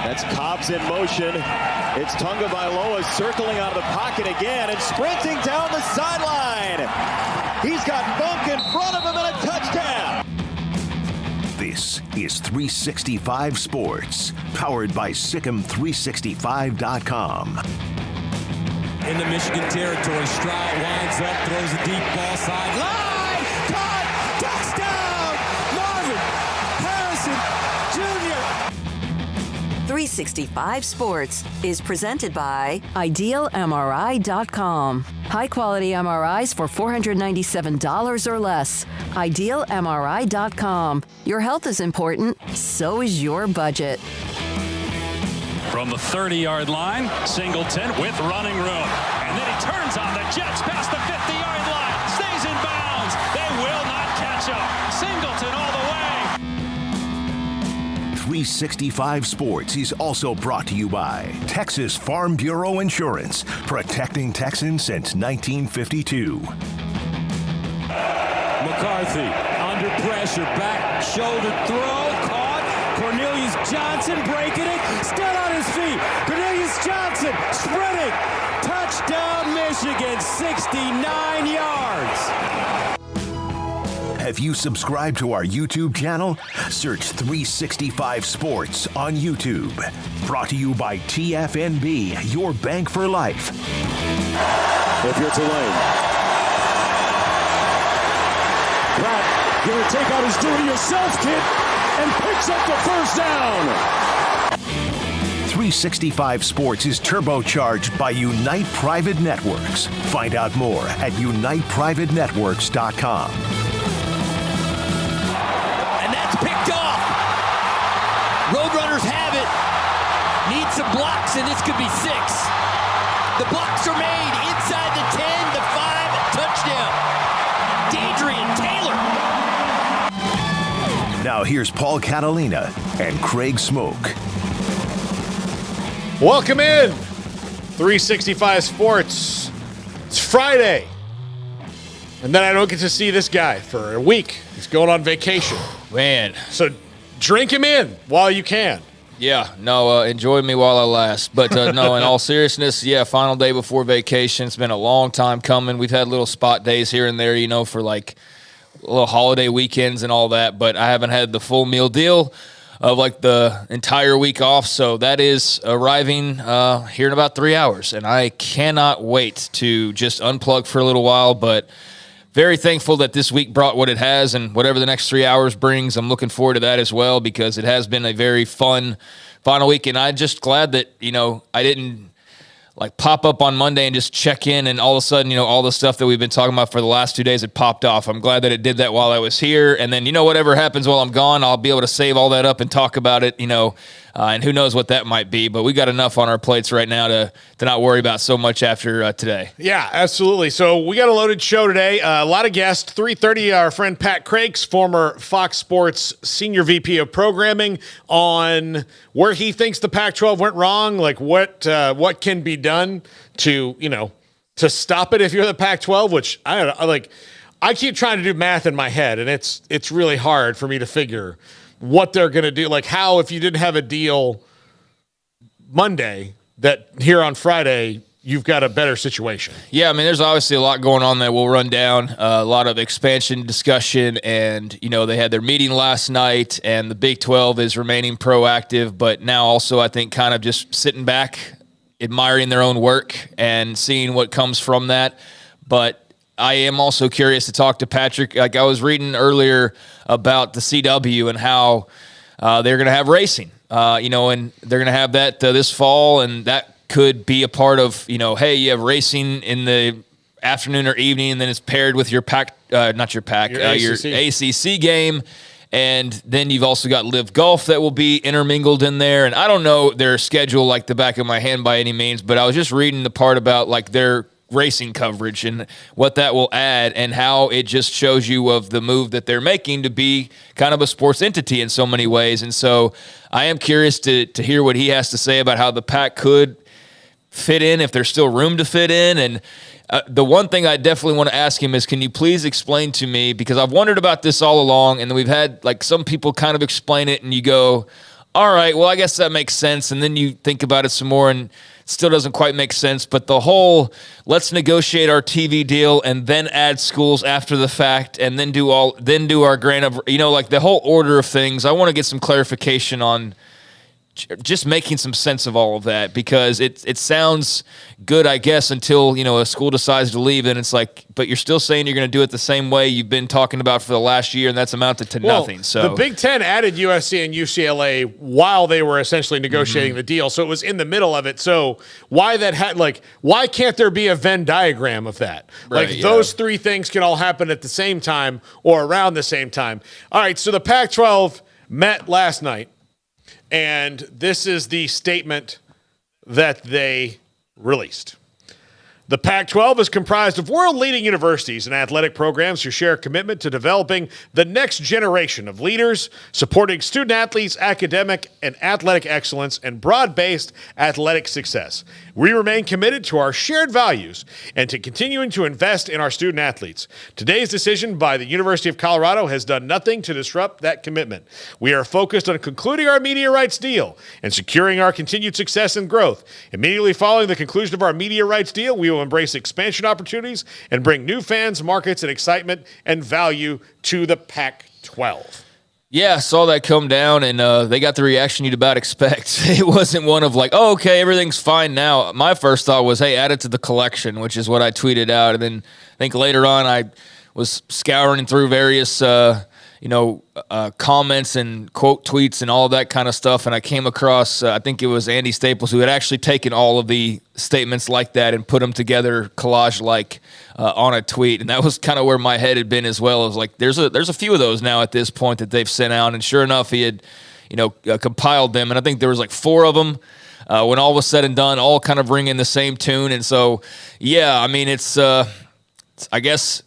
That's Cobbs in motion. It's Tagovailoa circling out of the pocket again and sprinting down the sideline. He's got Bunk in front of him and a touchdown. This is 365 Sports, powered by Sikkim365.com. In the Michigan territory, Stroud winds up, throws a deep ball sideline. Caught! Touchdown! Marvin Harrison Jr. 365 Sports is presented by IdealMRI.com. High-quality MRIs for $497 or less. IdealMRI.com. Your health is important, so is your budget. From the 30-yard line, Singleton with running room. And then he turns on the Jets past the 50-yard line. Stays in bounds. They will not catch up. Singleton all the way. 365 Sports is also brought to you by Texas Farm Bureau Insurance, protecting Texans since 1952. McCarthy under pressure, back shoulder throw, caught. Cornelius Johnson breaking it, still on his feet. Cornelius Johnson sprinting. Touchdown Michigan, 69 yards. Have you subscribed to our YouTube channel? Search 365 Sports on YouTube. Brought to you by TFNB, your bank for life. If you're Tulane. Pratt gonna take out his do-it-yourself kit and picks up the first down. 365 Sports is turbocharged by Unite Private Networks. Find out more at uniteprivatenetworks.com. And that's picked off. Roadrunners have it. Need some blocks, and this could be 6. The blocks are made inside the 10, the 5, touchdown. D'Adrian Taylor. Now here's Paul Catalina and Craig Smoak. Welcome in 365 Sports. It's Friday. And then I don't get to see this guy for a week. He's going on vacation. Man. So drink him in while you can. Yeah, no, enjoy me while I last. But no, in all seriousness, yeah, final day before vacation. It's been a long time coming. We've had little spot days here and there, you know, for like little holiday weekends and all that. But I haven't had the full meal deal of like the entire week off. So that is arriving here in about 3 hours. And I cannot wait to just unplug for a little while. But very thankful that this week brought what it has, and whatever the next 3 hours brings, I'm looking forward to that as well, because it has been a very fun final week. And I'm just glad that, you know, I didn't like pop up on Monday and just check in, and all of a sudden, you know, all the stuff that we've been talking about for the last 2 days had popped off. I'm glad that it did that while I was here. And then, you know, whatever happens while I'm gone, I'll be able to save all that up and talk about it, you know, and who knows what that might be. But we got enough on our plates right now to not worry about so much after today. Yeah, absolutely. So we got a loaded show today. A lot of guests. 3:30, our friend Pat Crakes, former Fox Sports Senior VP of Programming, on where he thinks the Pac-12 went wrong, like what can be done to, you know, to stop it if you're the Pac-12, which I keep trying to do math in my head, and it's really hard for me to figure what they're going to do. Like how, if you didn't have a deal Monday, that here on Friday, you've got a better situation. Yeah, I mean, there's obviously a lot going on that we'll run down, a lot of expansion discussion, and, you know, they had their meeting last night, and the Big 12 is remaining proactive, but now also I think kind of just sitting back, admiring their own work and seeing what comes from that. But I am also curious to talk to Patrick. Like I was reading earlier about the CW and how they're going to have racing, you know, and they're going to have that this fall, and that could be a part of, you know, hey, you have racing in the afternoon or evening, and then it's paired with your your ACC game. And then you've also got Live Golf that will be intermingled in there. And I don't know their schedule like the back of my hand by any means, but I was just reading the part about like their racing coverage and what that will add, and how it just shows you of the move that they're making to be kind of a sports entity in so many ways. And so I am curious to hear what he has to say about how the Pac could fit in, if there's still room to fit in. And the one thing I definitely want to ask him is, can you please explain to me, because I've wondered about this all along, and we've had like some people kind of explain it, and you go, all right, well, I guess that makes sense. And then you think about it some more and it still doesn't quite make sense. But the whole let's negotiate our TV deal and then add schools after the fact and then do our grant, like the whole order of things. I want to get some clarification on just making some sense of all of that, because it sounds good, I guess, until, a school decides to leave, and it's like, but you're still saying you're going to do it the same way you've been talking about for the last year, and that's amounted to nothing. So the Big Ten added USC and UCLA while they were essentially negotiating the deal, so it was in the middle of it. So why why can't there be a Venn diagram of that? Right, those three things can all happen at the same time or around the same time. All right, so the Pac-12 met last night. And this is the statement that they released. The Pac-12 is comprised of world-leading universities and athletic programs who share a commitment to developing the next generation of leaders, supporting student-athletes' academic and athletic excellence, and broad-based athletic success. We remain committed to our shared values and to continuing to invest in our student-athletes. Today's decision by the University of Colorado has done nothing to disrupt that commitment. We are focused on concluding our media rights deal and securing our continued success and growth. Immediately following the conclusion of our media rights deal, we will embrace expansion opportunities and bring new fans, markets, and excitement and value to the Pac-12. Yeah, I saw that come down, and they got the reaction you'd about expect. It wasn't one of like, oh, okay, everything's fine now. My first thought was, hey, add it to the collection, which is what I tweeted out. And then I think later on I was scouring through various comments and quote tweets and all of that kind of stuff. And I came across, I think it was Andy Staples, who had actually taken all of the statements like that and put them together collage-like on a tweet. And that was kind of where my head had been as well. It was like, there's a few of those now at this point that they've sent out. And sure enough, he had, compiled them. And I think there was like 4 of them when all was said and done, all kind of ringing the same tune. And so, yeah, I mean, it's I guess,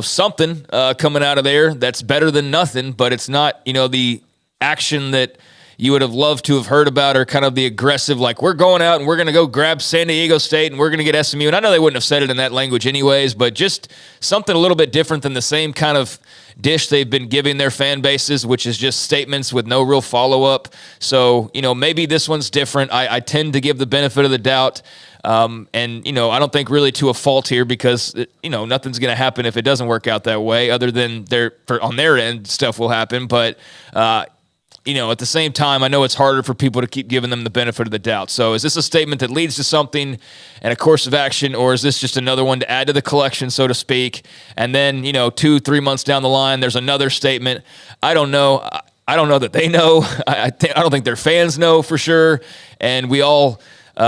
something coming out of there that's better than nothing, but it's not, the action that you would have loved to have heard about, or kind of the aggressive, like, we're going out and we're going to go grab San Diego State and we're going to get SMU. And I know they wouldn't have said it in that language anyways, but just something a little bit different than the same kind of dish they've been giving their fan bases, which is just statements with no real follow-up. So, maybe this one's different. I tend to give the benefit of the doubt. And, I don't think really to a fault here, because, nothing's going to happen if it doesn't work out that way, other than on their end, stuff will happen. But, at the same time, I know it's harder for people to keep giving them the benefit of the doubt. So is this a statement that leads to something and a course of action, or is this just another one to add to the collection, so to speak? And then, 2-3 months down the line, there's another statement. I don't know. I don't know that they know. I don't think their fans know for sure. And we all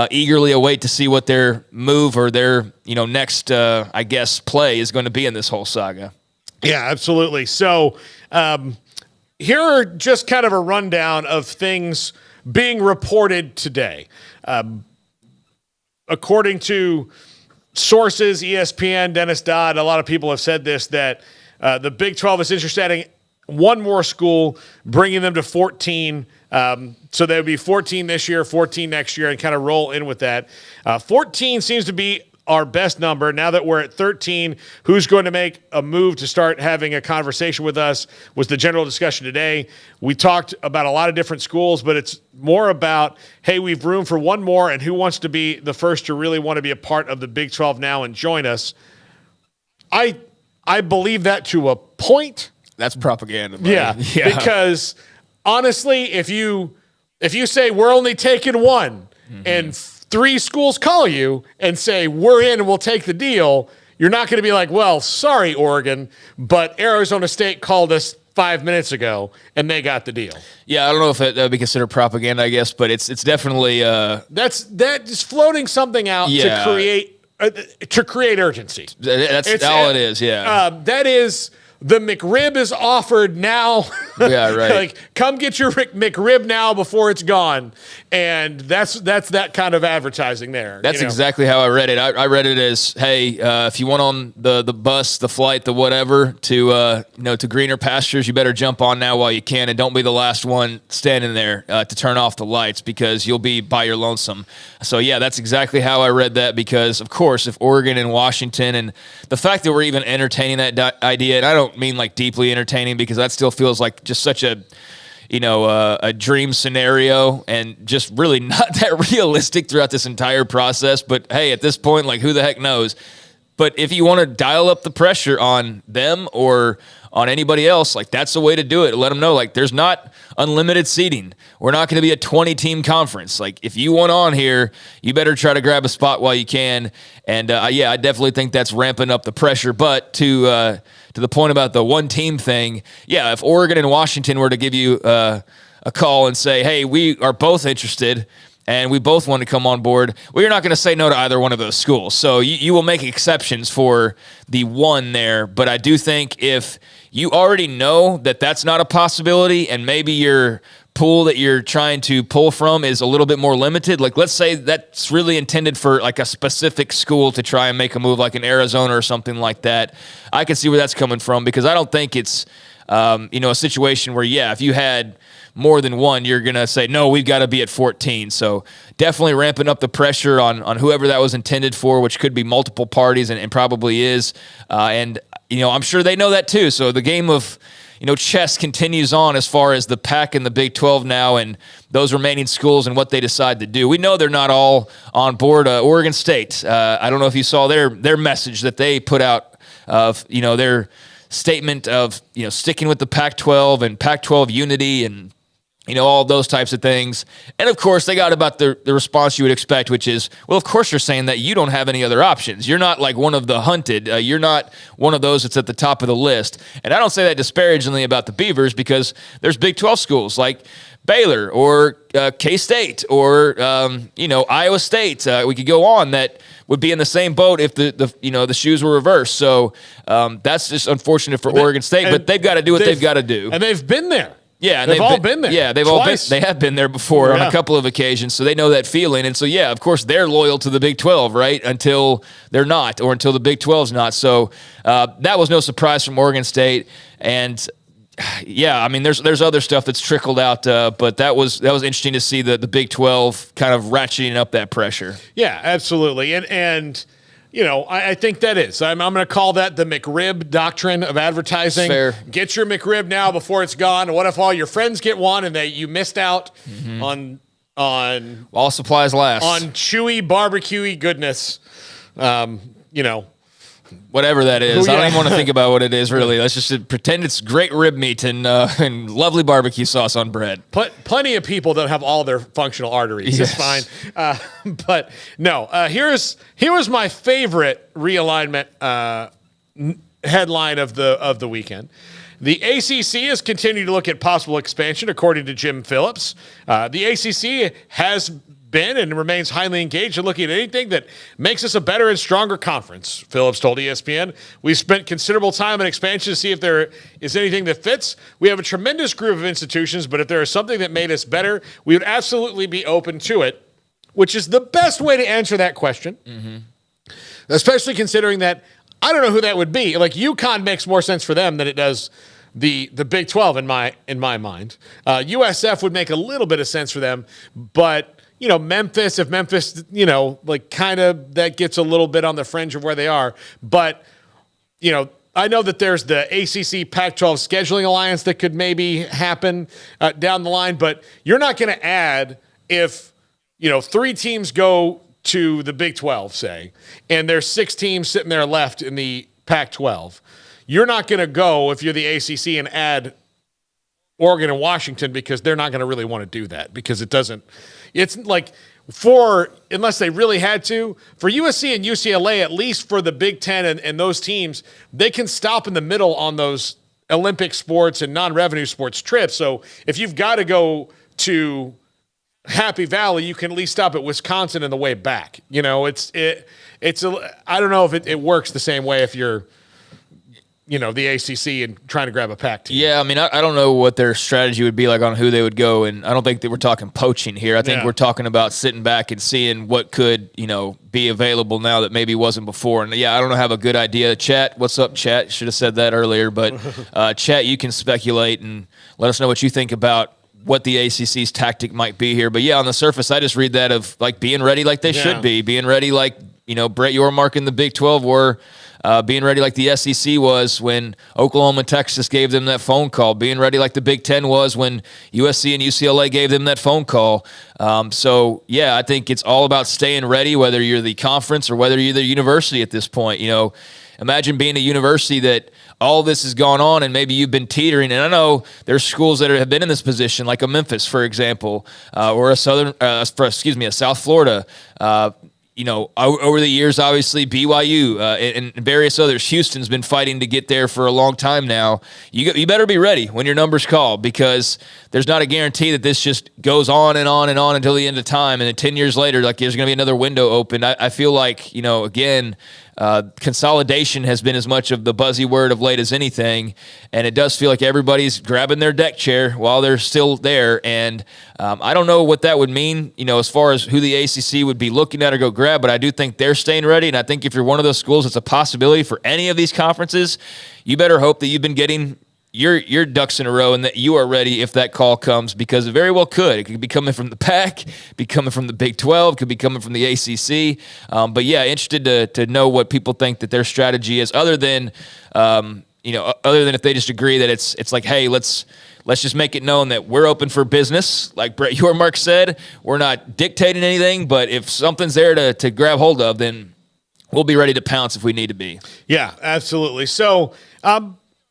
eagerly await to see what their move or their, next, I guess, play is going to be in this whole saga. Yeah, absolutely. So here are just kind of a rundown of things being reported today. According to sources, ESPN, Dennis Dodd, a lot of people have said this, that the Big 12 is interested in one more school, bringing them to 14. So there would be 14 this year, 14 next year, and kind of roll in with that. 14 seems to be our best number. Now that we're at 13, who's going to make a move to start having a conversation with us was the general discussion today. We talked about a lot of different schools, but it's more about, hey, we've room for one more, and who wants to be the first to really want to be a part of the Big 12 now and join us. I believe that to a point. That's propaganda. Buddy. Yeah, because honestly, if you say we're only taking one, and 3 schools call you and say we're in and we'll take the deal, you're not going to be like, well, sorry, Oregon, but Arizona State called us 5 minutes ago and they got the deal. Yeah, I don't know if that would be considered propaganda, I guess, but it's definitely that's just floating something out to create urgency. That's all it is. Yeah, that is. The McRib is offered now. Yeah, right. Like, come get your McRib now before it's gone. And that's that kind of advertising there. That's exactly how I read it. I read it as, hey, if you want on the bus, the flight, the whatever to greener pastures, you better jump on now while you can, and don't be the last one standing there to turn off the lights, because you'll be by your lonesome. So yeah, that's exactly how I read that, because of course, if Oregon and Washington, and the fact that we're even entertaining that idea, and I don't mean like deeply entertaining, because that still feels like just such a a dream scenario and just really not that realistic throughout this entire process. But hey, at this point, like, who the heck knows? But if you want to dial up the pressure on them or on anybody else, like, that's the way to do it. Let them know, like, there's not unlimited seating. We're not going to be a 20-team conference. Like, if you want on here, you better try to grab a spot while you can. And, I definitely think that's ramping up the pressure. But to the point about the one-team thing, yeah, if Oregon and Washington were to give you a call and say, hey, we are both interested and we both want to come on board, well, you're not going to say no to either one of those schools. So you will make exceptions for the one there. But I do think if you already know that that's not a possibility and maybe your pool that you're trying to pull from is a little bit more limited, like, let's say that's really intended for like a specific school to try and make a move, like in Arizona or something like that, I can see where that's coming from, because I don't think it's a situation where, if you had more than one, you're going to say, no, we've got to be at 14. So definitely ramping up the pressure on whoever that was intended for, which could be multiple parties and probably is. And I'm sure they know that too. So the game of, chess continues on as far as the PAC and the Big 12 now and those remaining schools and what they decide to do. We know they're not all on board. Oregon State, I don't know if you saw their message that they put out of, their statement of, sticking with the Pac-12 and Pac-12 unity and, all those types of things. And, of course, they got about the response you would expect, which is, well, of course you're saying that you don't have any other options. You're not like one of the hunted. You're not one of those that's at the top of the list. And I don't say that disparagingly about the Beavers, because there's Big 12 schools like Baylor or K-State or, Iowa State. We could go on that would be in the same boat if the shoes were reversed. So that's just unfortunate for Oregon State, but they've got to do what they've got to do. And they've been there. Yeah, and they've all been there. Yeah, they've twice. They have been there before on a couple of occasions, so they know that feeling. And so, of course, they're loyal to the Big 12, right, until they're not, or until the Big 12's not. So that was no surprise from Oregon State. And there's other stuff that's trickled out, but that was interesting to see the Big 12 kind of ratcheting up that pressure. Yeah, absolutely, and. I think that is. I'm going to call that the McRib doctrine of advertising. Fair. Get your McRib now before it's gone. What if all your friends get one and you missed out on while supplies last, on chewy barbecue-y goodness? Whatever that is. I don't even want to think about what it is, really. Let's just pretend it's great rib meat and lovely barbecue sauce on bread. Plenty of people don't have all their functional arteries. Yes. It's fine. But no, here was my favorite realignment headline of the weekend. The ACC has continued to look at possible expansion, according to Jim Phillips. The ACC has been and remains highly engaged in looking at anything that makes us a better and stronger conference, Phillips told ESPN. We've spent considerable time in expansion to see if there is anything that fits. We have a tremendous group of institutions, but if there is something that made us better, we would absolutely be open to it, which is the best way to answer that question, especially considering that I don't know who that would be. Like, UConn makes more sense for them than it does the Big 12 in my mind. USF would make a little bit of sense for them, but Memphis, if Memphis, kind of that gets a little bit on the fringe of where they are. But, I know that there's the ACC Pac-12 scheduling alliance that could maybe happen down the line, but you're not going to add if, 3 teams go to the Big 12, say, and there's 6 teams sitting there left in the Pac-12. You're not going to go, if you're the ACC, and add Oregon and Washington, because they're not going to really want to do that, because it's like unless they really had to, for USC and UCLA, at least for the Big Ten and those teams, they can stop in the middle on those Olympic sports and non-revenue sports trips. So if you've got to go to Happy Valley, you can at least stop at Wisconsin on the way back. I don't know if it works the same way if you're the ACC and trying to grab a Pac team. Yeah, I mean, I don't know what their strategy would be like on who they would go, and I don't think that we're talking poaching here. I think we're talking about sitting back and seeing what could, be available now that maybe wasn't before. And, I don't have a good idea. Chat, what's up, Chat? Should have said that earlier. But, Chat, you can speculate and let us know what you think about what the ACC's tactic might be here. But, on the surface, I just read that of, like, being ready like they should be, being ready like, Brett Yormark in the Big 12 were being ready like the SEC was when Oklahoma and Texas gave them that phone call, being ready like the Big Ten was when USC and UCLA gave them that phone call. So, yeah, I think it's all about staying ready, whether you're the conference or whether you're the university at this point. Imagine being a university that all this has gone on and maybe you've been teetering. And I know there's schools that have been in this position, like a Memphis, for example, or a South Florida. Over the years, obviously BYU and various others. Houston's been fighting to get there for a long time now. You better be ready when your number's called, because there's not a guarantee that this just goes on and on and on until the end of time. And then 10 years later, like, there's going to be another window open. I feel like, again, consolidation has been as much of the buzzy word of late as anything, and it does feel like everybody's grabbing their deck chair while they're still there. And I don't know what that would mean, as far as who the ACC would be looking at or go grab, but I do think they're staying ready. And I think if you're one of those schools, it's a possibility for any of these conferences. You better hope that you've been getting your ducks in a row and that you are ready if that call comes, because it very well could. It could be coming from the PAC, be coming from the Big 12, could be coming from the ACC. But yeah, interested to know what people think that their strategy is, other than if they just agree that it's like, hey, let's just make it known that we're open for business. Like Brett Yormark said, we're not dictating anything, but if something's there to grab hold of, then we'll be ready to pounce if we need to be. Yeah, absolutely. So,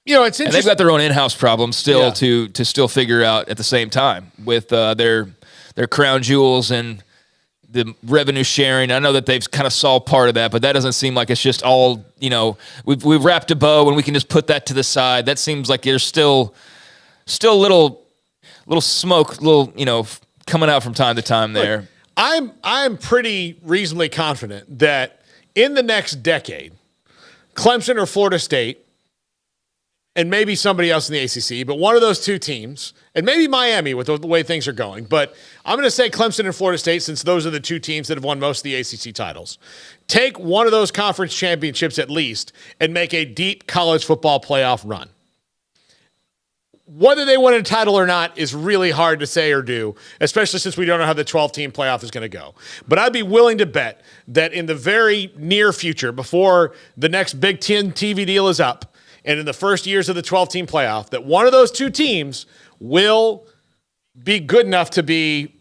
it's interesting. And they've got their own in-house problems still to still figure out at the same time with their crown jewels and the revenue sharing. I know that they've kind of solved part of that, but that doesn't seem like it's just all, we've wrapped a bow and we can just put that to the side. That seems like there's still little smoke, coming out from time to time there. Look, I'm pretty reasonably confident that in the next decade, Clemson or Florida State, and maybe somebody else in the ACC, but one of those two teams, and maybe Miami with the way things are going, but I'm going to say Clemson and Florida State, since those are the two teams that have won most of the ACC titles. Take one of those conference championships at least and make a deep college football playoff run. Whether they win a title or not is really hard to say or do, especially since we don't know how the 12-team playoff is going to go. But I'd be willing to bet that in the very near future, before the next Big Ten TV deal is up, and in the first years of the 12-team playoff, that one of those two teams will be good enough to be,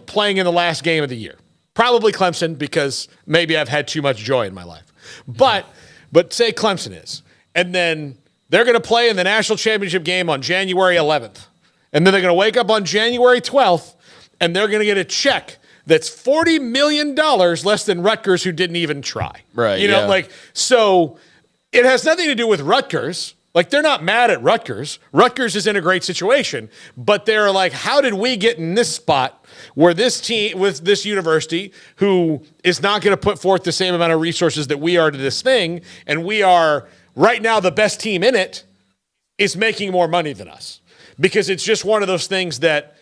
playing in the last game of the year. Probably Clemson, because maybe I've had too much joy in my life. But say Clemson is. And then they're going to play in the national championship game on January 11th. And then they're going to wake up on January 12th, and they're going to get a check that's $40 million less than Rutgers, who didn't even try. Right. So it has nothing to do with Rutgers. Like, they're not mad at Rutgers. Rutgers is in a great situation, but they're like, how did we get in this spot where this team with this university, who is not going to put forth the same amount of resources that we are to this thing, and we are right now the best team in it, is making more money than us? Because it's just one of those things that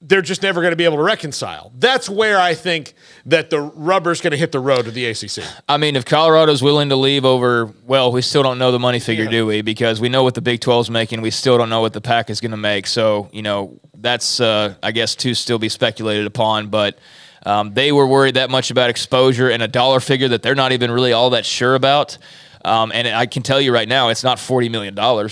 they're just never going to be able to reconcile. That's where I think that the rubber's going to hit the road with the ACC. I mean, if Colorado's willing to leave we still don't know the money figure, do we? Because we know what the Big 12 is making. We still don't know what the PAC is going to make. So, that's, I guess, to still be speculated upon. But they were worried that much about exposure and a dollar figure that they're not even really all that sure about. And I can tell you right now, it's not $40 million.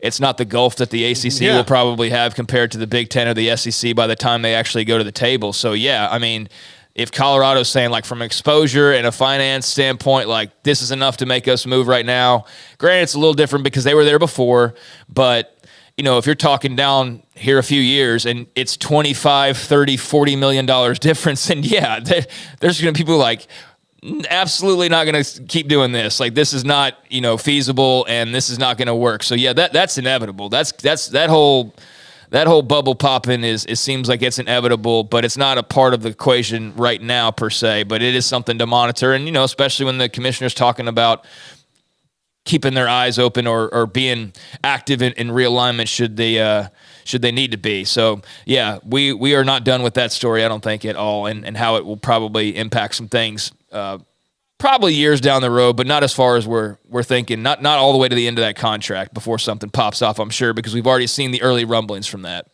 It's not the gulf that the ACC will probably have compared to the Big Ten or the SEC by the time they actually go to the table. So, yeah, I mean, if Colorado's saying, like, from exposure and a finance standpoint, like, this is enough to make us move right now, granted, it's a little different because they were there before, but, if you're talking down here a few years and it's $25, $30, $40 million difference, then, yeah, there's going to be people like, absolutely not going to keep doing this. Like, this is not, feasible, and this is not going to work. So yeah, that's inevitable. That's that whole bubble popping it seems like it's inevitable, but it's not a part of the equation right now per se, but it is something to monitor. And, especially when the commissioner's talking about keeping their eyes open or being active in realignment should they need to be. So yeah, we are not done with that story, I don't think, at all, and how it will probably impact some things probably years down the road, but not as far as we're thinking. Not all the way to the end of that contract before something pops off, I'm sure, because we've already seen the early rumblings from that.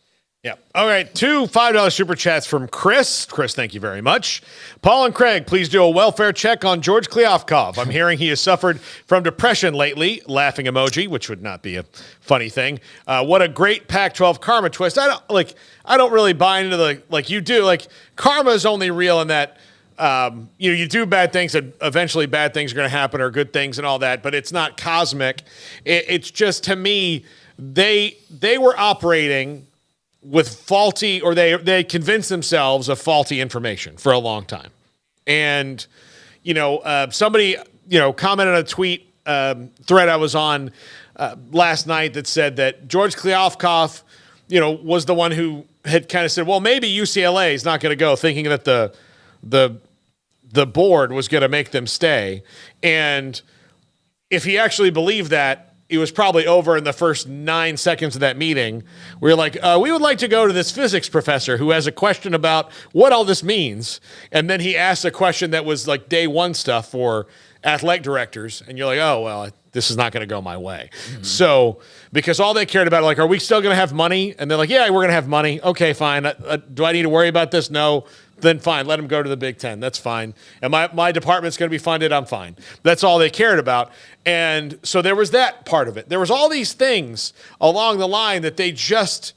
Yeah. All right. 2 $5 super chats from Chris. Chris, thank you very much. Paul and Craig, please do a welfare check on George Kliavkoff. I'm hearing he has suffered from depression lately. Laughing emoji, which would not be a funny thing. What a great Pac-12 karma twist. I don't really buy into like you do. Like, karma is only real in that you do bad things and eventually bad things are going to happen, or good things and all that, but it's not cosmic. It's just, to me, they were operating with faulty, or they convinced themselves of faulty information for a long time. And, somebody, commented on a tweet thread I was on last night that said that George Kliavkoff, was the one who had kind of said, well, maybe UCLA is not going to go, thinking that the board was going to make them stay. And if he actually believed that, it was probably over in the first 9 seconds of that meeting. We were like, we would like to go to this physics professor who has a question about what all this means. And then he asked a question that was like day one stuff for athletic directors. And you're like, oh, well, this is not going to go my way. Mm-hmm. So, because all they cared about, like, are we still going to have money? And they're like, yeah, we're going to have money. Okay, fine. Do I need to worry about this? No. Then fine, let them go to the Big Ten. That's fine. And my department's going to be funded. I'm fine. That's all they cared about. And so there was that part of it. There was all these things along the line that they just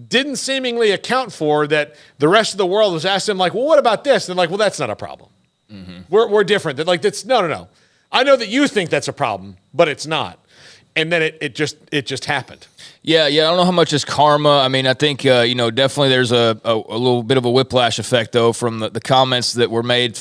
didn't seemingly account for, that the rest of the world was asking them, like, well, what about this? And they're like, well, that's not a problem. Mm-hmm. We're different. They're like, that's no. I know that you think that's a problem, but it's not. And then it just happened. Yeah. I don't know how much is karma. I mean, I think, definitely there's a little bit of a whiplash effect, though, from the comments that were made,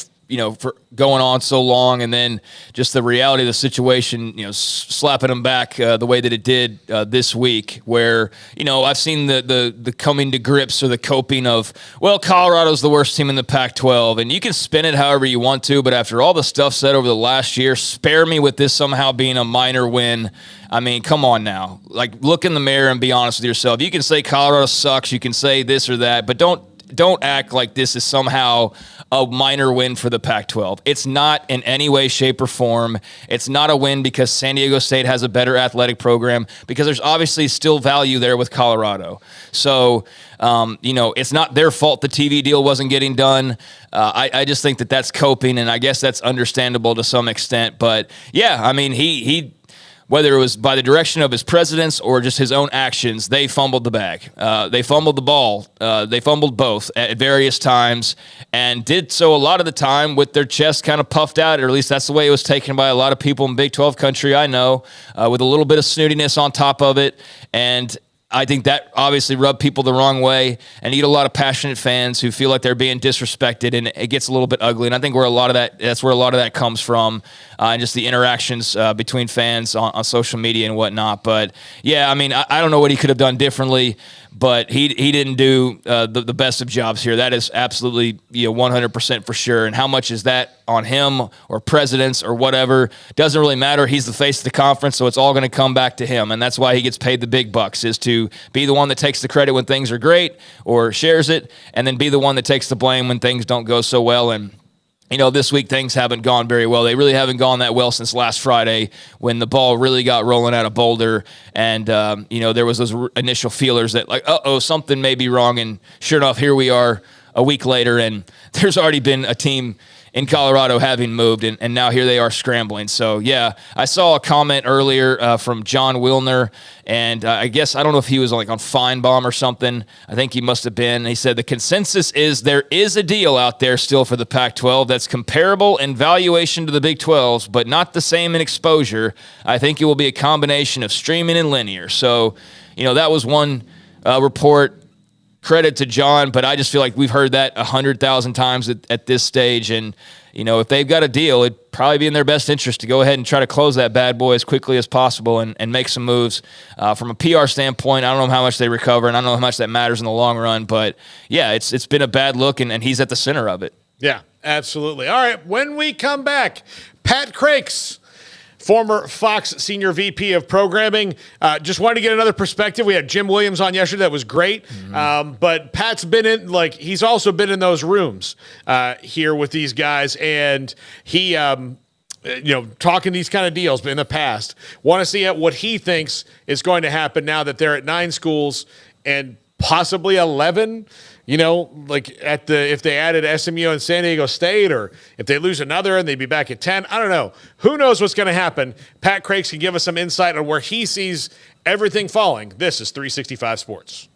for going on so long, and then just the reality of the situation, slapping them back the way that it did this week, where, I've seen the coming to grips, or the coping of, well, Colorado's the worst team in the Pac-12, and you can spin it however you want to, but after all the stuff said over the last year, spare me with this somehow being a minor win. I mean, come on now. Like, look in the mirror and be honest with yourself. You can say Colorado sucks, you can say this or that, but don't act like this is somehow a minor win for the Pac-12. It's not in any way, shape, or form. It's not a win because San Diego State has a better athletic program, because there's obviously still value there with Colorado. So, it's not their fault the TV deal wasn't getting done. I just think that that's coping, and I guess that's understandable to some extent. But, yeah, I mean, he whether it was by the direction of his presidents or just his own actions, they fumbled the bag. They fumbled the ball. They fumbled both at various times, and did so a lot of the time with their chest kind of puffed out, or at least that's the way it was taken by a lot of people in Big 12 country I know, with a little bit of snootiness on top of it. And I think that obviously rubbed people the wrong way, and you get a lot of passionate fans who feel like they're being disrespected, and it gets a little bit ugly. And I think that's where a lot of that comes from, and just the interactions between fans on social media and whatnot. But yeah, I mean, I don't know what he could have done differently, but he didn't do the best of jobs here. That is absolutely 100% for sure. And how much is that on him or presidents or whatever? Doesn't really matter. He's the face of the conference, so it's all going to come back to him. And that's why he gets paid the big bucks, is to be the one that takes the credit when things are great or shares it, and then be the one that takes the blame when things don't go so well. And this week things haven't gone very well. They really haven't gone that well since last Friday, when the ball really got rolling out of Boulder. And, there was those initial feelers that, like, something may be wrong. And sure enough, here we are a week later, and there's already been a team in Colorado having moved, and now here they are scrambling. So, yeah, I saw a comment earlier from John Wilner, and I guess, I don't know if he was on Feinbaum or something. I think he must have been. He said the consensus is there is a deal out there still for the Pac-12 that's comparable in valuation to the Big 12's, but not the same in exposure. I think it will be a combination of streaming and linear. So, that was one report. Credit to John, but I just feel like we've heard that 100,000 times at this stage. And, if they've got a deal, it'd probably be in their best interest to go ahead and try to close that bad boy as quickly as possible and make some moves. From a PR standpoint, I don't know how much they recover, and I don't know how much that matters in the long run. But, yeah, it's been a bad look, and he's at the center of it. Yeah, absolutely. All right, when we come back, Pat Crakes, former Fox Senior VP of Programming. Just wanted to get another perspective. We had Jim Williams on yesterday. That was great. Mm-hmm. But Pat's been he's also been in those rooms here with these guys. And he, talking these kind of deals in the past. Want to see what he thinks is going to happen now that they're at 9 schools and possibly 11. Like if they added SMU and San Diego State, or if they lose another and they'd be back at 10. I don't know. Who knows what's going to happen? Pat Crakes can give us some insight on where he sees everything falling. This is 365 Sports.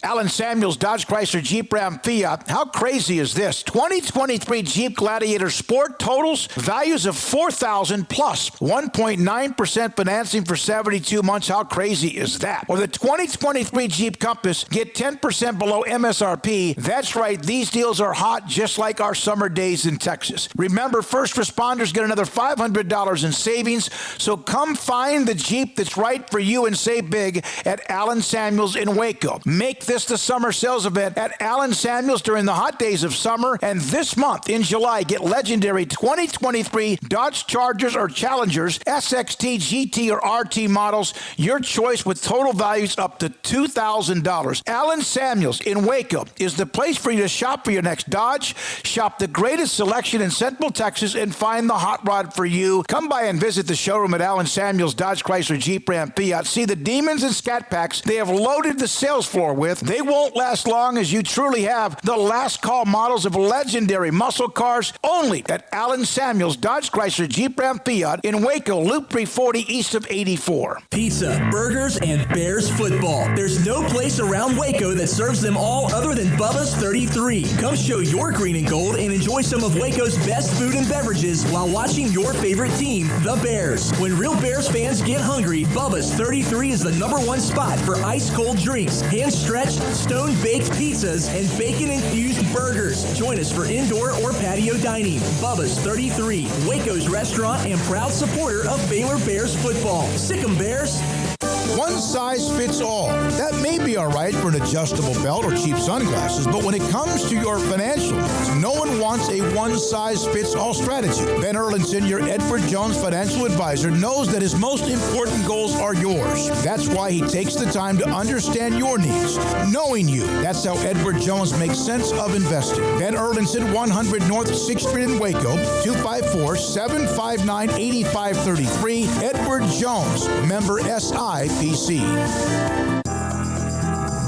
Allen Samuels, Dodge, Chrysler, Jeep, Ram, Fiat. How crazy is this? 2023 Jeep Gladiator Sport totals values of $4,000 plus 1.9% financing for 72 months. How crazy is that? Or the 2023 Jeep Compass, get 10% below MSRP. That's right, these deals are hot just like our summer days in Texas. Remember, first responders get another $500 in savings. So come find the Jeep that's right for you and save big at Allen Samuels in Waco. Make this the summer sales event at Allen Samuels during the hot days of summer. And this month in July, get legendary 2023 Dodge Chargers or Challengers, SXT, GT, or RT models. Your choice with total values up to $2,000. Allen Samuels in Waco is the place for you to shop for your next Dodge. Shop the greatest selection in Central Texas and find the hot rod for you. Come by and visit the showroom at Allen Samuels, Dodge, Chrysler, Jeep, Ram, Fiat. See the demons and scat packs they have loaded the sales floor with. They won't last long, as you truly have the last call models of legendary muscle cars only at Allen Samuels, Dodge, Chrysler, Jeep, Ram, Fiat in Waco, Loop 340 east of 84. Pizza, burgers, and Bears football. There's no place around Waco that serves them all other than Bubba's 33. Come show your green and gold and enjoy some of Waco's best food and beverages while watching your favorite team, the Bears. When real Bears fans get hungry, Bubba's 33 is the #1 spot for ice-cold drinks, hand-stretched, stone-baked pizzas, and bacon-infused burgers. Join us for indoor or patio dining. Bubba's 33, Waco's restaurant and proud supporter of Baylor Bears football. Sick 'em, Bears. One size fits all. That may be all right for an adjustable belt or cheap sunglasses, but when it comes to your financial needs, no one wants a one-size-fits-all strategy. Ben Erlinson, your Edward Jones financial advisor, knows that his most important goals are yours. That's why he takes the time to understand your needs, knowing you. That's how Edward Jones makes sense of investing. Ben Erlinson, 100 North 6th Street in Waco, 254-759-8533. Edward Jones, member SIPC.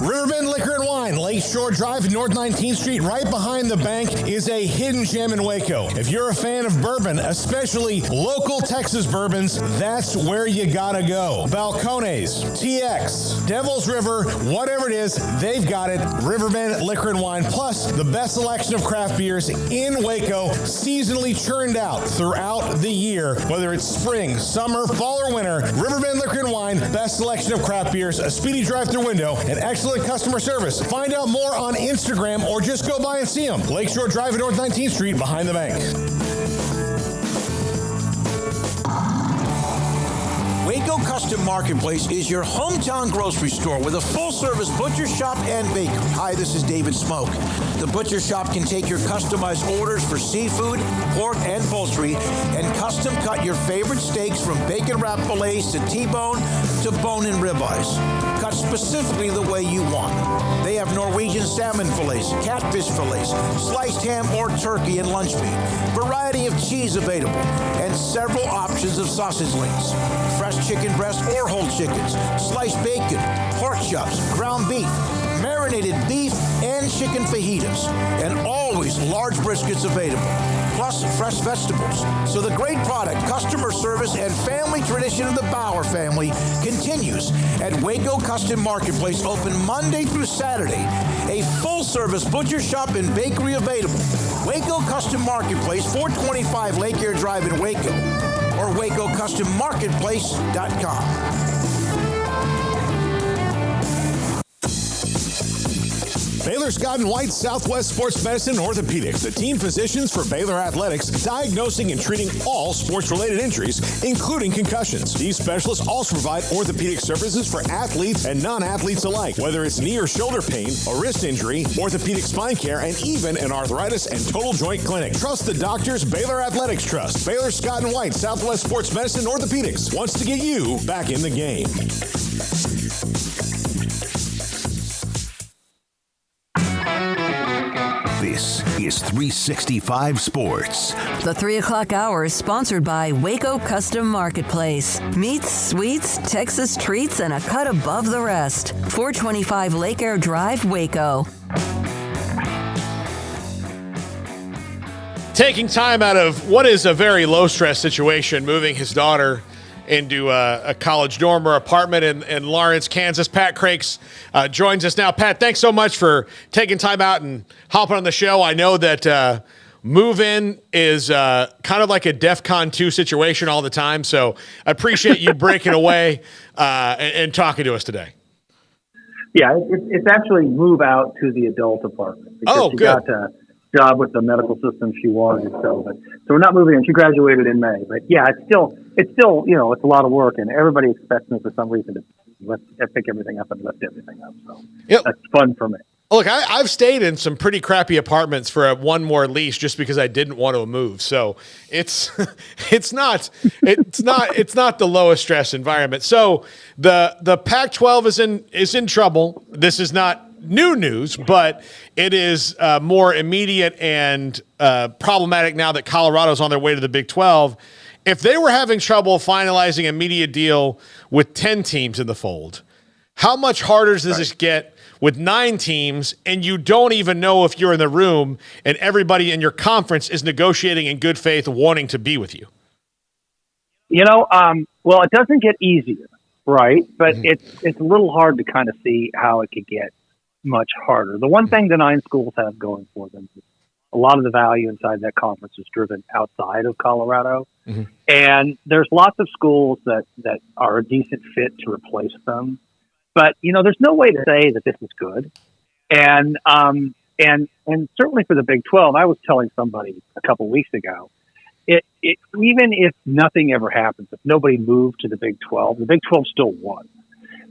Riverbend Liquor and Wine, Lakeshore Drive, North 19th Street, right behind the bank, is a hidden gem in Waco. If you're a fan of bourbon, especially local Texas bourbons, that's where you gotta go. Balcones, TX, Devil's River, whatever it is, they've got it. Riverbend Liquor and Wine, plus the best selection of craft beers in Waco, seasonally churned out throughout the year. Whether it's spring, summer, fall, or winter, Riverbend Liquor and Wine, best selection of craft beers, a speedy drive-through window, and excellent customer service. Find out more on Instagram or just go by and see them. Lakeshore Drive at North 19th Street behind the bank. Waco Custom Marketplace is your hometown grocery store with a full-service butcher shop and bakery. Hi, this is David Smoak. The butcher shop can take your customized orders for seafood, pork, and poultry and custom cut your favorite steaks from bacon wrap fillets to T-bone to bone-in ribeyes. Cut specifically the way you want. They have Norwegian salmon fillets, catfish fillets, sliced ham or turkey and lunch meat, variety of cheese available, and several options of sausage links. Fresh chicken breast or whole chickens, sliced bacon, pork chops, ground beef, marinated beef, and chicken fajitas, and always large briskets available, plus fresh vegetables. So the great product, customer service, and family tradition of the Bauer family continues at Waco Custom Marketplace, open Monday through Saturday. A full-service butcher shop and bakery available. Waco Custom Marketplace, 425 Lake Air Drive in Waco, or WacoCustomMarketplace.com. Baylor Scott & White Southwest Sports Medicine and Orthopedics, the team physicians for Baylor Athletics, diagnosing and treating all sports-related injuries, including concussions. These specialists also provide orthopedic services for athletes and non-athletes alike, whether it's knee or shoulder pain, a wrist injury, orthopedic spine care, and even an arthritis and total joint clinic. Trust the doctors Baylor Athletics trust. Baylor Scott & White Southwest Sports Medicine and Orthopedics wants to get you back in the game. This is 365 Sports. The 3 o'clock hour is sponsored by Waco Custom Marketplace. Meats, sweets, Texas treats, and a cut above the rest. 425 Lake Air Drive, Waco. Taking time out of what is a very low-stress situation, moving his daughter into a college dorm or apartment in Lawrence, Kansas. Pat Crakes joins us now. Pat, thanks so much for taking time out and hopping on the show. I know that move-in is kind of like a DEFCON 2 situation all the time, so I appreciate you breaking away and talking to us today. Yeah, it's actually move out to the adult apartment. Because she good. got a job with the medical system she wanted. So we're not moving in. She graduated in May. But yeah, it's still, it's a lot of work, and everybody expects me for some reason to pick everything up and lift everything up. So that's fun for me. Look, I've stayed in some pretty crappy apartments for one more lease just because I didn't want to move. So it's not the lowest stress environment. So the Pac-12 is in trouble. This is not new news, but it is more immediate and problematic now that Colorado's on their way to the Big 12. If they were having trouble finalizing a media deal with 10 teams in the fold, how much harder does this get with 9 teams, and you don't even know if you're in the room and everybody in your conference is negotiating in good faith, wanting to be with you? Well, it doesn't get easier, right? But it's a little hard to kind of see how it could get much harder. The one thing the 9 schools have going for them is a lot of the value inside that conference is driven outside of Colorado. Mm-hmm. And there's lots of schools that are a decent fit to replace them. But, there's no way to say that this is good. And certainly for the Big 12, I was telling somebody a couple weeks ago, even if nothing ever happens, if nobody moved to the Big 12, the Big 12 still won.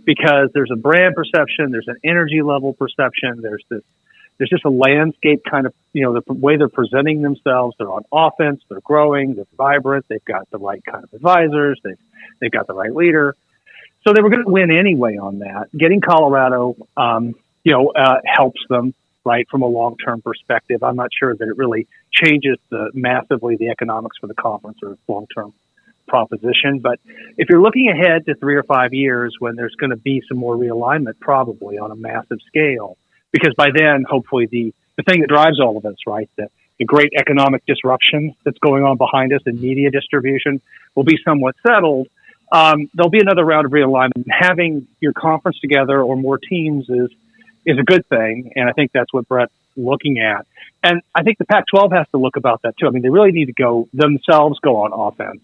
Because there's a brand perception, there's an energy level perception, there's just a landscape kind of, the way they're presenting themselves. They're on offense, they're growing, they're vibrant, they've got the right kind of advisors, they've got the right leader. So they were going to win anyway on that. Getting Colorado, helps them, right, from a long-term perspective. I'm not sure that it really changes massively the economics for the conference or long-term proposition. But if you're looking ahead to 3 or 5 years when there's going to be some more realignment, probably on a massive scale, because by then, hopefully, the thing that drives all of this, right, the great economic disruption that's going on behind us in media distribution will be somewhat settled. There'll be another round of realignment. Having your conference together or more teams is a good thing, and I think that's what Brett's looking at. And I think the Pac-12 has to look about that too. I mean, they really need to go on offense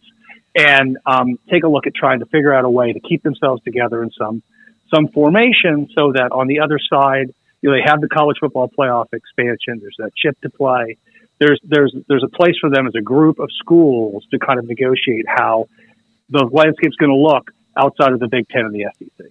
and take a look at trying to figure out a way to keep themselves together in some formation, so that on the other side, they have the college football playoff expansion. There's that chip to play. There's a place for them as a group of schools to kind of negotiate how the landscape's going to look outside of the Big Ten and the SEC.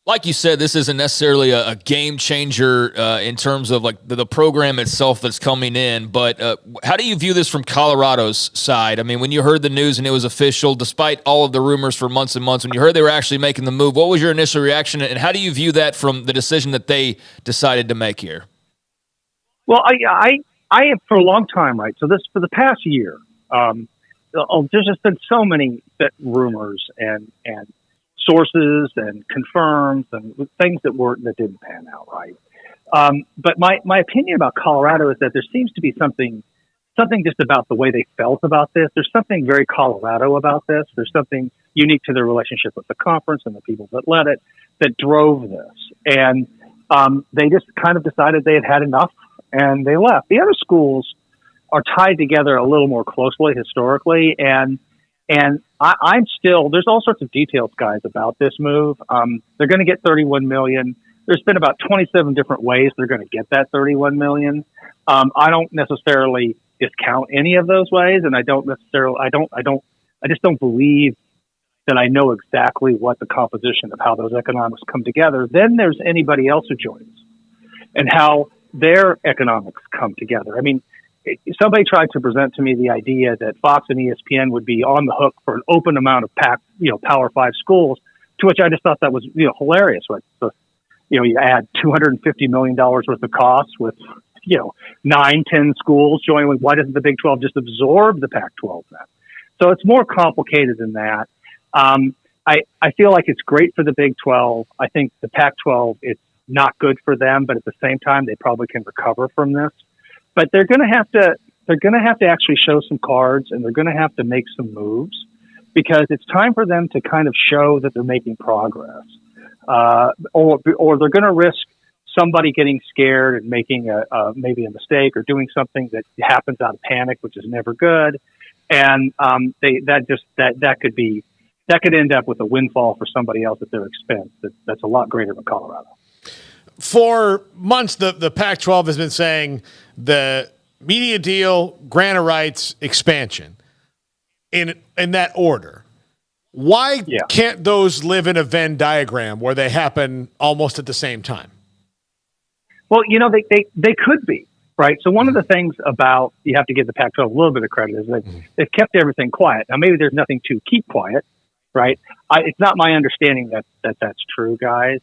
Like you said, this isn't necessarily a game changer in terms of like the program itself that's coming in, but how do you view this from Colorado's side? I mean, when you heard the news and it was official, despite all of the rumors for months and months, when you heard they were actually making the move, what was your initial reaction, and how do you view that from the decision that they decided to make here? Well, I have for a long time, right? So for the past year, there's just been so many rumors and sources and confirms and things that didn't pan out, right? But my opinion about Colorado is that there seems to be something just about the way they felt about this. There's something very Colorado about this. There's something unique to their relationship with the conference and the people that led it that drove this. And they just kind of decided they had enough and they left. The other schools are tied together a little more closely historically, and I'm still, there's all sorts of details, guys, about this move. They're going to get $31 million. There's been about 27 different ways they're going to get that $31 million. I don't necessarily discount any of those ways, and I just don't believe that I know exactly what the composition of how those economics come together. Then there's anybody else who joins and how their economics come together. I mean, somebody tried to present to me the idea that Fox and ESPN would be on the hook for an open amount of Power 5 schools, to which I just thought that was, hilarious. Right? So, you add $250 million worth of costs with, 9, 10 schools join. Why doesn't the Big 12 just absorb the Pac-12 then? So it's more complicated than that. I feel like it's great for the Big 12. I think the Pac-12, it's not good for them, but at the same time, they probably can recover from this. But they're going to have to actually show some cards, and they're going to have to make some moves, because it's time for them to kind of show that they're making progress, or they're going to risk somebody getting scared and making maybe a mistake or doing something that happens out of panic, which is never good, and that could end up with a windfall for somebody else at their expense. That's a lot greater than Colorado. For months, the Pac-12 has been saying the media deal, grant of rights, expansion in that order. Why can't those live in a Venn diagram where they happen almost at the same time? Well, they could be, right? So one of the things about, you have to give the Pac-12 a little bit of credit, is that they've kept everything quiet. Now, maybe there's nothing to keep quiet, right? It's not my understanding that that's true, guys.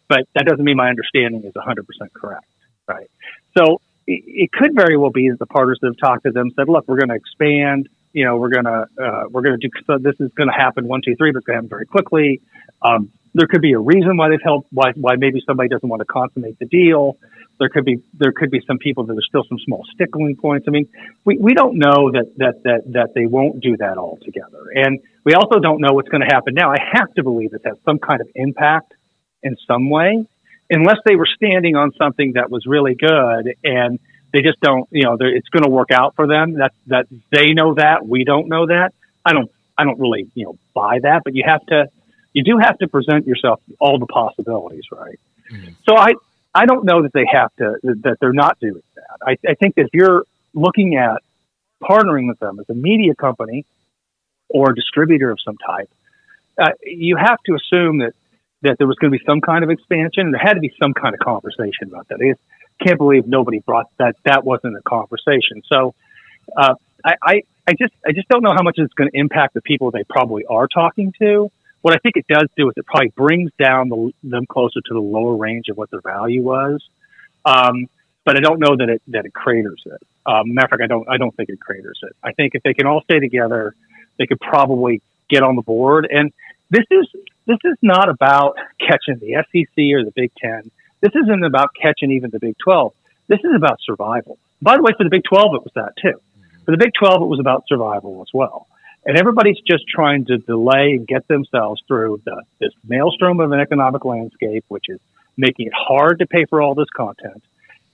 But that doesn't mean my understanding is 100% correct, right? So it could very well be that the partners that have talked to them said, look, we're going to expand, we're going to do, so this is going to happen 1, 2, 3, but it's going to happen very quickly. There could be a reason why they've held, why maybe somebody doesn't want to consummate the deal. There could be some people that there's still some small stickling points. I mean, we don't know that they won't do that altogether. And we also don't know what's going to happen now. I have to believe that that's some kind of impact in some way, unless they were standing on something that was really good and they just don't, it's going to work out for them. That they know that, we don't know that. I don't really, buy that, but you do have to present yourself all the possibilities, right? Mm-hmm. So I don't know that they have to, that they're not doing that. I think that if you're looking at partnering with them as a media company or a distributor of some type, you have to assume that there was going to be some kind of expansion, and there had to be some kind of conversation about that. I just can't believe nobody brought that wasn't a conversation. So I just don't know how much it's going to impact the people they probably are talking to. What I think it does do is it probably brings down them closer to the lower range of what their value was. But I don't know that it craters it. Matter of fact, I don't think it craters it. I think if they can all stay together, they could probably get on the board. And this is not about catching the SEC or the Big Ten. This isn't about catching even the Big 12. This is about survival. By the way, for the Big 12, it was that too. For the Big 12, it was about survival as well. And everybody's just trying to delay and get themselves through this maelstrom of an economic landscape, which is making it hard to pay for all this content,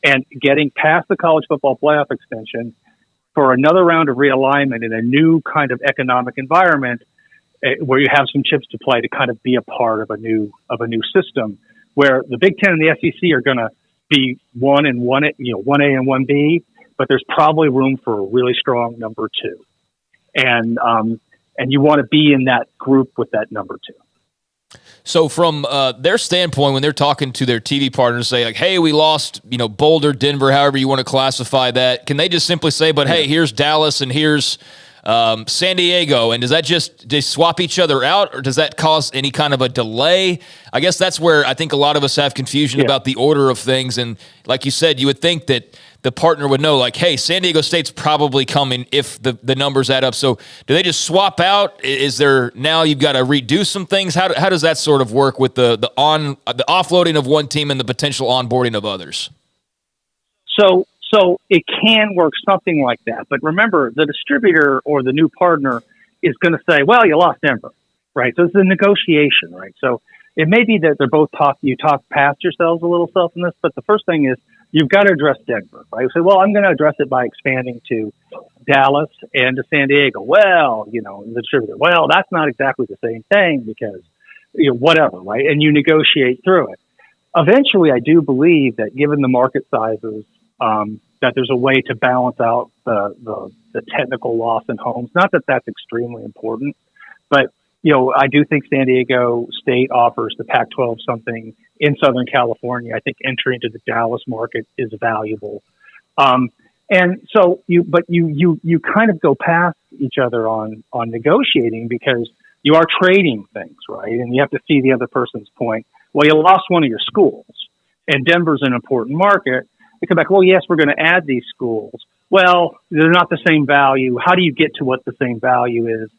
and getting past the college football playoff extension for another round of realignment in a new kind of economic environment where you have some chips to play to kind of be a part of a new system, where the Big Ten and the SEC are going to be 1A and 1B, but there's probably room for a really strong number 2. And you want to be in that group with that number 2. So from their standpoint, when they're talking to their TV partners, say like, hey, we lost, Boulder, Denver, however you want to classify that. Can they just simply say, but hey, here's Dallas and here's San Diego, and does that just swap each other out, or does that cause any kind of a delay? I guess that's where I think a lot of us have confusion about the order of things. And like you said, you would think that the partner would know, like, hey, San Diego State's probably coming if the numbers add up. So do they just swap out? Is there now you've got to redo some things? How does that sort of work with the offloading of one team and the potential onboarding of others? So it can work something like that. But remember, the distributor or the new partner is going to say, well, you lost Denver, right? So it's a negotiation, right? So it may be that they're both you talk past yourselves a little self in this, but the first thing is you've got to address Denver, right? You say, well, I'm going to address it by expanding to Dallas and to San Diego. Well, the distributor, well, that's not exactly the same thing because, whatever, right? And you negotiate through it. Eventually, I do believe that given the market sizes, that there's a way to balance out the technical loss in homes. Not that that's extremely important, but I do think San Diego State offers the Pac-12 something in Southern California. I think entry into the Dallas market is valuable, and so you kind of go past each other on negotiating because you are trading things, right? And you have to see the other person's point. Well, you lost one of your schools, and Denver's an important market. they come back, well, yes, we're going to add these schools. Well, they're not the same value. How do you get to what the same value is?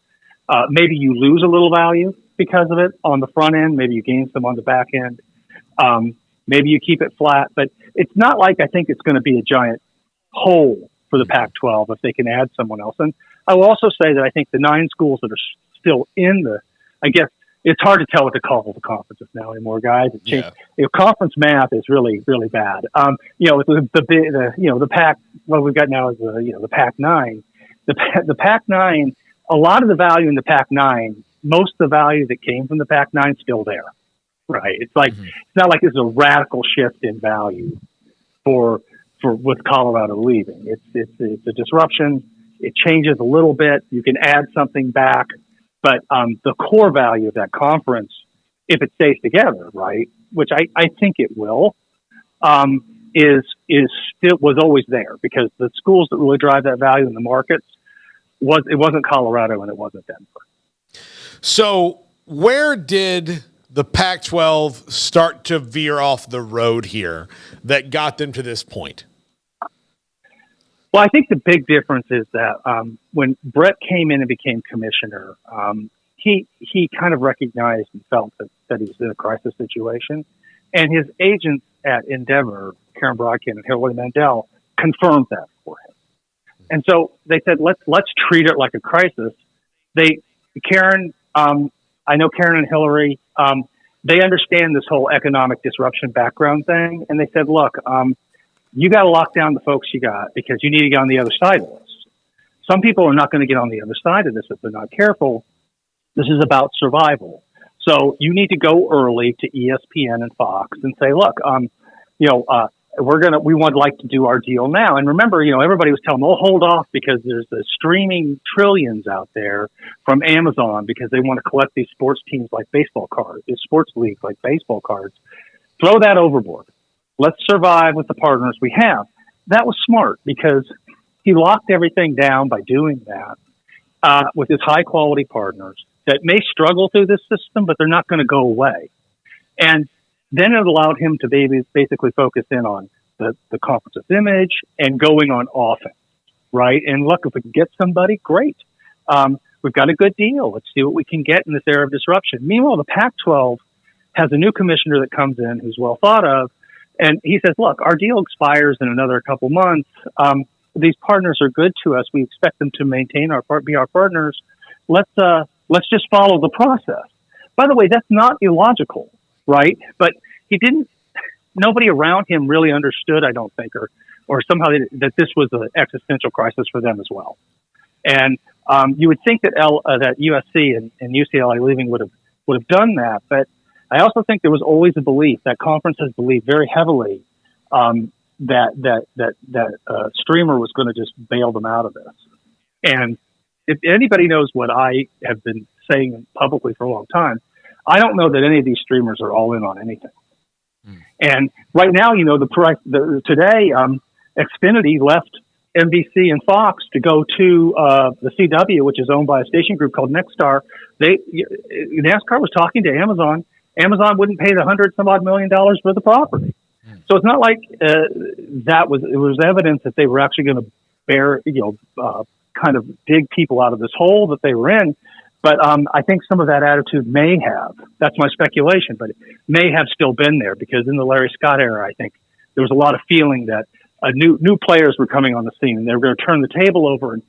Maybe you lose a little value because of it on the front end. Maybe you gain some on the back end. Maybe you keep it flat. But it's not like I think it's going to be a giant hole for the Pac-12 if they can add someone else. And I will also say that I think the 9 schools that are still in I guess it's hard to tell what to call the conferences now anymore, guys. Conference math is really, really bad. The Pac, what we've got now is the Pac-9. The Pac-9, a lot of the value in the Pac-9, most of the value that came from the Pac-9 is still there, right? It's like it's not like there's a radical shift in value for with Colorado leaving. It's a disruption. It changes a little bit. You can add something back, but the core value of that conference, if it stays together, right, which I think it will, was always there, because the schools that really drive that value in the markets it wasn't Colorado and it wasn't Denver. So where did the Pac-12 start to veer off the road here that got them to this point? Well, I think the big difference is that when Brett came in and became commissioner, he kind of recognized and felt that he was in a crisis situation. And his agents at Endeavor, Karen Brodkin and Stewart Mandel, confirmed that for him. And so they said, let's treat it like a crisis. Karen, I know Karen and Hillary, they understand this whole economic disruption background thing. And they said, look, you got to lock down the folks you got, because you need to get on the other side of this. Some people are not going to get on the other side of this if they're not careful. This is about survival. So you need to go early to ESPN and Fox and say, look, we would like to do our deal now. And remember, everybody was telling them, hold off, because there's the streaming trillions out there from Amazon, because they want to collect these sports teams like baseball cards, these sports leagues like baseball cards. Throw that overboard. Let's survive with the partners we have. That was smart, because he locked everything down by doing that with his high quality partners that may struggle through this system, but they're not going to go away. And then it allowed him to basically focus in on the conference's image and going on offense, right? And look, if we can get somebody, great. We've got a good deal. Let's see what we can get in this era of disruption. Meanwhile, the Pac-12 has a new commissioner that comes in who's well thought of, and he says, look, our deal expires in another couple months. These partners are good to us. We expect them to be our partners. Let's just follow the process. By the way, that's not illogical, right? But nobody around him really understood, I don't think, or somehow that this was an existential crisis for them as well. And you would think that that USC and UCLA leaving would have done that, but I also think there was always a belief that conferences believed very heavily that streamer was going to just bail them out of this. And if anybody knows what I have been saying publicly for a long time, I don't know that any of these streamers are all in on anything. And right now, today, Xfinity left NBC and Fox to go to the CW, which is owned by a station group called Nexstar. NASCAR was talking to Amazon. Amazon wouldn't pay the $100-some-odd million for the property. So it's not like it was evidence that they were actually going to bear, kind of dig people out of this hole that they were in. But I think some of that attitude may have, that's my speculation, but it may have still been there, because in the Larry Scott era, I think there was a lot of feeling that new players were coming on the scene and they were going to turn the table over. And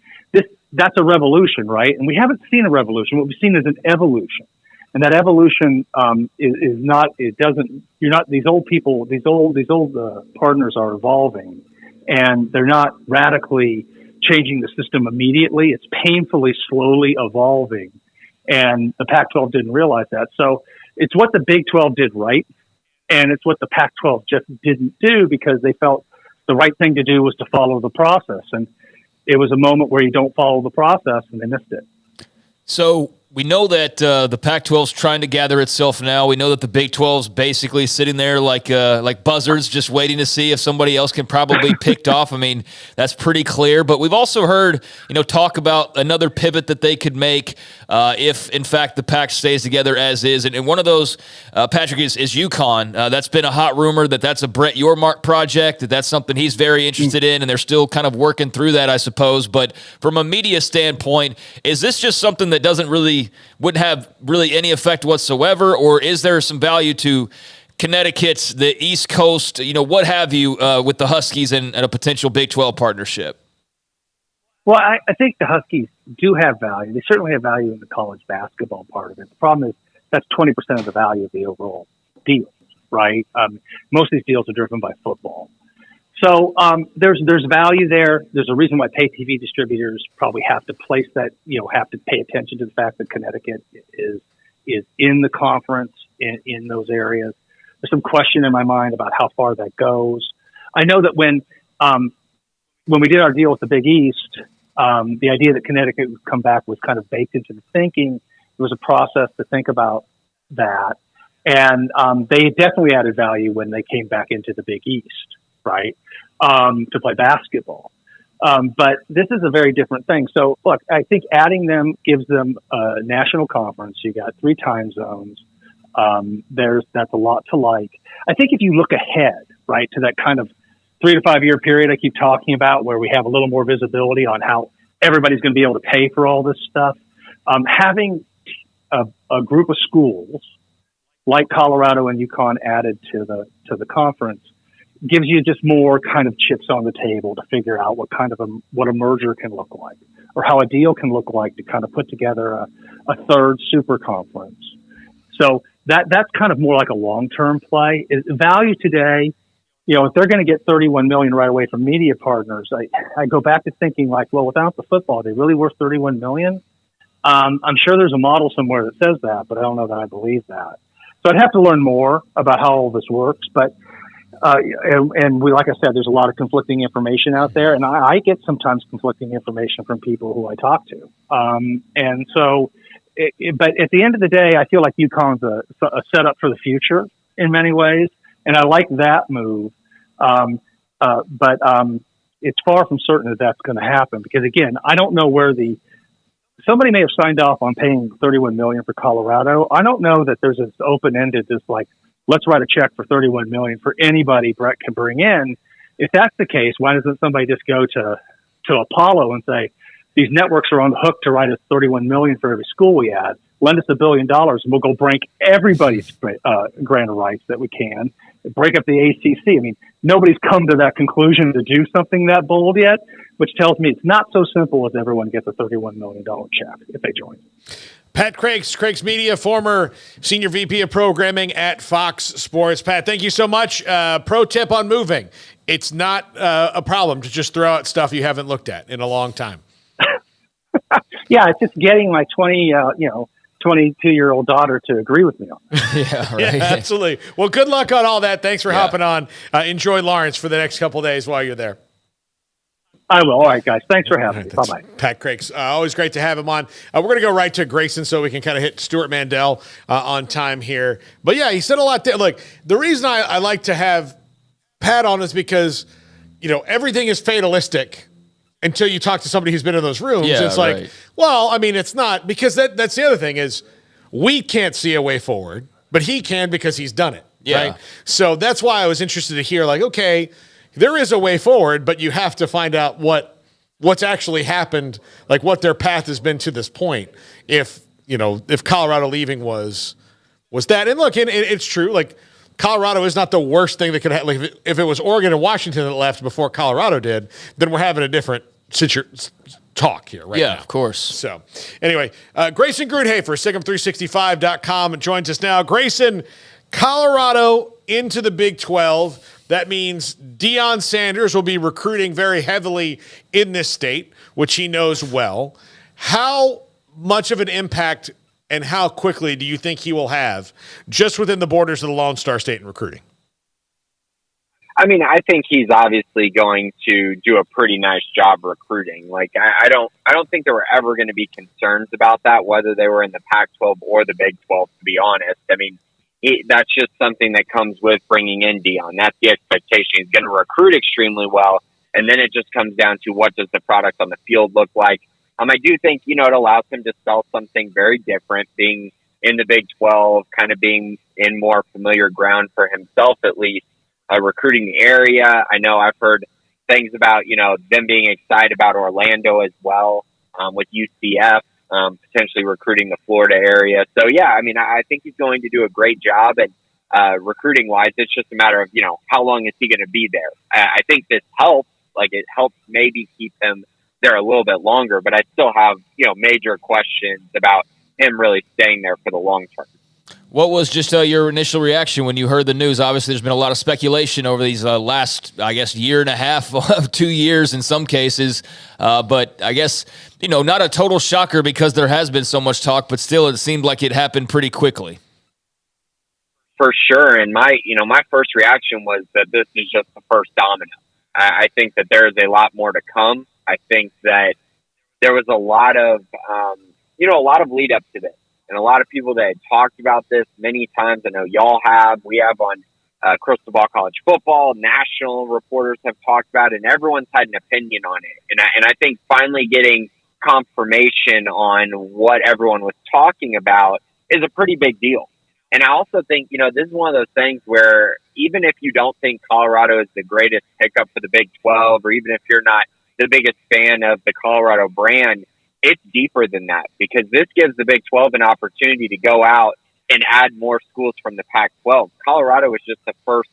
that's a revolution, right? And we haven't seen a revolution. What we've seen is an evolution. And that evolution is not, it doesn't, you're not, these old people, these old partners are evolving, and they're not radically changing the system immediately. It's painfully, slowly evolving. And the Pac-12 didn't realize that. So it's what the Big 12 did right, and it's what the Pac-12 just didn't do, because they felt the right thing to do was to follow the process. And it was a moment where you don't follow the process, and they missed it. So we know that the Pac-12 is trying to gather itself now. We know that the Big 12 is basically sitting there like buzzards, just waiting to see if somebody else can probably picked off. I mean, that's pretty clear. But we've also heard, talk about another pivot that they could make if, in fact, the Pac stays together as is. And one of those, Patrick, is UConn. That's been a hot rumor that's a Brett Yormark project, that's something he's very interested in, and they're still kind of working through that, I suppose. But from a media standpoint, is this just something that wouldn't have really any effect whatsoever, or is there some value to Connecticut's, the East Coast, what have you, with the Huskies and a potential Big 12 partnership? Well, I think the Huskies do have value. They certainly have value in the college basketball part of it. The problem is that's 20% of the value of the overall deal, right? Most of these deals are driven by football. So there's value there. There's a reason why pay TV distributors probably have to place that, have to pay attention to the fact that Connecticut is in the conference in those areas. There's some question in my mind about how far that goes. I know that when we did our deal with the Big East, the idea that Connecticut would come back was kind of baked into the thinking. There was a process to think about that. And they definitely added value when they came back into the Big East, right, to play basketball. But this is a very different thing. So, look, I think adding them gives them a national conference. You got 3 time zones. That's a lot to like. I think if you look ahead, right, to that kind of 3 to 5 year period I keep talking about where we have a little more visibility on how everybody's going to be able to pay for all this stuff, having a group of schools like Colorado and UConn added to the conference gives you just more kind of chips on the table to figure out what a merger can look like, or how a deal can look like to kind of put together a third super conference. So that's kind of more like a long-term play. Value today, if they're going to get $31 million right away from media partners, I go back to thinking like, well, without the football, are they really worth $31 million? I'm sure there's a model somewhere that says that, but I don't know that I believe that. So I'd have to learn more about how all this works, but like I said, there's a lot of conflicting information out there, and I get sometimes conflicting information from people who I talk to. And so, but at the end of the day, I feel like UConn's a setup for the future in many ways, and I like that move. But it's far from certain that that's going to happen because, again, I don't know where somebody may have signed off on paying $31 million for Colorado. I don't know that there's this open-ended, this like, let's write a check for $31 million for anybody Brett can bring in. If that's the case, why doesn't somebody just go to Apollo and say, these networks are on the hook to write us $31 million for every school we add. Lend us $1 billion and we'll go break everybody's grant of rights that we can. Break up the ACC. I mean, nobody's come to that conclusion to do something that bold yet, which tells me it's not so simple as everyone gets a $31 million check if they join. Pat Crakes, Crakes Media, former Senior VP of Programming at Fox Sports. Pat, thank you so much. Pro tip on moving. It's not a problem to just throw out stuff you haven't looked at in a long time. Yeah, it's just getting my 22-year-old daughter to agree with me on that. Yeah, right. Yeah, absolutely. Well, good luck on all that. Thanks for hopping on. Enjoy Lawrence for the next couple of days while you're there. I will. All right, guys. Thanks for having me. Bye-bye. Pat Crakes. Always great to have him on. We're going to go right to Grayson so we can kind of hit Stewart Mandel on time here. But, yeah, he said a lot there. Look, the reason I like to have Pat on is because, everything is fatalistic until you talk to somebody who's been in those rooms. Yeah, it's like, well, I mean, it's not. Because that's the other thing is we can't see a way forward, but he can because he's done it. Yeah. Right? So that's why I was interested to hear, like, okay, there is a way forward, but you have to find out what's actually happened, like what their path has been to this point. If Colorado leaving was that, and look, and it's true. Like Colorado is not the worst thing that could happen. Like if it was Oregon and Washington that left before Colorado did, then we're having a different talk here, right? Yeah, now. Of course. So anyway, Grayson Grundhoefer, SicEm365.com, joins us now. Grayson, Colorado into the Big 12. That means Deion Sanders will be recruiting very heavily in this state, which he knows well. How much of an impact and how quickly do you think he will have just within the borders of the Lone Star State in recruiting? I mean, I think he's obviously going to do a pretty nice job recruiting. Like, I don't think there were ever going to be concerns about that, whether they were in the Pac-12 or the Big 12, to be honest. I mean, that's just something that comes with bringing in Dion. That's the expectation. He's going to recruit extremely well, and then it just comes down to what does the product on the field look like. I do think, it allows him to sell something very different, being in the Big 12, kind of being in more familiar ground for himself, at least, recruiting the area. I know I've heard things about, them being excited about Orlando as well, with UCF, potentially recruiting the Florida area. So, yeah, I think he's going to do a great job. And recruiting-wise, it's just a matter of, how long is he going to be there? I think this helps. Like, it helps maybe keep him there a little bit longer, but I still have, major questions about him really staying there for the long term. What was just your initial reaction when you heard the news? Obviously, there's been a lot of speculation over these last, I guess, year and a half, 2 years in some cases. But I guess, not a total shocker because there has been so much talk, but still it seemed like it happened pretty quickly. For sure. And my first reaction was that this is just the first domino. I think that there is a lot more to come. I think that there was a lot of, a lot of lead up to this. And a lot of people that had talked about this many times. I know y'all have. We have on Crystal Ball College Football. National reporters have talked about it, and everyone's had an opinion on it. And I think finally getting confirmation on what everyone was talking about is a pretty big deal. And I also think, this is one of those things where even if you don't think Colorado is the greatest pickup for the Big 12, or even if you're not the biggest fan of the Colorado brand, it's deeper than that, because this gives the Big 12 an opportunity to go out and add more schools from the Pac-12. Colorado was just the first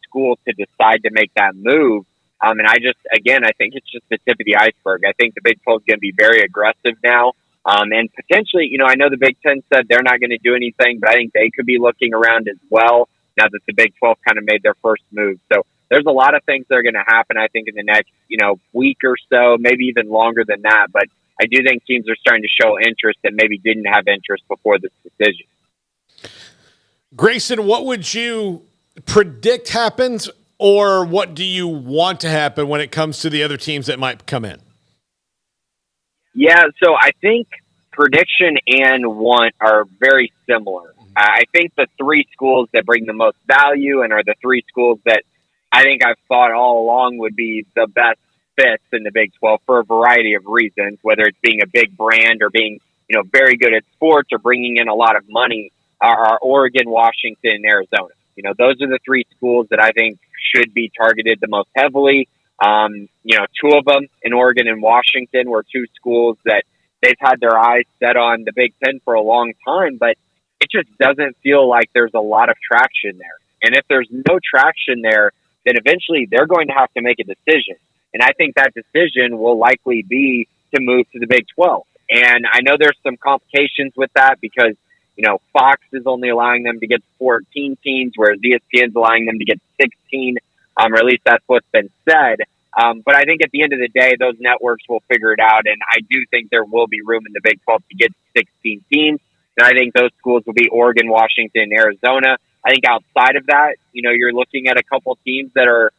school to decide to make that move. And I think it's just the tip of the iceberg. I think the Big 12 is going to be very aggressive now. And potentially, I know the Big 10 said they're not going to do anything, but I think they could be looking around as well now that the Big 12 kind of made their first move. So there's a lot of things that are going to happen, I think, in the next, week or so, maybe even longer than that. But I do think teams are starting to show interest that maybe didn't have interest before this decision. Grayson, what would you predict happens, or what do you want to happen when it comes to the other teams that might come in? Yeah, so I think prediction and want are very similar. I think the three schools that bring the most value and are the three schools that I think I've thought all along would be the best fits in the Big 12 for a variety of reasons, whether it's being a big brand or being, very good at sports or bringing in a lot of money, are Oregon, Washington, and Arizona. Those are the three schools that I think should be targeted the most heavily. Two of them in Oregon and Washington were two schools that they've had their eyes set on the Big 10 for a long time, but it just doesn't feel like there's a lot of traction there. And if there's no traction there, then eventually they're going to have to make a decision. And I think that decision will likely be to move to the Big 12. And I know there's some complications with that because, Fox is only allowing them to get 14 teams, whereas ESPN's allowing them to get 16, or at least that's what's been said. But I think at the end of the day, those networks will figure it out. And I do think there will be room in the Big 12 to get 16 teams. And I think those schools will be Oregon, Washington, Arizona. I think outside of that, you're looking at a couple teams that are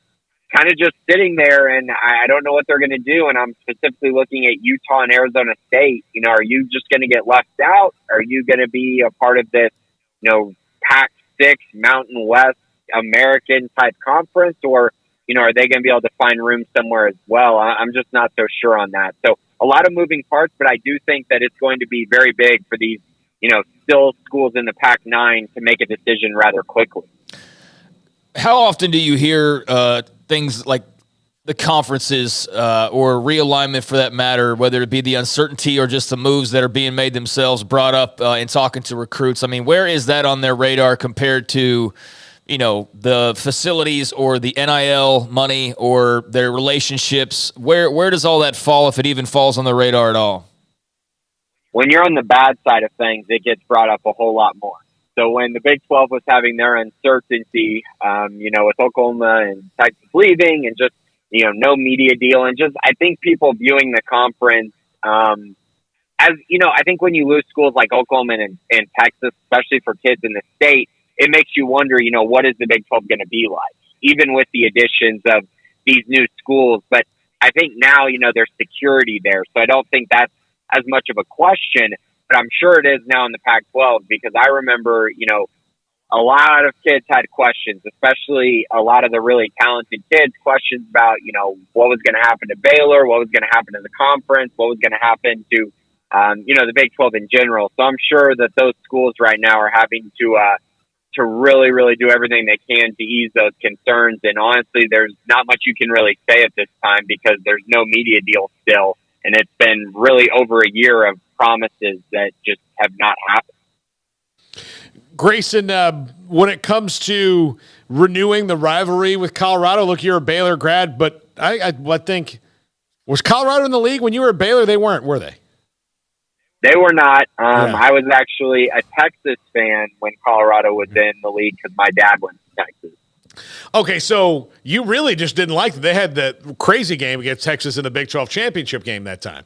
kind of just sitting there, and I don't know what they're going to do. And I'm specifically looking at Utah and Arizona State. Are you just going to get left out? Are you going to be a part of this, Pac-6 Mountain West American type conference, or are they going to be able to find room somewhere as well? I'm just not so sure on that. So a lot of moving parts, but I do think that it's going to be very big for these, still schools in the Pac-9 to make a decision rather quickly. How often do you hear things like the conferences or realignment, for that matter, whether it be the uncertainty or just the moves that are being made themselves, brought up in talking to recruits? I mean, where is that on their radar compared to, the facilities or the NIL money or their relationships? Where does all that fall, if it even falls on the radar at all? When you're on the bad side of things, it gets brought up a whole lot more. So when the Big 12 was having their uncertainty, with Oklahoma and Texas leaving and just, no media deal, and just, I think people viewing the conference, as, I think when you lose schools like Oklahoma and Texas, especially for kids in the state, it makes you wonder, what is the Big 12 going to be like? even with the additions of these new schools. But I think now, there's security there. So I don't think that's as much of a question, but I'm sure it is now in the Pac-12, because I remember, a lot of kids had questions, especially a lot of the really talented kids, questions about, what was going to happen to Baylor, what was going to happen in the conference, what was going to happen to, the Big 12 in general. So I'm sure that those schools right now are having to really, really do everything they can to ease those concerns. And honestly, there's not much you can really say at this time because there's no media deal still. And it's been really over a year of promises that just have not happened. Grayson, when it comes to renewing the rivalry with Colorado, look, you're a Baylor grad, but I think, was Colorado in the league when you were at Baylor? They weren't, were they? They were not. I was actually a Texas fan when Colorado was in the league because my dad went to Texas. Okay, so you really just didn't like it. They had the crazy game against Texas in the Big 12 championship game that time.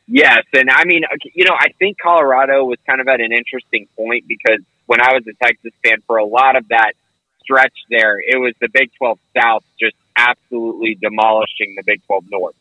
Yes, and I mean, I think Colorado was kind of at an interesting point because when I was a Texas fan for a lot of that stretch there, it was the Big 12 South just absolutely demolishing the Big 12 North.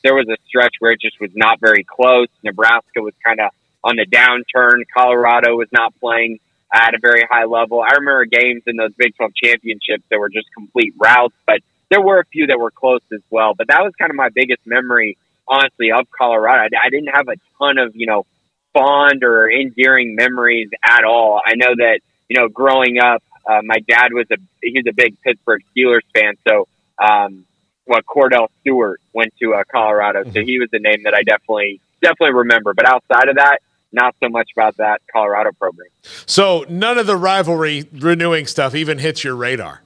There was a stretch where it just was not very close. Nebraska was kind of on the downturn. Colorado was not playing at a very high level. I remember games in those Big 12 championships that were just complete routes, but there were a few that were close as well. But that was kind of my biggest memory, honestly, of Colorado. I didn't have a ton of, fond or endearing memories at all. I know that, growing up, my dad he's a big Pittsburgh Steelers fan. So, Cordell Stewart went to Colorado. So he was a name that I definitely remember. But outside of that, not so much about that Colorado program. So none of the rivalry renewing stuff even hits your radar?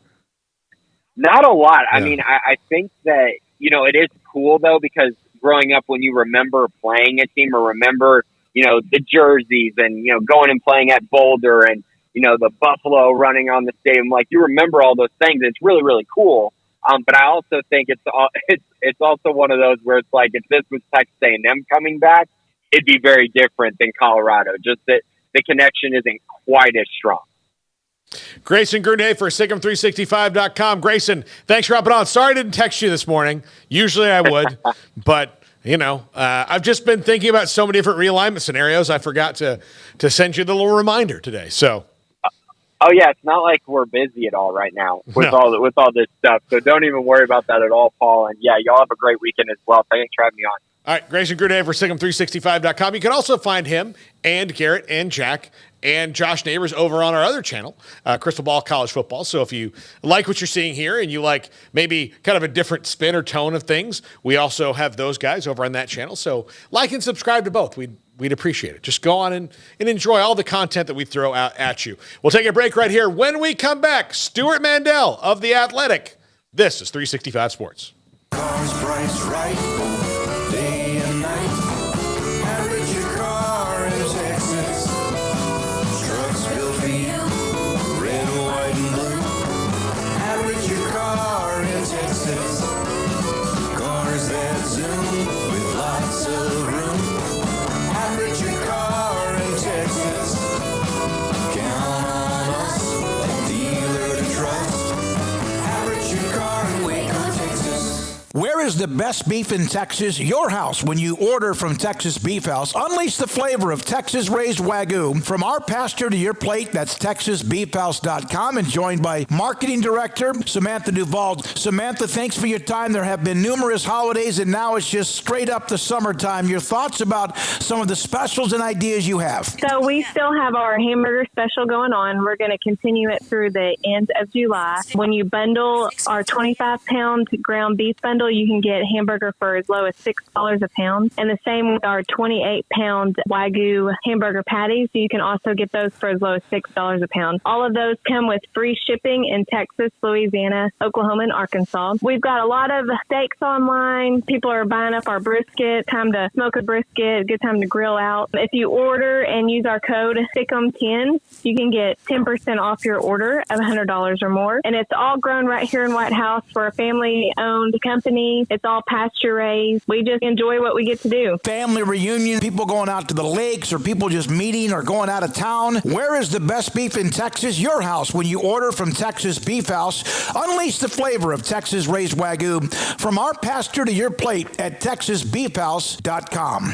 Not a lot. Yeah. I mean, I think that, it is cool, though, because growing up when you remember playing a team or remember, the jerseys and, going and playing at Boulder and, the Buffalo running on the stadium, like you remember all those things. It's really, really cool. But I also think it's also one of those where it's like if this was Texas A&M coming back, it'd be very different than Colorado. Just that the connection isn't quite as strong. Grayson Grundhoefer, SicEm365.com. Grayson, thanks for hopping on. Sorry I didn't text you this morning. Usually I would, but I've just been thinking about so many different realignment scenarios. I forgot to send you the little reminder today. So. Oh yeah, it's not like we're busy at all right now with all this stuff. So don't even worry about that at all, Paul. And yeah, y'all have a great weekend as well. Thanks for having me on. All right, Grayson Grundhoefer, SicEm365.com. You can also find him and Garrett and Jack and Josh Neighbors over on our other channel, Crystal Ball College Football. So if you like what you're seeing here and you like maybe kind of a different spin or tone of things, we also have those guys over on that channel. So like and subscribe to both. We'd appreciate it. Just go on and enjoy all the content that we throw out at you. We'll take a break right here. When we come back, Stewart Mandel of The Athletic. This is 365 Sports. Cars priced right, day and night. Average your car in Texas. Trucks built for you, red, white, and blue. Average your car in Texas. Cars that zoom with lots of room. Average your car in Texas. Count on us, a dealer to trust. Average your car in Waco, Texas. Where is the best beef in Texas? Your house. When you order from Texas Beef House, unleash the flavor of Texas-raised Wagyu. From our pasture to your plate, that's TexasBeefHouse.com, and joined by Marketing Director Samantha Duvall. Samantha, thanks for your time. There have been numerous holidays, and now it's just straight up the summertime. Your thoughts about some of the specials and ideas you have? So we still have our hamburger special going on. We're going to continue it through the end of July. When you bundle our 25-pound ground beef bundle, you can get hamburger for as low as $6 a pound. And the same with our 28-pound Wagyu hamburger patties. You can also get those for as low as $6 a pound. All of those come with free shipping in Texas, Louisiana, Oklahoma, and Arkansas. We've got a lot of steaks online. People are buying up our brisket. Time to smoke a brisket. Good time to grill out. If you order and use our code SICEM10, you can get 10% off your order of $100 or more. And it's all grown right here in White House for a family-owned company. It's It's all pasture raised. We just enjoy what we get to do. Family reunion, people going out to the lakes, or people just meeting or going out of town. Where is the best beef in Texas? Your house when you order from Texas Beef House. Unleash the flavor of Texas raised Wagyu from our pasture to your plate at TexasBeefHouse.com.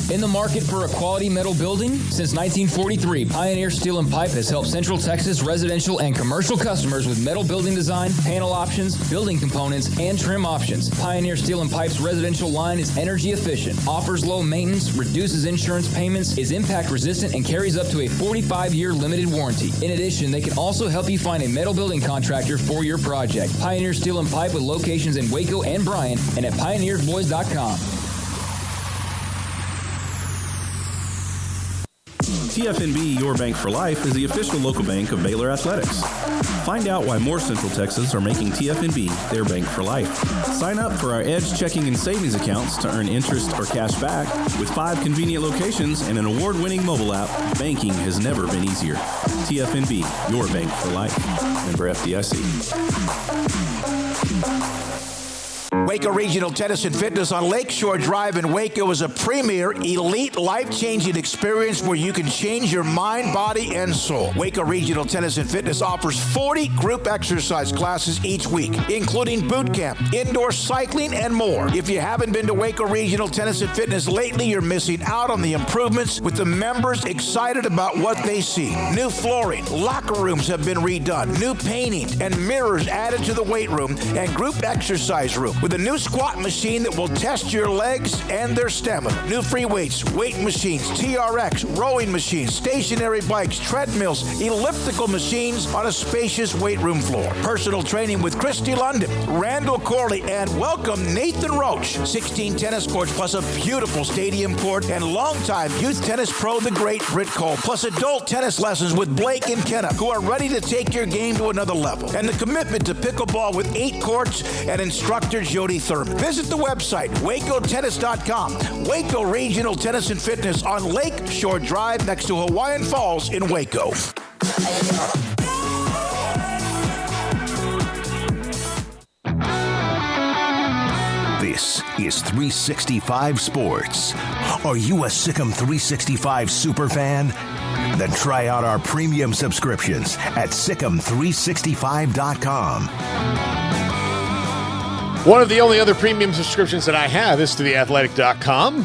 In the market for a quality metal building? Since 1943, Pioneer Steel and Pipe has helped Central Texas residential and commercial customers with metal building design, panel options, building components, and trim options. Pioneer Steel and Pipe's residential line is energy efficient, offers low maintenance, reduces insurance payments, is impact resistant, and carries up to a 45-year limited warranty. In addition, they can also help you find a metal building contractor for your project. Pioneer Steel and Pipe with locations in Waco and Bryan and at pioneersboys.com. TFNB Your Bank for Life is the official local bank of Baylor Athletics. Find out why more Central Texans are making TFNB their bank for life. Sign up for our Edge checking and savings accounts to earn interest or cash back. With 5 convenient locations and an award-winning mobile app, banking has never been easier. TFNB Your Bank for Life. Member FDIC. Waco Regional Tennis and Fitness on Lakeshore Drive in Waco is a premier, elite, life-changing experience where you can change your mind, body, and soul. Waco Regional Tennis and Fitness offers 40 group exercise classes each week, including boot camp, indoor cycling, and more. If you haven't been to Waco Regional Tennis and Fitness lately, you're missing out on the improvements, with the members excited about what they see. New flooring, locker rooms have been redone, new painting, and mirrors added to the weight room and group exercise room, with a new squat machine that will test your legs and their stamina. New free weights, weight machines, TRX, rowing machines, stationary bikes, treadmills, elliptical machines on a spacious weight room floor. Personal training with Christy London, Randall Corley, and welcome Nathan Roach. 16 tennis courts plus a beautiful stadium court, and longtime youth tennis pro the great Britt Cole, plus adult tennis lessons with Blake and Kenna, who are ready to take your game to another level. And the commitment to pickleball with 8 courts and instructor Jody Thurman. Visit the website, wacotennis.com. Waco Regional Tennis and Fitness on Lake Shore Drive next to Hawaiian Falls in Waco. This is 365 Sports. Are you a Sikkim 365 super fan? Then try out our premium subscriptions at Sikkim365.com. One of the only other premium subscriptions that I have is to theathletic.com,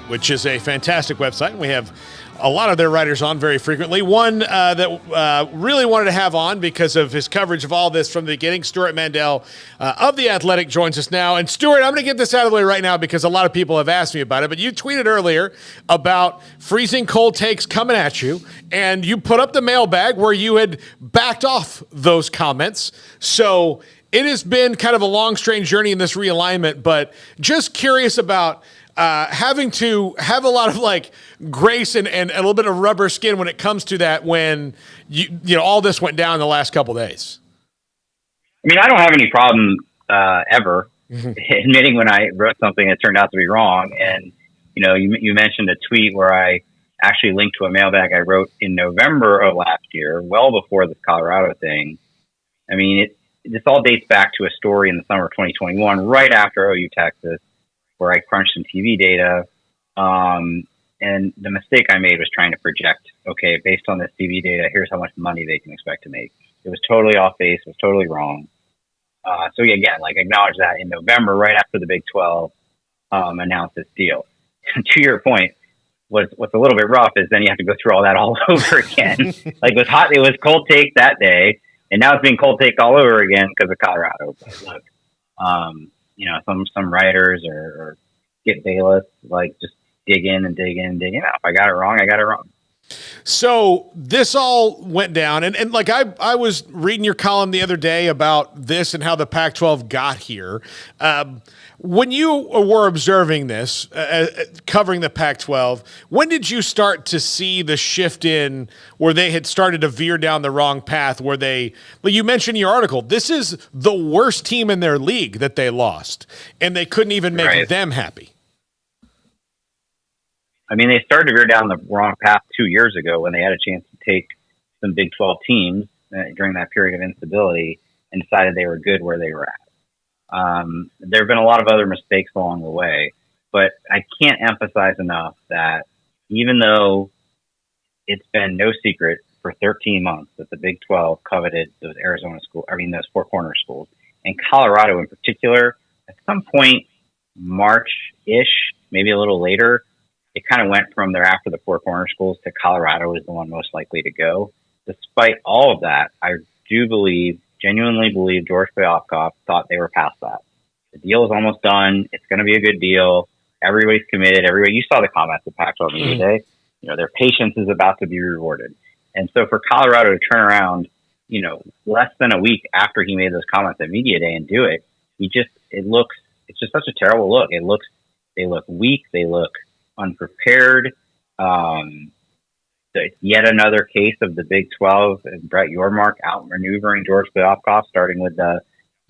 which is a fantastic website. We have a lot of their writers on very frequently. One that really wanted to have on because of his coverage of all this from the beginning, Stewart Mandel of The Athletic joins us now. And Stewart, I'm going to get this out of the way right now because a lot of people have asked me about it, but you tweeted earlier about freezing cold takes coming at you, and you put up the mailbag where you had backed off those comments. So it has been kind of a long, strange journey in this realignment, but just curious about having to have a lot of like grace and a little bit of rubber skin when it comes to that when you know all this went down the last couple of days. I mean, I don't have any problem ever admitting when I wrote something that turned out to be wrong. And, you know, you mentioned a tweet where I actually linked to a mailbag I wrote in November of last year, well before this Colorado thing. I mean, this all dates back to a story in the summer of 2021, right after OU Texas, where I crunched some TV data. And the mistake I made was trying to project, okay, based on this TV data, here's how much money they can expect to make. It was totally off base. It was totally wrong. So again, like acknowledge that in November, right after the Big 12 announced this deal. To your point, what's a little bit rough is then you have to go through all that all over again. Like it was cold take that day, and now it's being cold take all over again because of Colorado. But look, you know, some writers or get Bayless, like just dig in. If I got it wrong, I got it wrong. So this all went down, and like I was reading your column the other day about this and how the Pac-12 got here. When you were observing this, covering the Pac-12, when did you start to see the shift in where they had started to veer down the wrong path, where you mentioned in your article, this is the worst team in their league that they lost, and they couldn't even make them happy? I mean, they started to veer down the wrong path 2 years ago when they had a chance to take some Big 12 teams during that period of instability and decided they were good where they were at. There have been a lot of other mistakes along the way, but I can't emphasize enough that even though it's been no secret for 13 months that the Big 12 coveted those those Four Corners schools, and Colorado in particular, at some point, March-ish, maybe a little later, it kind of went from there after the Four Corners schools to Colorado is the one most likely to go. Despite all of that, I do genuinely believe George Kliavkoff thought they were past that. The deal is almost done. It's going to be a good deal. Everybody's committed. You saw the comments at Pac-12 Media Day. Their patience is about to be rewarded. And so for Colorado to turn around, less than a week after he made those comments at Media Day and do it, it's just such a terrible look. They look weak. They look unprepared. Yet another case of the Big 12 and Brett Yormark outmaneuvering George Kliavkoff, starting with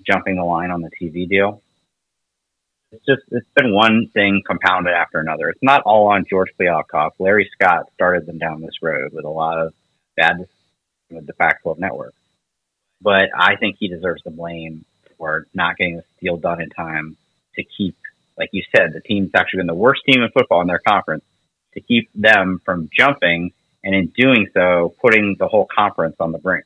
jumping the line on the TV deal. It's been one thing compounded after another. It's not all on George Kliavkoff. Larry Scott started them down this road with a lot of bad with the Pac-12 network. But I think he deserves the blame for not getting this deal done in time to keep, like you said, the team's actually been the worst team in football in their conference, to keep them from jumping, and in doing so, putting the whole conference on the brink.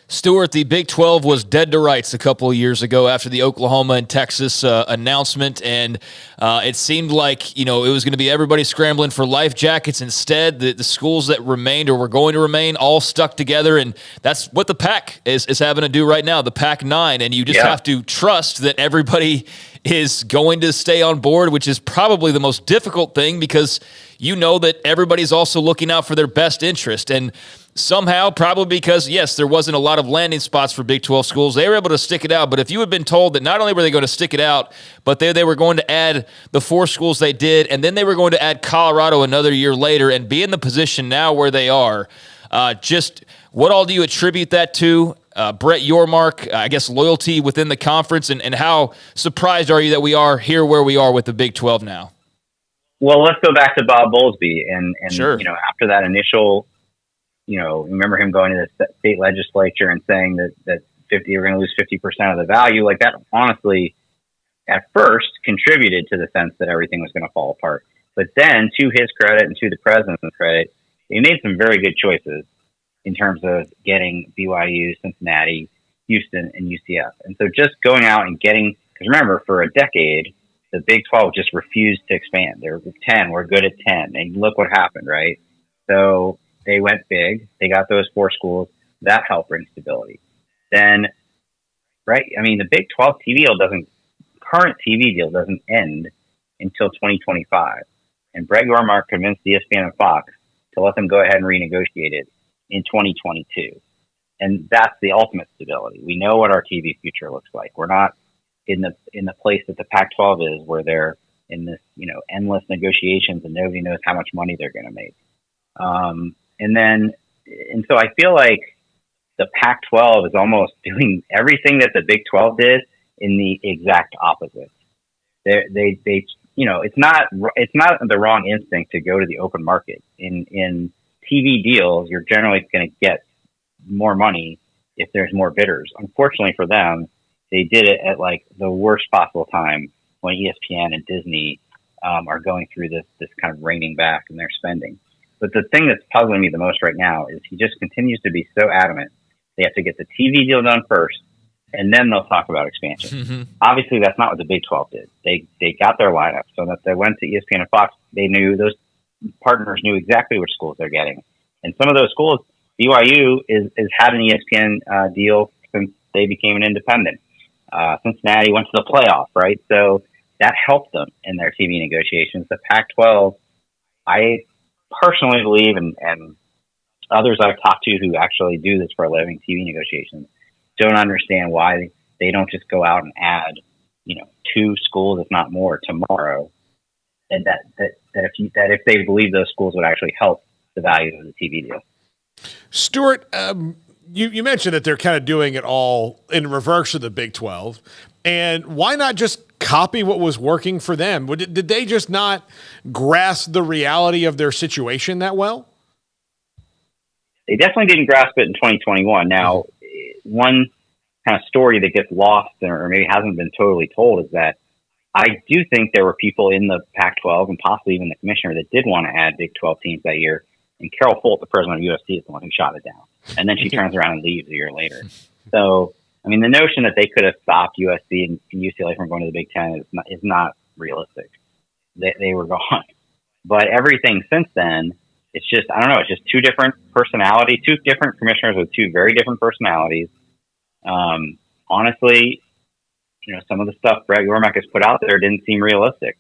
Stewart, the Big 12 was dead to rights a couple of years ago after the Oklahoma and Texas announcement, and it seemed like it was going to be everybody scrambling for life jackets. Instead, the schools that remained or were going to remain all stuck together, and that's what the PAC is having to do right now, the PAC-9, and you just have to trust that everybody is going to stay on board, which is probably the most difficult thing because that everybody's also looking out for their best interest. And somehow, probably because, yes, there wasn't a lot of landing spots for Big 12 schools, they were able to stick it out. But if you had been told that not only were they going to stick it out, but they were going to add the 4 schools they did, and then they were going to add Colorado another year later and be in the position now where they are, just what all do you attribute that to? Brett Yormark, I guess loyalty within the conference, and how surprised are you that we are here where we are with the Big 12 now? Well, let's go back to Bob Bowlesby. And sure. After that initial, remember him going to the state legislature and saying that we're going to lose 50% of the value. Like that, honestly, at first contributed to the sense that everything was going to fall apart. But then, to his credit and to the president's credit, he made some very good choices in terms of getting BYU, Cincinnati, Houston, and UCF. And so just going out and getting, because remember, for a decade, the Big 12 just refused to expand. They were 10, we're good at 10. And look what happened, right? So they went big. They got those 4 schools. That helped bring stability. Then, right, the Big 12 current TV deal doesn't end until 2025. And Brett Yormark convinced ESPN and Fox to let them go ahead and renegotiate it in 2022. And that's the ultimate stability. We know what our TV future looks like. We're not in the place that the Pac-12 is, where they're in this, endless negotiations and nobody knows how much money they're going to make. And so I feel like the Pac-12 is almost doing everything that the Big 12 did in the exact opposite. They it's not the wrong instinct to go to the open market. In TV deals, you're generally going to get more money if there's more bidders. Unfortunately for them, they did it at like the worst possible time when ESPN and Disney are going through this kind of reining back in their spending. But the thing that's puzzling me the most right now is he just continues to be so adamant they have to get the TV deal done first, and then they'll talk about expansion. Mm-hmm. Obviously, that's not what the Big 12 did. They got their lineup so that they went to ESPN and Fox. They knew those partners knew exactly which schools they're getting. And some of those schools, BYU is had an ESPN deal since they became an independent. Cincinnati went to the playoff, right? So that helped them in their TV negotiations. The Pac-12, I personally believe, and others I've talked to who actually do this for a living, TV negotiations, don't understand why they don't just go out and add, 2 schools, if not more, tomorrow. And that if they believe those schools would actually help the value of the TV deal. Stewart, you mentioned that they're kind of doing it all in reverse of the Big 12. And why not just copy what was working for them? Did they just not grasp the reality of their situation that well? They definitely didn't grasp it in 2021. Now, one kind of story that gets lost or maybe hasn't been totally told is that I do think there were people in the Pac-12 and possibly even the commissioner that did want to add Big 12 teams that year. And Carol Folt, the president of USC, is the one who shot it down. And then she turns around and leaves a year later. So, I mean, the notion that they could have stopped USC and UCLA from going to the Big Ten is not realistic. They were gone. But everything since then, it's just, I don't know, it's just two different personalities, two different commissioners with two very different personalities. Honestly, you know, some of the stuff Brett Yormark has put out there didn't seem realistic.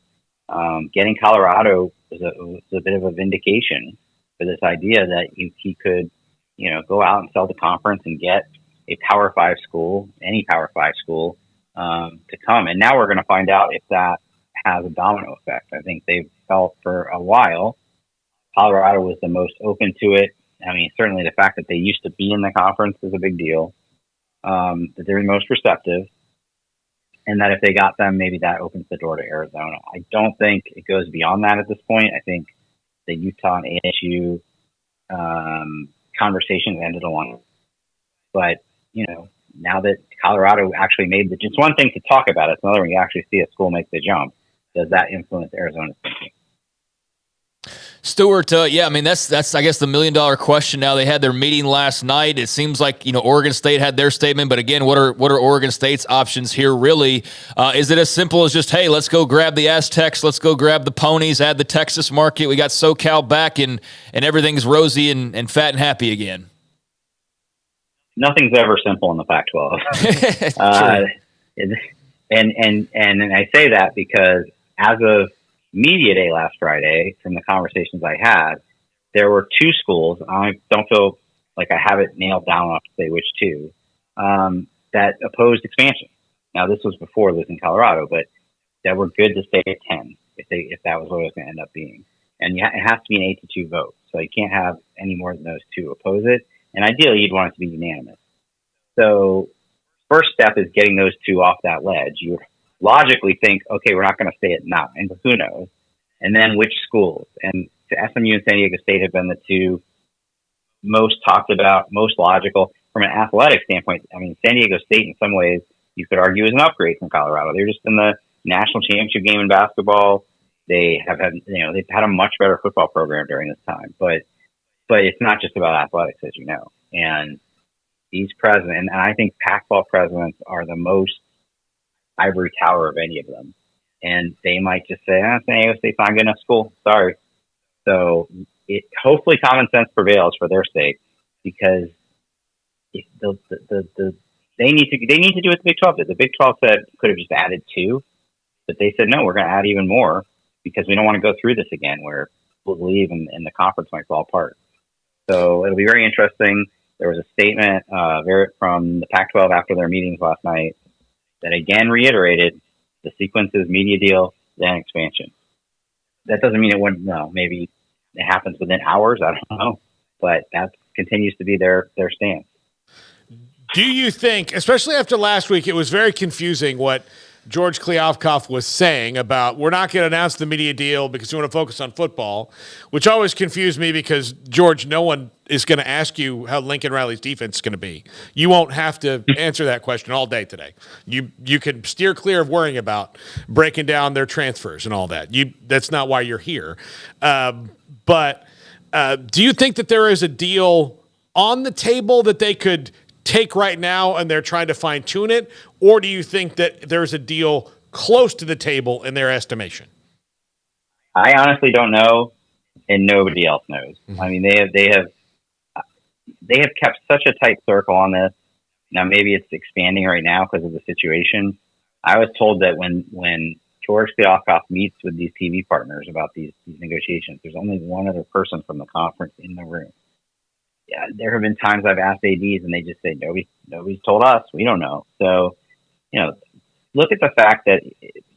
Getting Colorado was a bit of a vindication for this idea that he could, you know, go out and sell the conference and get a Power 5 school, any Power 5 school, to come. And now we're going to find out if that has a domino effect. I think they've felt for a while Colorado was the most open to it. I mean, certainly the fact that they used to be in the conference is a big deal. That they're the most receptive. And that if they got them, maybe that opens the door to Arizona. I don't think it goes beyond that at this point. I think the Utah and ASU conversations ended along. But, you know, now that Colorado actually made it's one thing to talk about it. It's another when you actually see a school make the jump. Does that influence Arizona's thinking? Stewart, yeah, I mean, that's I guess the $1 million question now. They had their meeting last night. It seems like, you know, Oregon State had their statement, but again, what are Oregon State's options here really? Is it as simple as just, hey, let's go grab the Aztecs, let's go grab the Ponies, add the Texas market, we got SoCal back, and everything's rosy and fat and happy again? Nothing's ever simple in the Pac-12. And I say that because as of Media Day last Friday, from the conversations I had, there were two schools. I don't feel like I have it nailed down enough to say which two, that opposed expansion. Now, this was before this in Colorado, but that were good to stay at 10 if that was what it was going to end up being. And it has to be an 8-2 vote, so you can't have any more than those two oppose it. And ideally, you'd want it to be unanimous. So, first step is getting those two off that ledge. You logically think, okay, we're not going to stay at 9, but who knows? And then which schools? And SMU and San Diego State have been the two most talked about, most logical. From an athletic standpoint, I mean, San Diego State in some ways you could argue is an upgrade from Colorado. They're just in the national championship game in basketball. They have had, you know, they've had a much better football program during this time. But it's not just about athletics, as you know. And these presidents, and I think Pac-12 presidents are the most ivory tower of any of them. And they might just say, San Diego State's not good enough school. Sorry. So hopefully common sense prevails for their sake, because they need to do what the Big 12 did. The Big 12 said could have just added 2, but they said, no, we're going to add even more because we don't want to go through this again where we'll leave and the conference might fall apart. So it'll be very interesting. There was a statement from the Pac-12 after their meetings last night that again reiterated the sequence is media deal, then expansion. That doesn't mean it wouldn't, no, maybe it happens within hours. I don't know, but that continues to be their stance. Do you think, especially after last week, it was very confusing what George Kliavkoff was saying about we're not going to announce the media deal because we want to focus on football, which always confused me because, George, no one is going to ask you how Lincoln Riley's defense is going to be. You won't have to answer that question all day today. You can steer clear of worrying about breaking down their transfers and all that. That's not why you're here. But do you think that there is a deal on the table that they could take right now and they're trying to fine-tune it, or do you think that there's a deal close to the table in their estimation? I honestly don't know, and nobody else knows. Mm-hmm. I mean, they have kept such a tight circle on this. Now, maybe it's expanding right now because of the situation. I was told that when George Kliavkoff meets with these TV partners about these negotiations, there's only one other person from the conference in the room. Yeah, there have been times I've asked ADs and they just say, nobody's told us. We don't know. So, you know, look at the fact that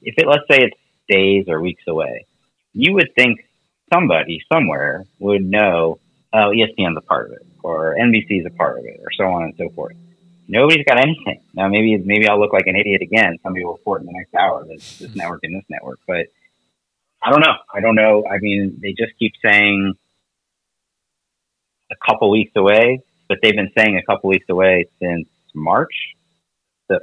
if let's say it's days or weeks away, you would think somebody somewhere would know, oh, ESPN's a part of it or NBC's a part of it or so on and so forth. Nobody's got anything. Now, maybe I'll look like an idiot again. Somebody will report in the next hour that this network and this network, but I don't know. I mean, they just keep saying a couple weeks away, but they've been saying a couple weeks away since March.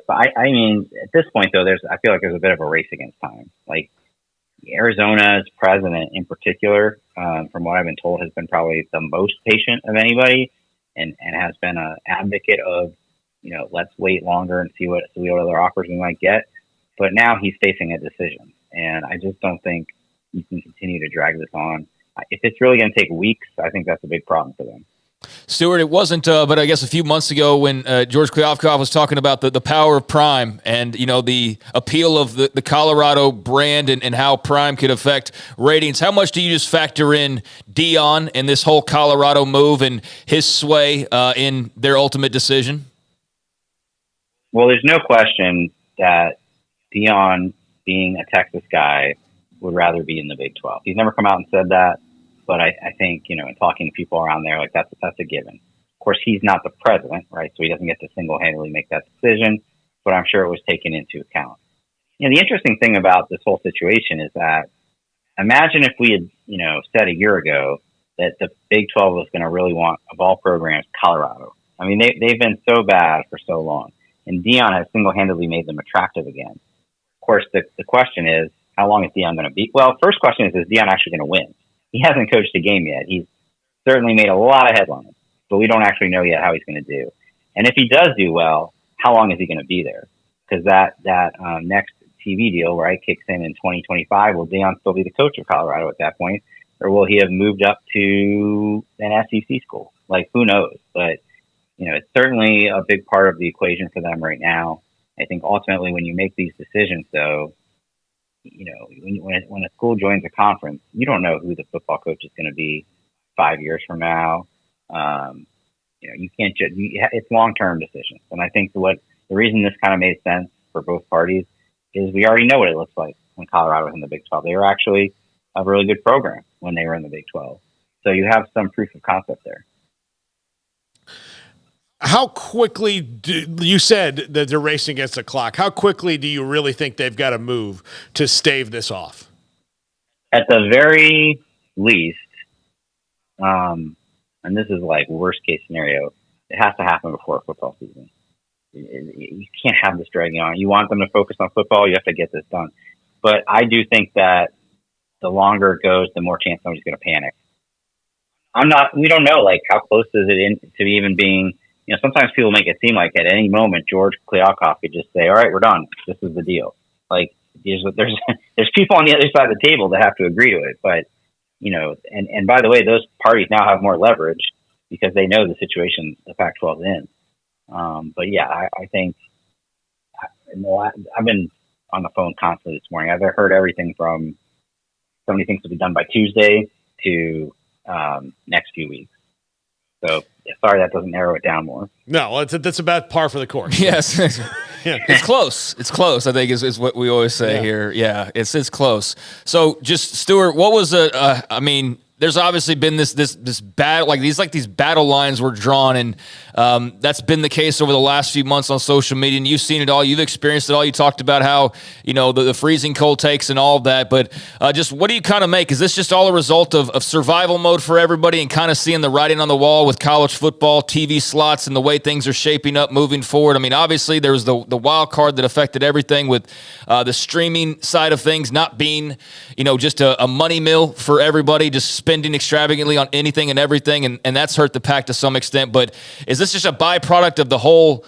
I mean, at this point though, I feel like there's a bit of a race against time. Like Arizona's president in particular, from what I've been told, has been probably the most patient of anybody, and has been an advocate of, let's wait longer and see what other offers we might get. But now he's facing a decision, and I just don't think you can continue to drag this on. If it's really going to take weeks, I think that's a big problem for them. Stewart, it wasn't, but I guess a few months ago when George Kliavkoff was talking about the power of Prime and, the appeal of the Colorado brand and how Prime could affect ratings. How much do you just factor in Deion and this whole Colorado move and his sway in their ultimate decision? Well, there's no question that Deion, being a Texas guy, would rather be in the Big 12. He's never come out and said that. But I think, in talking to people around there, like that's a given. Of course, he's not the president, right? So he doesn't get to single-handedly make that decision, but I'm sure it was taken into account. The interesting thing about this whole situation is that imagine if we had, said a year ago that the Big 12 was going to really want, of all programs, Colorado. I mean, they've been so bad for so long, and Deion has single-handedly made them attractive again. Of course, the question is, how long is Deion going to be? Well, first question is Deion actually going to win? He hasn't coached a game yet. He's certainly made a lot of headlines, but we don't actually know yet how he's going to do. And if he does do well, how long is he going to be there? Because that next TV deal, right, kicks in 2025. Will Deion still be the coach of Colorado at that point? Or will he have moved up to an SEC school? Like, who knows? But, it's certainly a big part of the equation for them right now. I think ultimately when you make these decisions, though, when a school joins a conference, you don't know who the football coach is going to be 5 years from now. You can't just, it's long-term decisions. And I think the reason this kind of made sense for both parties is we already know what it looks like when Colorado was in the Big 12. They were actually a really good program when they were in the Big 12. So you have some proof of concept there. How quickly you said that they're racing against the clock? How quickly do you really think they've got to move to stave this off? At the very least, and this is like worst case scenario, it has to happen before a football season. You can't have this dragging on. You want them to focus on football, you have to get this done. But I do think that the longer it goes, the more chance somebody's going to panic. We don't know, like, how close is it to even being. Sometimes people make it seem like at any moment George Kliavkoff could just say, "All right, we're done. This is the deal." Like there's people on the other side of the table that have to agree to it. But and by the way, those parties now have more leverage because they know the situation the Pac-12 is in. But yeah, I think I've been on the phone constantly this morning. I've heard everything from somebody thinks it'll be done by Tuesday to next few weeks. So sorry that doesn't narrow it down more. No, that's about par for the course. Yes. Yeah. It's close. It's close, I think is what we always say here. Yeah, it's close. So just, Stewart, what was there's obviously been this battle, these battle lines were drawn, and that's been the case over the last few months on social media, and you've seen it all, you've experienced it all. You talked about how the freezing cold takes and all of that, but just what do you kind of make? Is this just all a result of survival mode for everybody and kind of seeing the writing on the wall with college football, TV slots, and the way things are shaping up moving forward? I mean, obviously there was the wild card that affected everything with the streaming side of things not being just a money mill for everybody, just spending extravagantly on anything and everything, and that's hurt the Pac to some extent. But is this just a byproduct of the whole,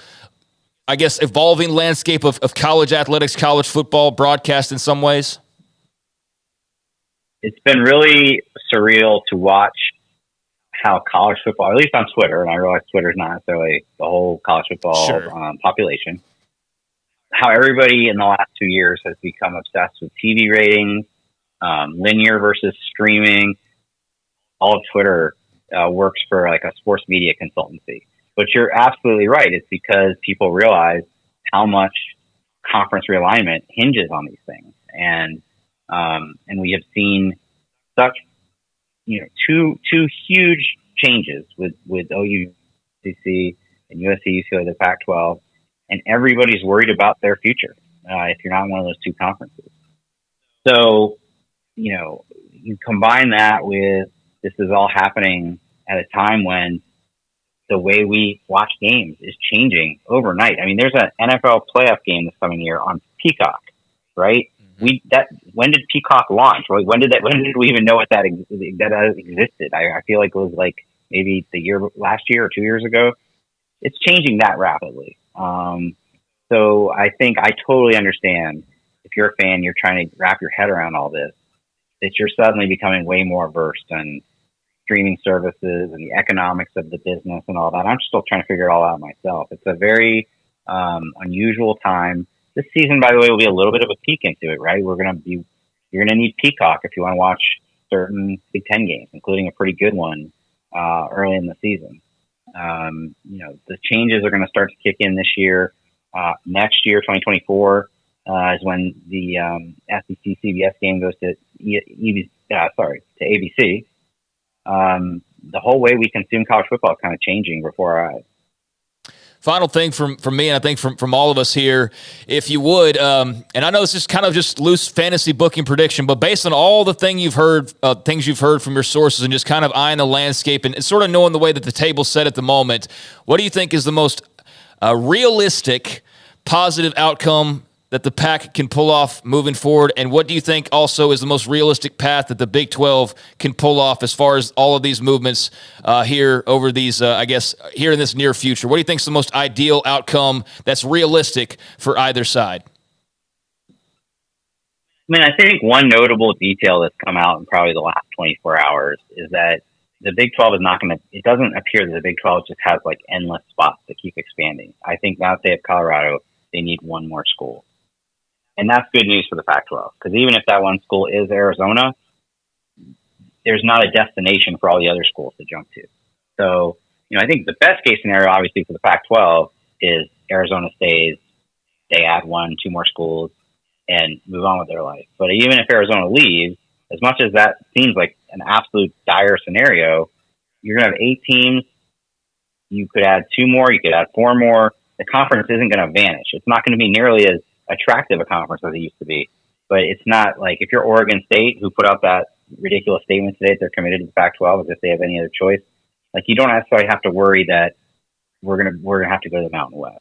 I guess, evolving landscape of college athletics, college football broadcast in some ways? It's been really surreal to watch how college football, at least on Twitter, and I realize Twitter is not necessarily the whole college football population, how everybody in the last 2 years has become obsessed with TV ratings, linear versus streaming. All of Twitter works for like a sports media consultancy. But you're absolutely right. It's because people realize how much conference realignment hinges on these things. And we have seen such, two huge changes with OU, UCC, and USC, UCLA, the Pac-12, and everybody's worried about their future if you're not in one of those two conferences. So, you combine that with this is all happening at a time when the way we watch games is changing overnight. I mean, there's an NFL playoff game this coming year on Peacock, right? When did Peacock launch? When did we even know what that existed? I feel like it was like maybe last year or 2 years ago. It's changing that rapidly. So I think I totally understand if you're a fan, you're trying to wrap your head around all this, that you're suddenly becoming way more versed in streaming services and the economics of the business and all that. I'm still trying to figure it all out myself. It's a very unusual time. This season, by the way, will be a little bit of a peek into it, right? You're going to need Peacock if you want to watch certain Big Ten games, including a pretty good one early in the season. The changes are going to start to kick in this year. Next year, 2024, is when the SEC CBS game goes to ABC. The whole way we consume college football is kind of changing before our eyes. Final thing from me, and I think from all of us here, if you would, and I know this is kind of just loose fantasy booking prediction, but based on all the things you've heard from your sources and just kind of eyeing the landscape and sort of knowing the way that the table's set at the moment, what do you think is the most realistic, positive outcome that the PAC can pull off moving forward? And what do you think also is the most realistic path that the Big 12 can pull off as far as all of these movements here over these, here in this near future? What do you think is the most ideal outcome that's realistic for either side? I mean, I think one notable detail that's come out in probably the last 24 hours is that the Big 12 is not going to, it doesn't appear that the Big 12 just has like endless spots to keep expanding. I think now that they have Colorado, they need one more school. And that's good news for the Pac-12, because even if that one school is Arizona, there's not a destination for all the other schools to jump to. So, I think the best case scenario, obviously, for the Pac-12 is Arizona stays, they add 1-2 more schools, and move on with their life. But even if Arizona leaves, as much as that seems like an absolute dire scenario, you're going to have 8 teams. You could add 2 more. You could add 4 more. The conference isn't going to vanish. It's not going to be nearly as attractive a conference as it used to be. But it's not like if you're Oregon State, who put out that ridiculous statement today that they're committed to the Pac-12 as if they have any other choice, like you don't necessarily have to worry that we're gonna have to go to the Mountain West.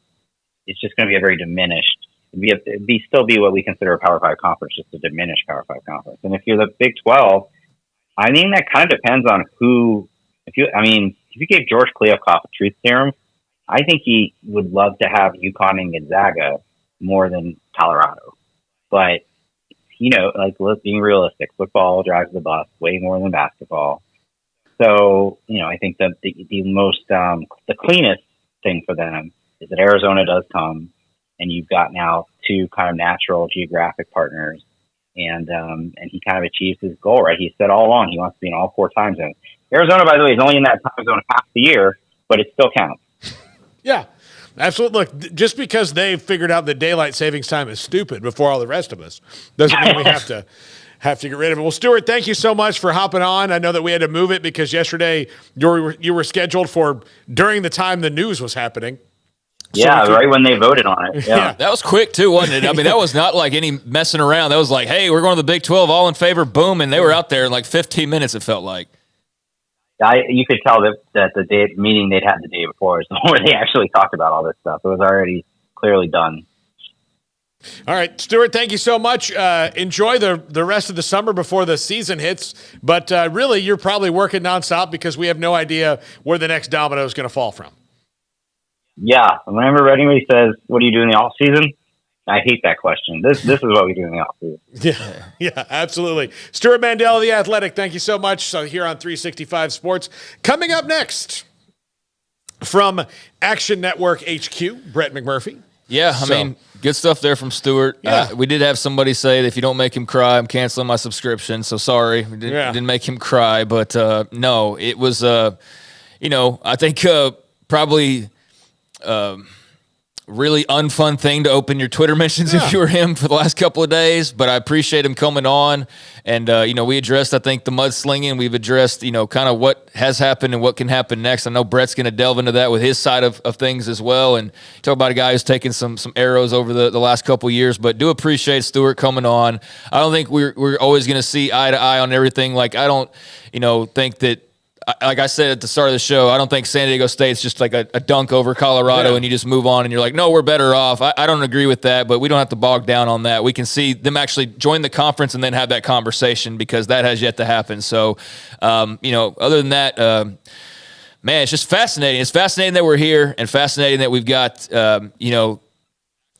It's just going to be a very diminished. Still be what we consider a Power 5 conference, just a diminished Power 5 conference. And if you're the Big 12, I mean that kind of depends on who. If you gave George Kliavkoff a truth serum, I think he would love to have UConn and Gonzaga more than Colorado. But, let's be realistic. Football drives the bus way more than basketball. So, I think that the most, the cleanest thing for them is that Arizona does come, and you've got now 2 kind of natural geographic partners, and he kind of achieves his goal, right? He said all along he wants to be in all 4 time zones. Arizona, by the way, is only in that time zone half the year, but it still counts. Yeah. Absolutely. Look, just because they've figured out that daylight savings time is stupid before all the rest of us doesn't mean we have to get rid of it. Well, Stewart, thank you so much for hopping on. I know that we had to move it because yesterday you were scheduled for during the time the news was happening. Right when they voted on it. Yeah. That was quick too, wasn't it? I mean, that was not like any messing around. That was like, hey, we're going to the Big 12, all in favor, boom, and they were out there in like 15 minutes, it felt like. You could tell that the meeting they'd had the day before is where they actually talked about all this stuff. It was already clearly done. All right, Stewart, thank you so much. Enjoy the rest of the summer before the season hits. But really, you're probably working nonstop because we have no idea where the next domino is going to fall from. Yeah. Whenever anybody says, what do you do in the off season? I hate that question. This is what we do in the offseason. Yeah, absolutely. Stewart Mandel of The Athletic, thank you so much. So here on 365 Sports. Coming up next from Action Network HQ, Brett McMurphy. Yeah, I mean, good stuff there from Stewart. Yeah. We did have somebody say that if you don't make him cry, I'm canceling my subscription. So sorry, we didn't make him cry. But no, it was, I think probably really unfun thing to open your Twitter mentions if you were him for the last couple of days, but I appreciate him coming on. And, we addressed, I think, the mudslinging. We've addressed, kind of what has happened and what can happen next. I know Brett's going to delve into that with his side of things as well. And talk about a guy who's taken some arrows over the last couple of years, but do appreciate Stewart coming on. I don't think we're always going to see eye to eye on everything. Like, I don't, think that like I said at the start of the show, I don't think San Diego State's just like a dunk over Colorado and you just move on and you're like, no, we're better off. I don't agree with that, but we don't have to bog down on that. We can see them actually join the conference and then have that conversation because that has yet to happen. So, other than that, man, it's just fascinating. It's fascinating that we're here and fascinating that we've got,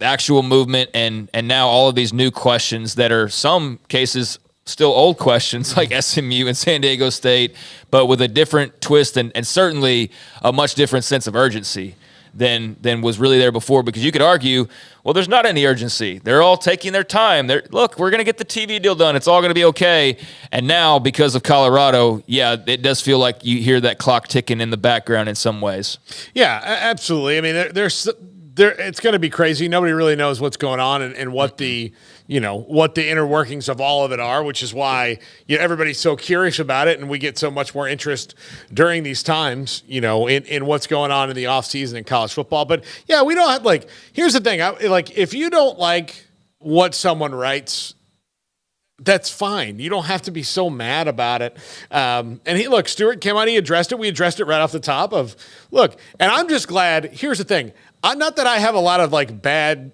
actual movement and now all of these new questions that are some cases still old questions like SMU and San Diego State, but with a different twist and certainly a much different sense of urgency than was really there before, because you could argue, well, there's not any urgency. They're all taking their time. Look, we're going to get the TV deal done. It's all going to be okay. And now because of Colorado, yeah, it does feel like you hear that clock ticking in the background in some ways. Yeah, absolutely. I mean, it's going to be crazy. Nobody really knows what's going on and what the inner workings of all of it are, which is why everybody's so curious about it, and we get so much more interest during these times, in what's going on in the offseason in college football. But yeah, we don't have here's the thing. If you don't like what someone writes, that's fine. You don't have to be so mad about it. Stewart came out, he addressed it. We addressed it right off the top and I'm just glad. Here's the thing. Not that I have a lot of bad,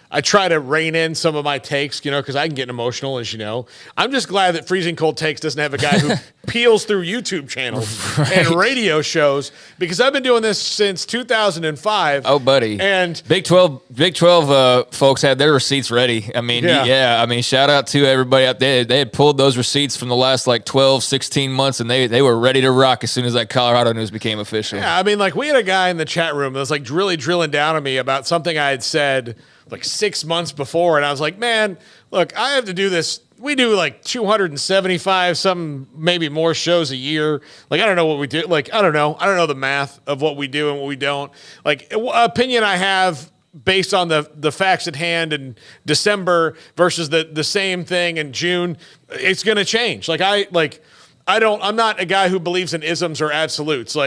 I try to rein in some of my takes, because I can get emotional, as you know. I'm just glad that Freezing Cold Takes doesn't have a guy who peels through YouTube channels and radio shows, because I've been doing this since 2005. Oh, buddy. And Big 12 folks had their receipts ready. I mean, shout out to everybody out there. They had pulled those receipts from the last 12, 16 months, and they were ready to rock as soon as that Colorado news became official. Yeah, I mean, we had a guy in the chat room that was really drilling down on me about something I had said 6 months before, and I was like, man, look, I have to do this. We do 275, some maybe more shows a year. I don't know what we do. I don't know the math of what we do and what we don't. Opinion I have based on the facts at hand in December versus the same thing in June, it's going to change. I'm not a guy who believes in isms or absolutes.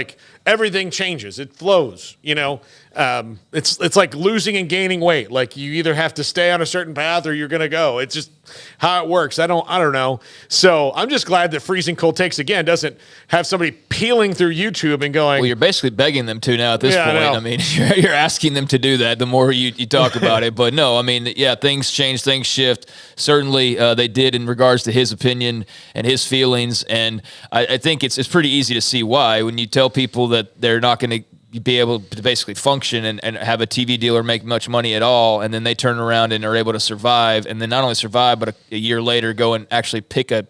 Everything changes. It flows, It's like losing and gaining weight. You either have to stay on a certain path or you're going to go. It's just how it works. I don't know. So I'm just glad that Freezing Cold Takes, again, doesn't have somebody peeling through YouTube and going. Well, you're basically begging them to now at this point. I mean, you're asking them to do that the more you talk about it. But no, I mean, yeah, things change, things shift. Certainly they did in regards to his opinion and his feelings. And I think it's pretty easy to see why when you tell people that they're not going to be able to basically function and have a TV deal or make much money at all, and then they turn around and are able to survive, and then not only survive, but a year later go and actually pick a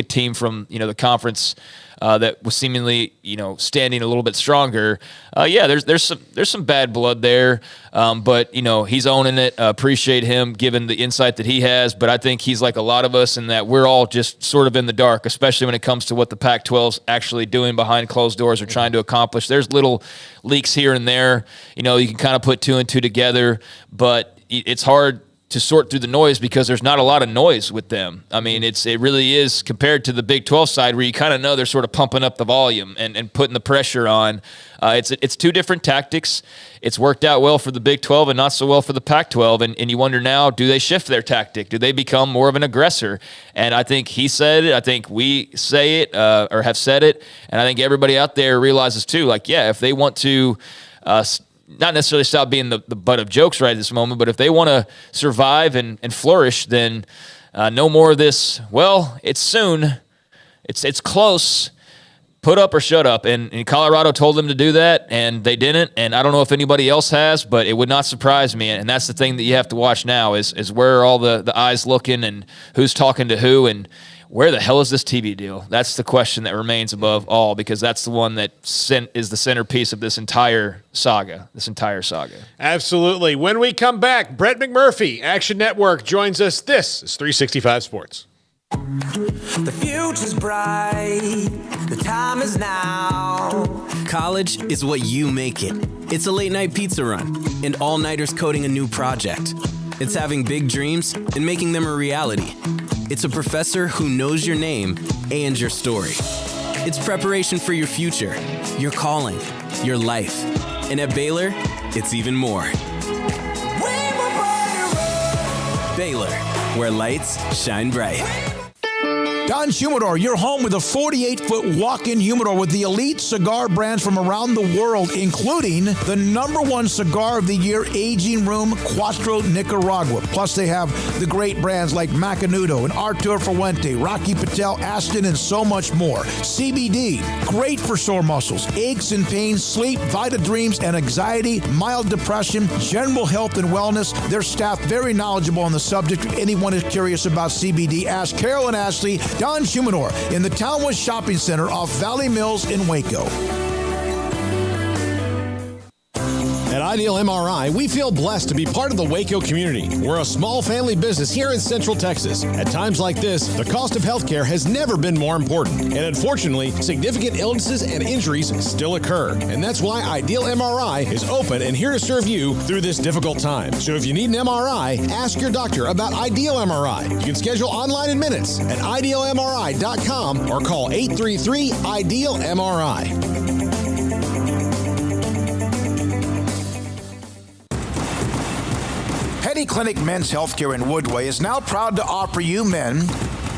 team from the conference that was seemingly standing a little bit stronger. There's some bad blood there, but he's owning it. Appreciate him given the insight that he has, but I think he's like a lot of us in that we're all just sort of in the dark, especially when it comes to what the Pac-12's actually doing behind closed doors or trying to accomplish. There's little leaks here and there. You can kind of put two and two together, but it's hard to sort through the noise because there's not a lot of noise with them. I mean, it really is compared to the Big 12 side where you kind of know they're sort of pumping up the volume and putting the pressure on. It's two different tactics. It's worked out well for the Big 12 and not so well for the Pac-12. And you wonder now, do they shift their tactic? Do they become more of an aggressor? And I think he said it. I think we say it or have said it. And I think everybody out there realizes too, if they want to not necessarily stop being the butt of jokes right at this moment, but if they want to survive and flourish, then no more of this, well, it's soon, it's close, put up or shut up. And Colorado told them to do that, and they didn't. And I don't know if anybody else has, but it would not surprise me. And that's the thing that you have to watch now is where are all the eyes looking and who's talking to who and where the hell is this TV deal? That's the question that remains above all, because that's the one that is the centerpiece of this entire saga. Absolutely. When we come back, Brett McMurphy, Action Network, joins us. This is 365 Sports. The future's bright. The time is now. College is what you make it. It's a late-night pizza run and all-nighters coding a new project. It's having big dreams and making them a reality. It's a professor who knows your name and your story. It's preparation for your future, your calling, your life. And at Baylor, it's even more. Baylor, where lights shine bright. Don Humidor, your home with a 48-foot walk-in humidor with the elite cigar brands from around the world, including the #1 cigar of the year, Aging Room Cuatro Nicaragua. Plus, they have the great brands like Macanudo and Artur Fuente, Rocky Patel, Aston, and so much more. CBD, great for sore muscles, aches and pains, sleep, Vita Dreams, and anxiety, mild depression, general health and wellness. Their staff very knowledgeable on the subject. If anyone is curious about CBD, ask Carol and Ashley. Don Humidor in the Townwest Shopping Center off Valley Mills in Waco. At Ideal MRI, we feel blessed to be part of the Waco community. We're a small family business here in Central Texas. At times like this, the cost of healthcare has never been more important. And unfortunately, significant illnesses and injuries still occur. And that's why Ideal MRI is open and here to serve you through this difficult time. So if you need an MRI, ask your doctor about Ideal MRI. You can schedule online in minutes at idealmri.com or call 833-IDEAL-MRI. Petty Clinic Men's Healthcare in Woodway is now proud to offer you men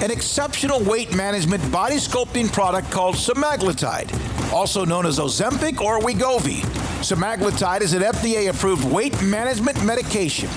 an exceptional weight management body sculpting product called semaglutide, also known as Ozempic or Wegovy. Semaglutide is an FDA-approved weight management medication.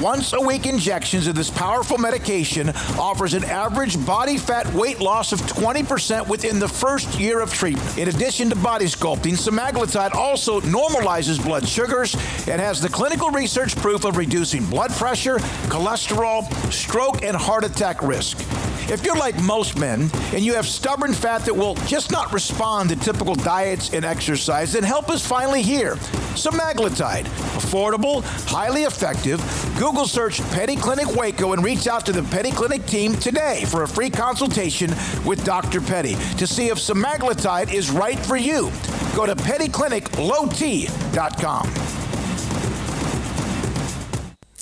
Once-a-week injections of this powerful medication offers an average body fat weight loss of 20% within the first year of treatment. In addition to body sculpting, semaglutide also normalizes blood sugars and has the clinical research proof of reducing blood pressure, cholesterol, stroke, and heart attack risk. If you're like most men and you have stubborn fat that will just not respond to typical diets and exercise, then help is finally here. Semaglutide, affordable, highly effective. Google search Petty Clinic Waco and reach out to the Petty Clinic team today for a free consultation with Dr. Petty to see if semaglutide is right for you. Go to pettycliniclowt.com.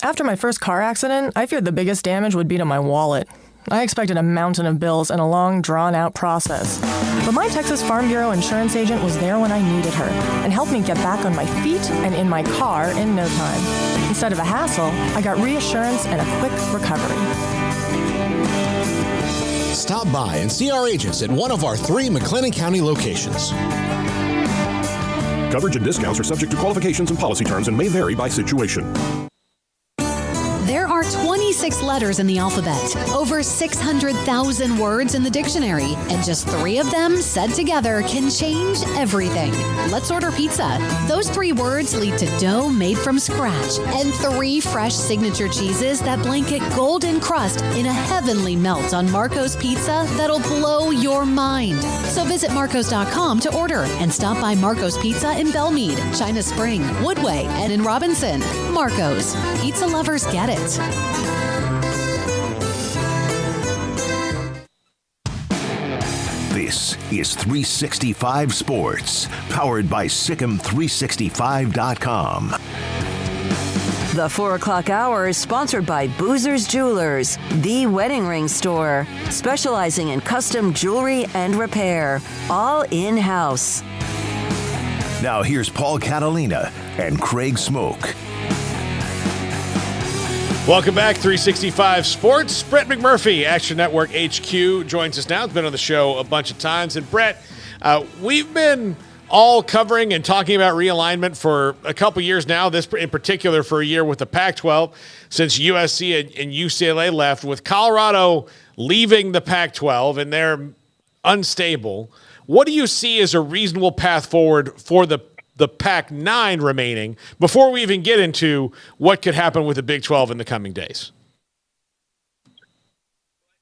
After my first car accident, I feared the biggest damage would be to my wallet. I expected a mountain of bills and a long, drawn-out process. But my Texas Farm Bureau insurance agent was there when I needed her and helped me get back on my feet and in my car in no time. Instead of a hassle, I got reassurance and a quick recovery. Stop by and see our agents at one of our 3 McLennan County locations. Coverage and discounts are subject to qualifications and policy terms and may vary by situation. There are 26 letters in the alphabet, over 600,000 words in the dictionary, and just 3 of them said together can change everything. Let's order pizza. Those 3 words lead to dough made from scratch and 3 fresh signature cheeses that blanket golden crust in a heavenly melt on Marco's Pizza that'll blow your mind. So visit marcos.com to order and stop by Marco's Pizza in Belmead, China Spring, Woodway, and in Robinson. Marco's. Pizza lovers get it. This is 365 Sports, powered by Sikkim365.com. The 4 o'clock hour is sponsored by Boozer's Jewelers, the wedding ring store, specializing in custom jewelry and repair, all in-house. Now here's Paul Catalina and Craig Smoak. Welcome back, 365 Sports. Brett McMurphy, Action Network HQ, joins us now. He's been on the show a bunch of times. And Brett, we've been all covering and talking about realignment for a couple years now, this in particular for a year with the Pac-12, since USC and UCLA left. With Colorado leaving the Pac-12 and they're unstable, what do you see as a reasonable path forward for the Pac-9 remaining before we even get into what could happen with the Big 12 in the coming days?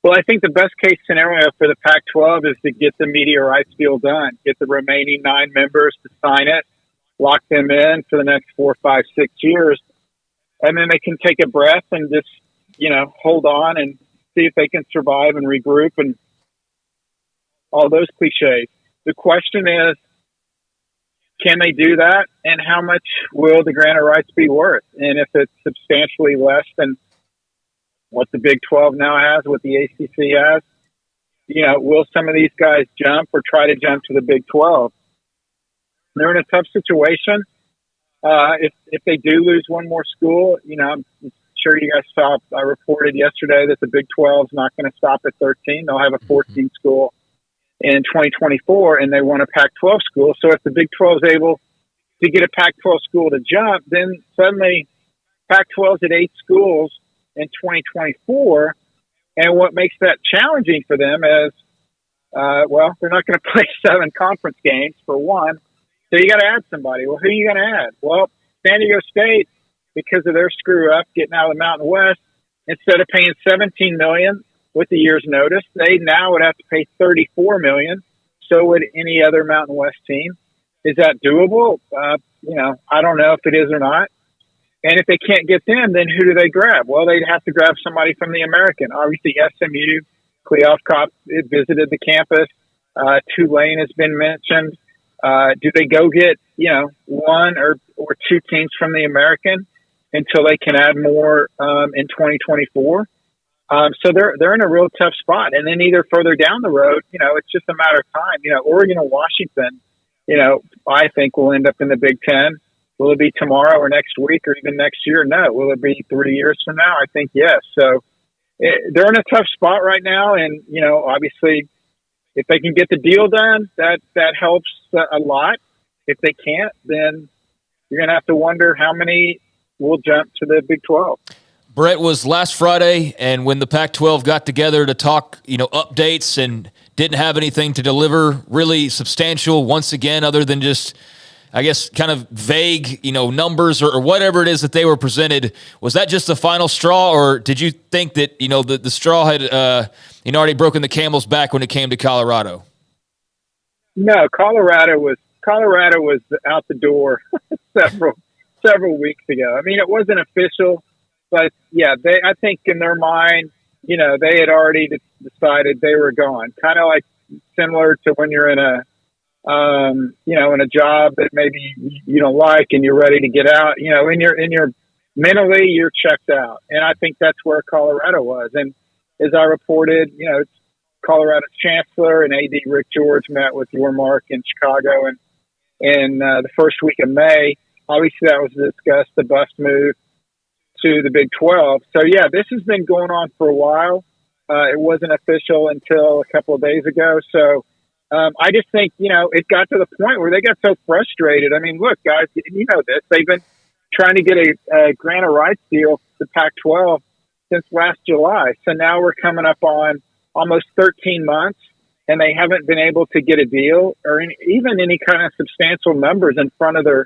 Well, I think the best case scenario for the Pac-12 is to get the media rights deal done, get the remaining 9 members to sign it, lock them in for the next 4, 5, 6 years, and then they can take a breath and just, hold on and see if they can survive and regroup and all those cliches. The question is, can they do that, and how much will the grant of rights be worth? And if it's substantially less than what the Big 12 now has, what the ACC has, will some of these guys jump or try to jump to the Big 12? They're in a tough situation. If they do lose one more school, sure you guys saw, I reported yesterday that the Big 12 is not going to stop at 13. They'll have a 14 school in 2024, and they want a Pac-12 school. So if the Big 12 is able to get a Pac-12 school to jump, then suddenly Pac-12 is at 8 schools in 2024. And what makes that challenging for them is, well, they're not going to play 7 conference games for one. So you got to add somebody. Well, who are you going to add? Well, San Diego State, because of their screw up getting out of the Mountain West, instead of paying $17 million with a year's notice, they now would have to pay $34 million. So would any other Mountain West team. Is that doable? I don't know if it is or not. And if they can't get them, then who do they grab? Well, they'd have to grab somebody from the American. Obviously, SMU, Kleofkoff visited the campus. Tulane has been mentioned. Do they go get, one or 2 teams from the American until they can add more in 2024? So they're in a real tough spot. And then either further down the road, it's just a matter of time. Oregon and Washington, I think will end up in the Big Ten. Will it be tomorrow or next week or even next year? No. Will it be 3 years from now? I think yes. So they're in a tough spot right now. And, obviously, if they can get the deal done, that helps a lot. If they can't, then you're going to have to wonder how many will jump to the Big 12. Brett, was last Friday, and when the Pac-12 got together to talk, updates and didn't have anything to deliver really substantial once again, other than just, I guess, kind of vague, numbers or whatever it is that they were presented. Was that just the final straw, or did you think that, the straw had, already broken the camel's back when it came to Colorado? No, Colorado was out the door several weeks ago. I mean, it wasn't official, but yeah, I think in their mind, they had already decided they were gone. Kind of like similar to when you're in a job that maybe you don't like and you're ready to get out, in your mentally you're checked out. And I think that's where Colorado was. And as I reported, Colorado's chancellor and AD Rick George met with Yormark in Chicago and in the first week of May. Obviously that was discussed, the bus move to the Big 12. So yeah, this has been going on for a while. It wasn't official until a couple of days ago. So, I just think, it got to the point where they got so frustrated. I mean, look, guys, you know this. They've been trying to get a grant of rights deal to Pac-12 since last July. So now we're coming up on almost 13 months, and they haven't been able to get a deal or even any kind of substantial numbers in front of their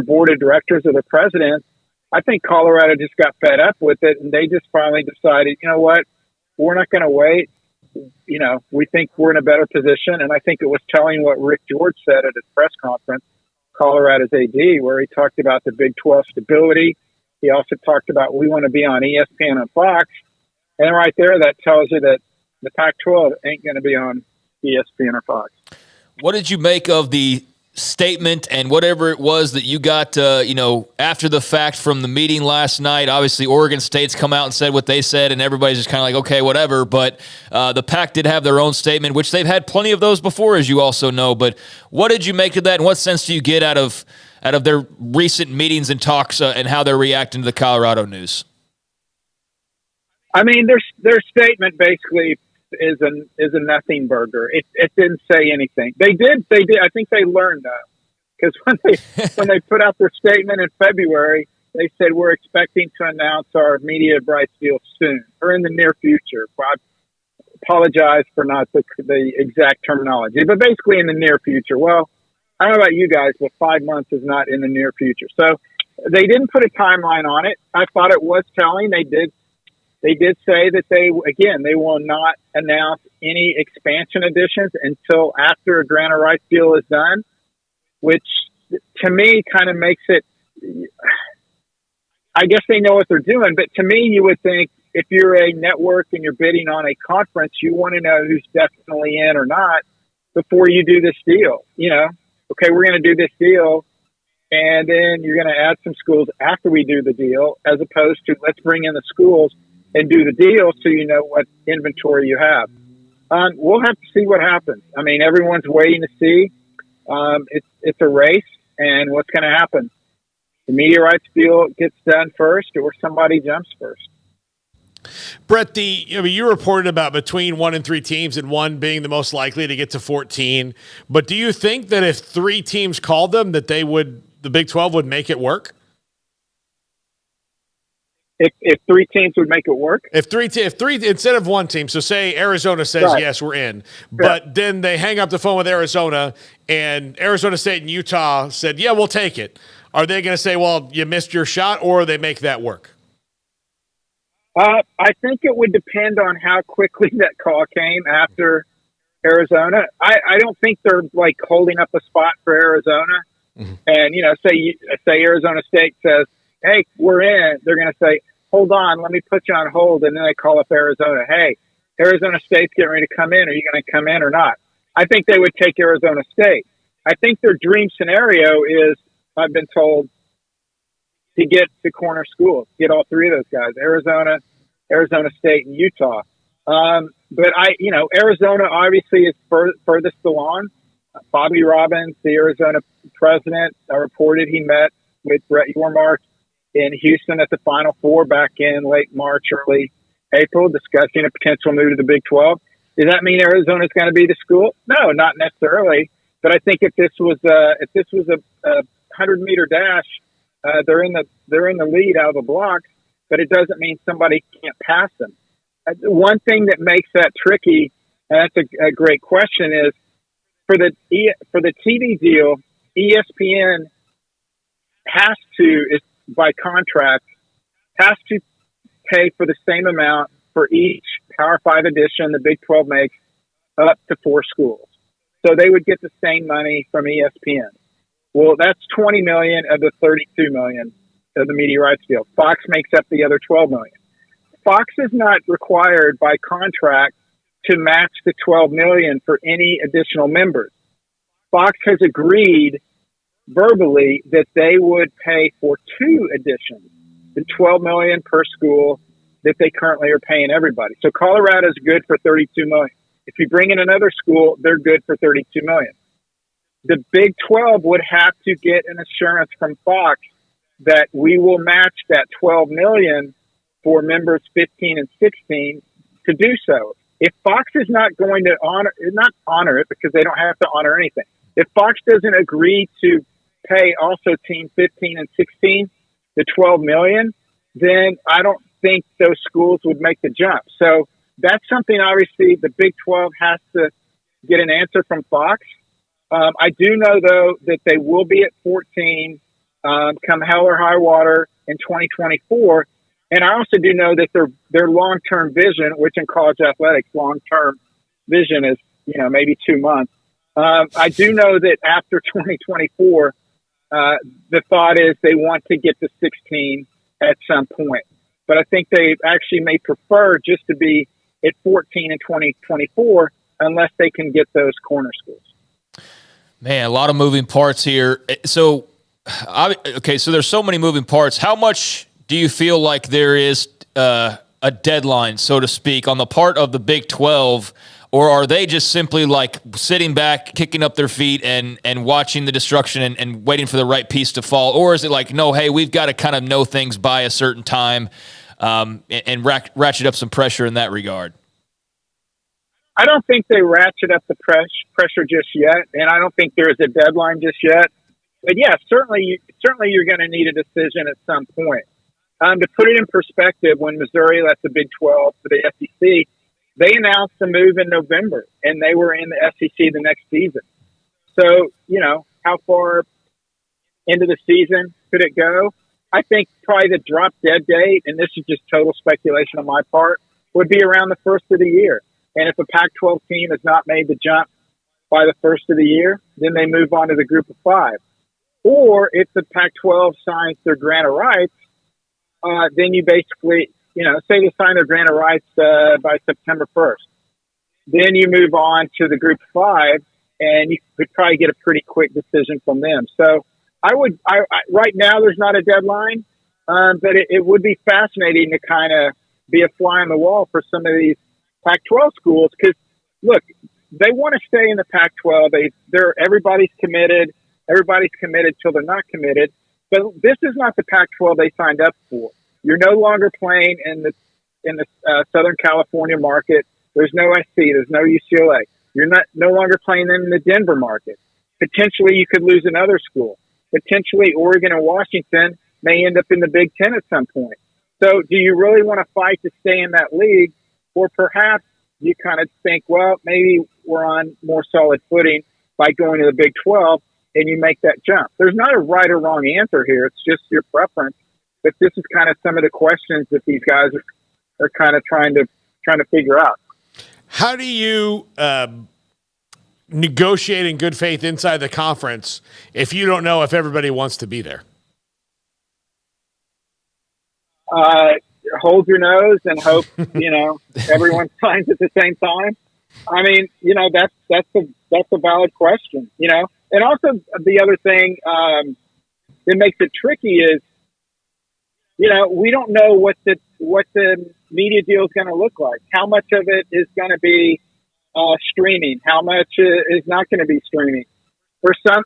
board of directors or their president. I think Colorado just got fed up with it, and they just finally decided, you know what, we're not going to wait. We think we're in a better position. And I think it was telling what Rick George said at his press conference, Colorado's AD, where he talked about the Big 12 stability. He also talked about we want to be on ESPN and Fox. And right there, that tells you that the Pac-12 ain't going to be on ESPN or Fox. What did you make of the statement and whatever it was that you got, after the fact from the meeting last night? Obviously, Oregon State's come out and said what they said, and everybody's just kind of like, okay, whatever. But the PAC did have their own statement, which they've had plenty of those before, as you also know. But what did you make of that, and what sense do you get out of their recent meetings and talks and how they're reacting to the Colorado news? I mean, their statement basically is a nothing burger. It didn't say anything. They did. I think they learned though, because when they put out their statement in February, they said we're expecting to announce our media rights deal soon or in the near future. I apologize for not the exact terminology, but basically in the near future. Well, I don't know about you guys, but 5 months is not in the near future. So they didn't put a timeline on it. I thought it was telling. They did say that they will not announce any expansion additions until after a grant of rights deal is done, which to me kind of makes it, I guess they know what they're doing, but to me, you would think if you're a network and you're bidding on a conference, you want to know who's definitely in or not before you do this deal. Okay, we're going to do this deal, and then you're going to add some schools after we do the deal, as opposed to let's bring in the schools and do the deal so you know what inventory you have. We'll have to see what happens. I mean, everyone's waiting to see. It's a race, and what's going to happen. the media rights deal gets done first or somebody jumps first. Brett, you reported about between 1 and 3 teams and 1 being the most likely to get to 14. But do you think that if 3 teams called them, that the Big 12 would make it work? If 3 teams would make it work? If three instead of 1 team, so say Arizona says, right. yes, we're in, but then they hang up the phone with Arizona and Arizona State and Utah said, yeah, we'll take it. Are they going to say, well, you missed your shot, or they make that work? I think it would depend on how quickly that call came after Arizona. I don't think they're like holding up a spot for Arizona. Mm-hmm. And, say Arizona State says, hey, we're in. They're going to say, hold on, let me put you on hold. And then they call up Arizona. Hey, Arizona State's getting ready to come in. Are you going to come in or not? I think they would take Arizona State. I think their dream scenario is, I've been told, to get the corner schools, get all 3 of those guys, Arizona State, and Utah. But Arizona obviously is furthest along. Bobby Robbins, the Arizona president, reported he met with Brett McMurphy in Houston at the Final Four back in late March, early April, discussing a potential move to the Big 12. Does that mean Arizona's going to be the school? No, not necessarily. But I think if this was a 100-meter dash, they're in the lead out of the blocks. But it doesn't mean somebody can't pass them. One thing that makes that tricky, and that's a great question, is for the TV deal, ESPN has to, by contract, has to pay for the same amount for each Power 5 edition the Big 12 makes up to 4 schools. So they would get the same money from ESPN. Well, that's $20 million of the $32 million of the media rights deal. Fox makes up the other $12 million. Fox is not required by contract to match the $12 million for any additional members. Fox has agreed verbally that they would pay for 2 additions, the $12 million per school that they currently are paying everybody. So Colorado's good for $32 million. If you bring in another school, they're good for $32 million. The Big 12 would have to get an assurance from Fox that we will match that $12 million for members 15 and 16 to do so. If Fox is not going to honor it because they don't have to honor anything. If Fox doesn't agree to pay also team 15 and 16 the $12 million, then I don't think those schools would make the jump. So that's something obviously the Big 12 has to get an answer from Fox. I do know though that they will be at 14 come hell or high water in 2024. And I also do know that their long-term vision, which in college athletics, long-term vision is, maybe 2 months. I do know that after 2024, the thought is they want to get to 16 at some point. But I think they actually may prefer just to be at 14 in 2024 unless they can get those corner schools. Man, a lot of moving parts here. So there's so many moving parts. How much do you feel like there is a deadline, so to speak, on the part of the Big 12, or are they just simply like sitting back, kicking up their feet and watching the destruction and waiting for the right piece to fall? Or is it like, no, hey, we've got to kind of know things by a certain time and ratchet up some pressure in that regard? I don't think they ratchet up the pressure just yet, and I don't think there is a deadline just yet. But yeah, certainly you're going to need a decision at some point. To put it in perspective, when Missouri left the Big 12 for the SEC, they announced the move in November, and they were in the SEC the next season. So, how far into the season could it go? I think probably the drop dead date, and this is just total speculation on my part, would be around the first of the year. And if a Pac-12 team has not made the jump by the first of the year, then they move on to the group of 5. Or if the Pac-12 signs their grant of rights, then you basically, say they sign their grant of rights by September 1st. Then you move on to the group of 5, and you could probably get a pretty quick decision from them. So I right now there's not a deadline, but it would be fascinating to kind of be a fly on the wall for some of these Pac-12 schools, because look, they want to stay in the Pac-12. Everybody's committed till they're not committed. But this is not the Pac-12 they signed up for. You're no longer playing in the Southern California market. There's no SC. There's no UCLA. You're no longer playing in the Denver market. Potentially, you could lose another school. Potentially, Oregon and Washington may end up in the Big Ten at some point. So do you really want to fight to stay in that league? Or perhaps you kind of think, well, maybe we're on more solid footing by going to the Big 12, and you make that jump. There's not a right or wrong answer here. It's just your preference. But this is kind of some of the questions that these guys are kind of trying to figure out. How do you negotiate in good faith inside the conference if you don't know if everybody wants to be there? Hold your nose and hope, everyone signs at the same time. I mean, that's a valid question, And also the other thing that makes it tricky is, we don't know what the media deal is going to look like. How much of it is going to be streaming? How much is not going to be streaming? For some,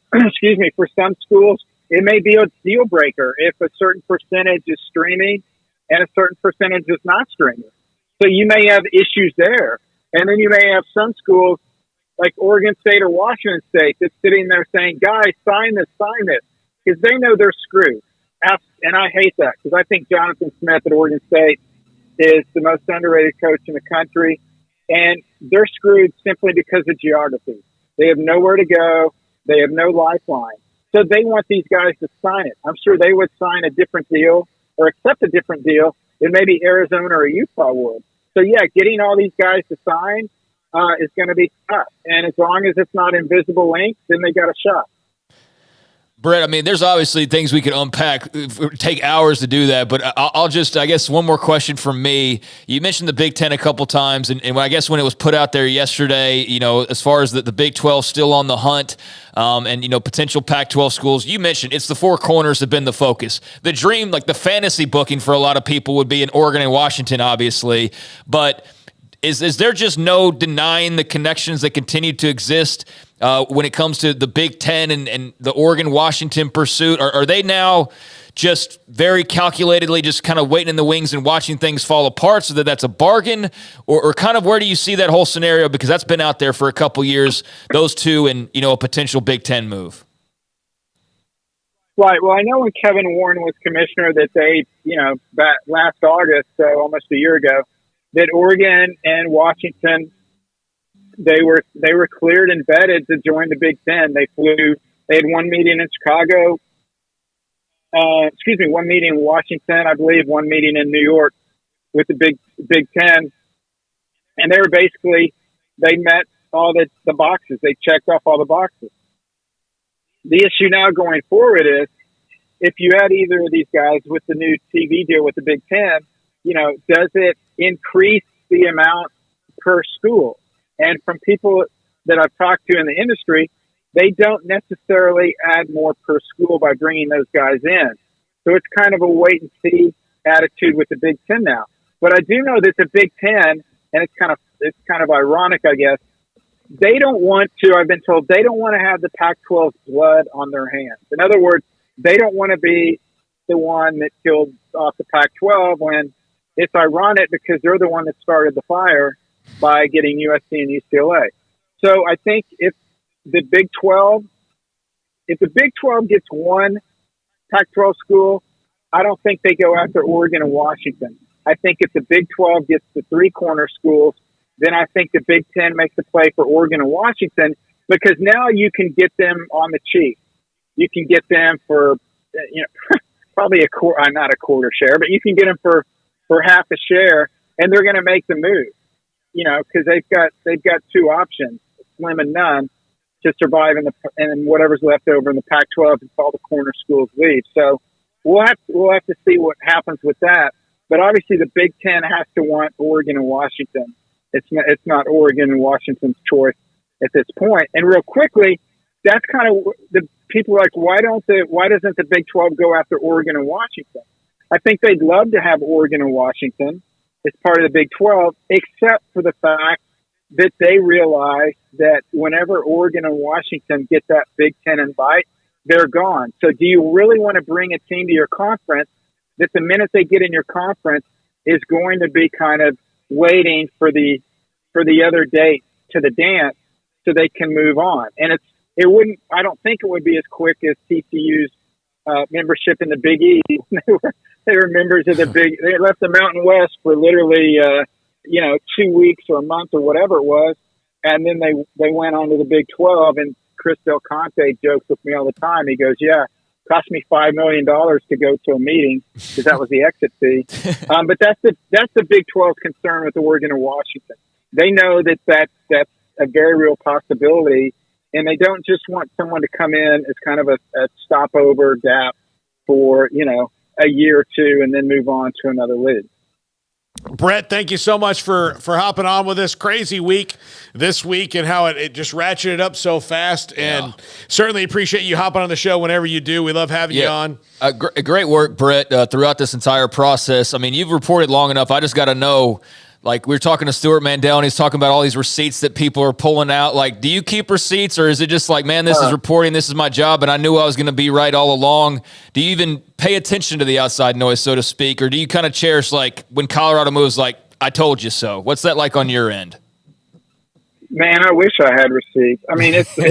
for some schools, it may be a deal breaker if a certain percentage is streaming and a certain percentage is not streaming. So you may have issues there. And then you may have some schools like Oregon State or Washington State that's sitting there saying, guys, sign this, because they know they're screwed. And I hate that because I think Jonathan Smith at Oregon State is the most underrated coach in the country. And they're screwed simply because of geography. They have nowhere to go. They have no lifeline. So they want these guys to sign it. I'm sure they would sign a different deal or accept a different deal than maybe Arizona or Utah would. So, yeah, getting all these guys to sign is going to be tough. And as long as it's not invisible links, then they got a shot. Brett, I mean, there's obviously things we could unpack. It would take hours to do that, but I'll just, I guess, one more question from me. You mentioned the Big Ten a couple times, and I guess when it was put out there yesterday, as far as the Big 12 still on the hunt, and, potential Pac-12 schools, you mentioned it's the four corners have been the focus. The dream, like the fantasy booking for a lot of people would be in Oregon and Washington, obviously, but is there just no denying the connections that continue to exist when it comes to the Big Ten and the Oregon-Washington pursuit? Are they now just very calculatedly just kind of waiting in the wings and watching things fall apart so that that's a bargain? Or kind of where do you see that whole scenario? Because that's been out there for a couple years, those two and, a potential Big Ten move. Right. Well, I know when Kevin Warren was commissioner that they, back last August, so almost a year ago, that Oregon and Washington, they were cleared and vetted to join the Big Ten. They had one meeting in Chicago, one meeting in Washington, I believe, one meeting in New York with the Big Ten. And they met all the boxes. They checked off all the boxes. The issue now going forward is if you had either of these guys with the new TV deal with the Big Ten, does it increase the amount per school? And from people that I've talked to in the industry, they don't necessarily add more per school by bringing those guys in. So it's kind of a wait and see attitude with the Big Ten now. But I do know that the Big Ten, and it's kind of ironic, I guess, they don't want to, I've been told, they don't want to have the Pac-12's blood on their hands. In other words, they don't want to be the one that killed off the Pac-12 when it's ironic because they're the one that started the fire by getting USC and UCLA. So I think if the Big 12 gets one Pac-12 school, I don't think they go after Oregon and Washington. I think if the Big 12 gets the three corner schools, then I think the Big 10 makes a play for Oregon and Washington because now you can get them on the cheap. You can get them for, probably not a quarter share, but you can get them for half a share, and they're going to make the move, because they've got two options, slim and none, to survive and whatever's left over in the Pac-12 until all the corner schools leave. So we'll have to see what happens with that. But obviously, the Big Ten has to want Oregon and Washington. It's not Oregon and Washington's choice at this point. And real quickly, that's kind of the people are like, why doesn't the Big 12 go after Oregon and Washington? I think they'd love to have Oregon and Washington as part of the Big 12, except for the fact that they realize that whenever Oregon and Washington get that Big Ten invite, they're gone. So do you really want to bring a team to your conference that the minute they get in your conference is going to be kind of waiting for the other date to the dance so they can move on? And I don't think it would be as quick as TCU's membership in the Big East. They were members of they left the Mountain West for literally 2 weeks or a month or whatever it was, and then they went on to the Big 12. And Chris Del Conte jokes with me all the time. He goes, "Yeah, it cost me $5 million to go to a meeting because that was the exit fee." But that's the Big 12's concern with Oregon and Washington. They know that's a very real possibility, and they don't just want someone to come in as kind of a stopover gap for a year or two and then move on to another league. Brett, thank you so much for hopping on with this crazy week this week and how it just ratcheted up so fast. And certainly appreciate you hopping on the show whenever you do. We love having you on. Great work, Brett, throughout this entire process. I mean, you've reported long enough. I just got to know, like, we were talking to Stewart Mandel, and he's talking about all these receipts that people are pulling out. Like, do you keep receipts, or is it just like, man, this is reporting, this is my job, and I knew I was going to be right all along? Do you even pay attention to the outside noise, so to speak, or do you kind of cherish, like, when Colorado moves, like, I told you so? What's that like on your end? Man, I wish I had receipts. I mean, it's and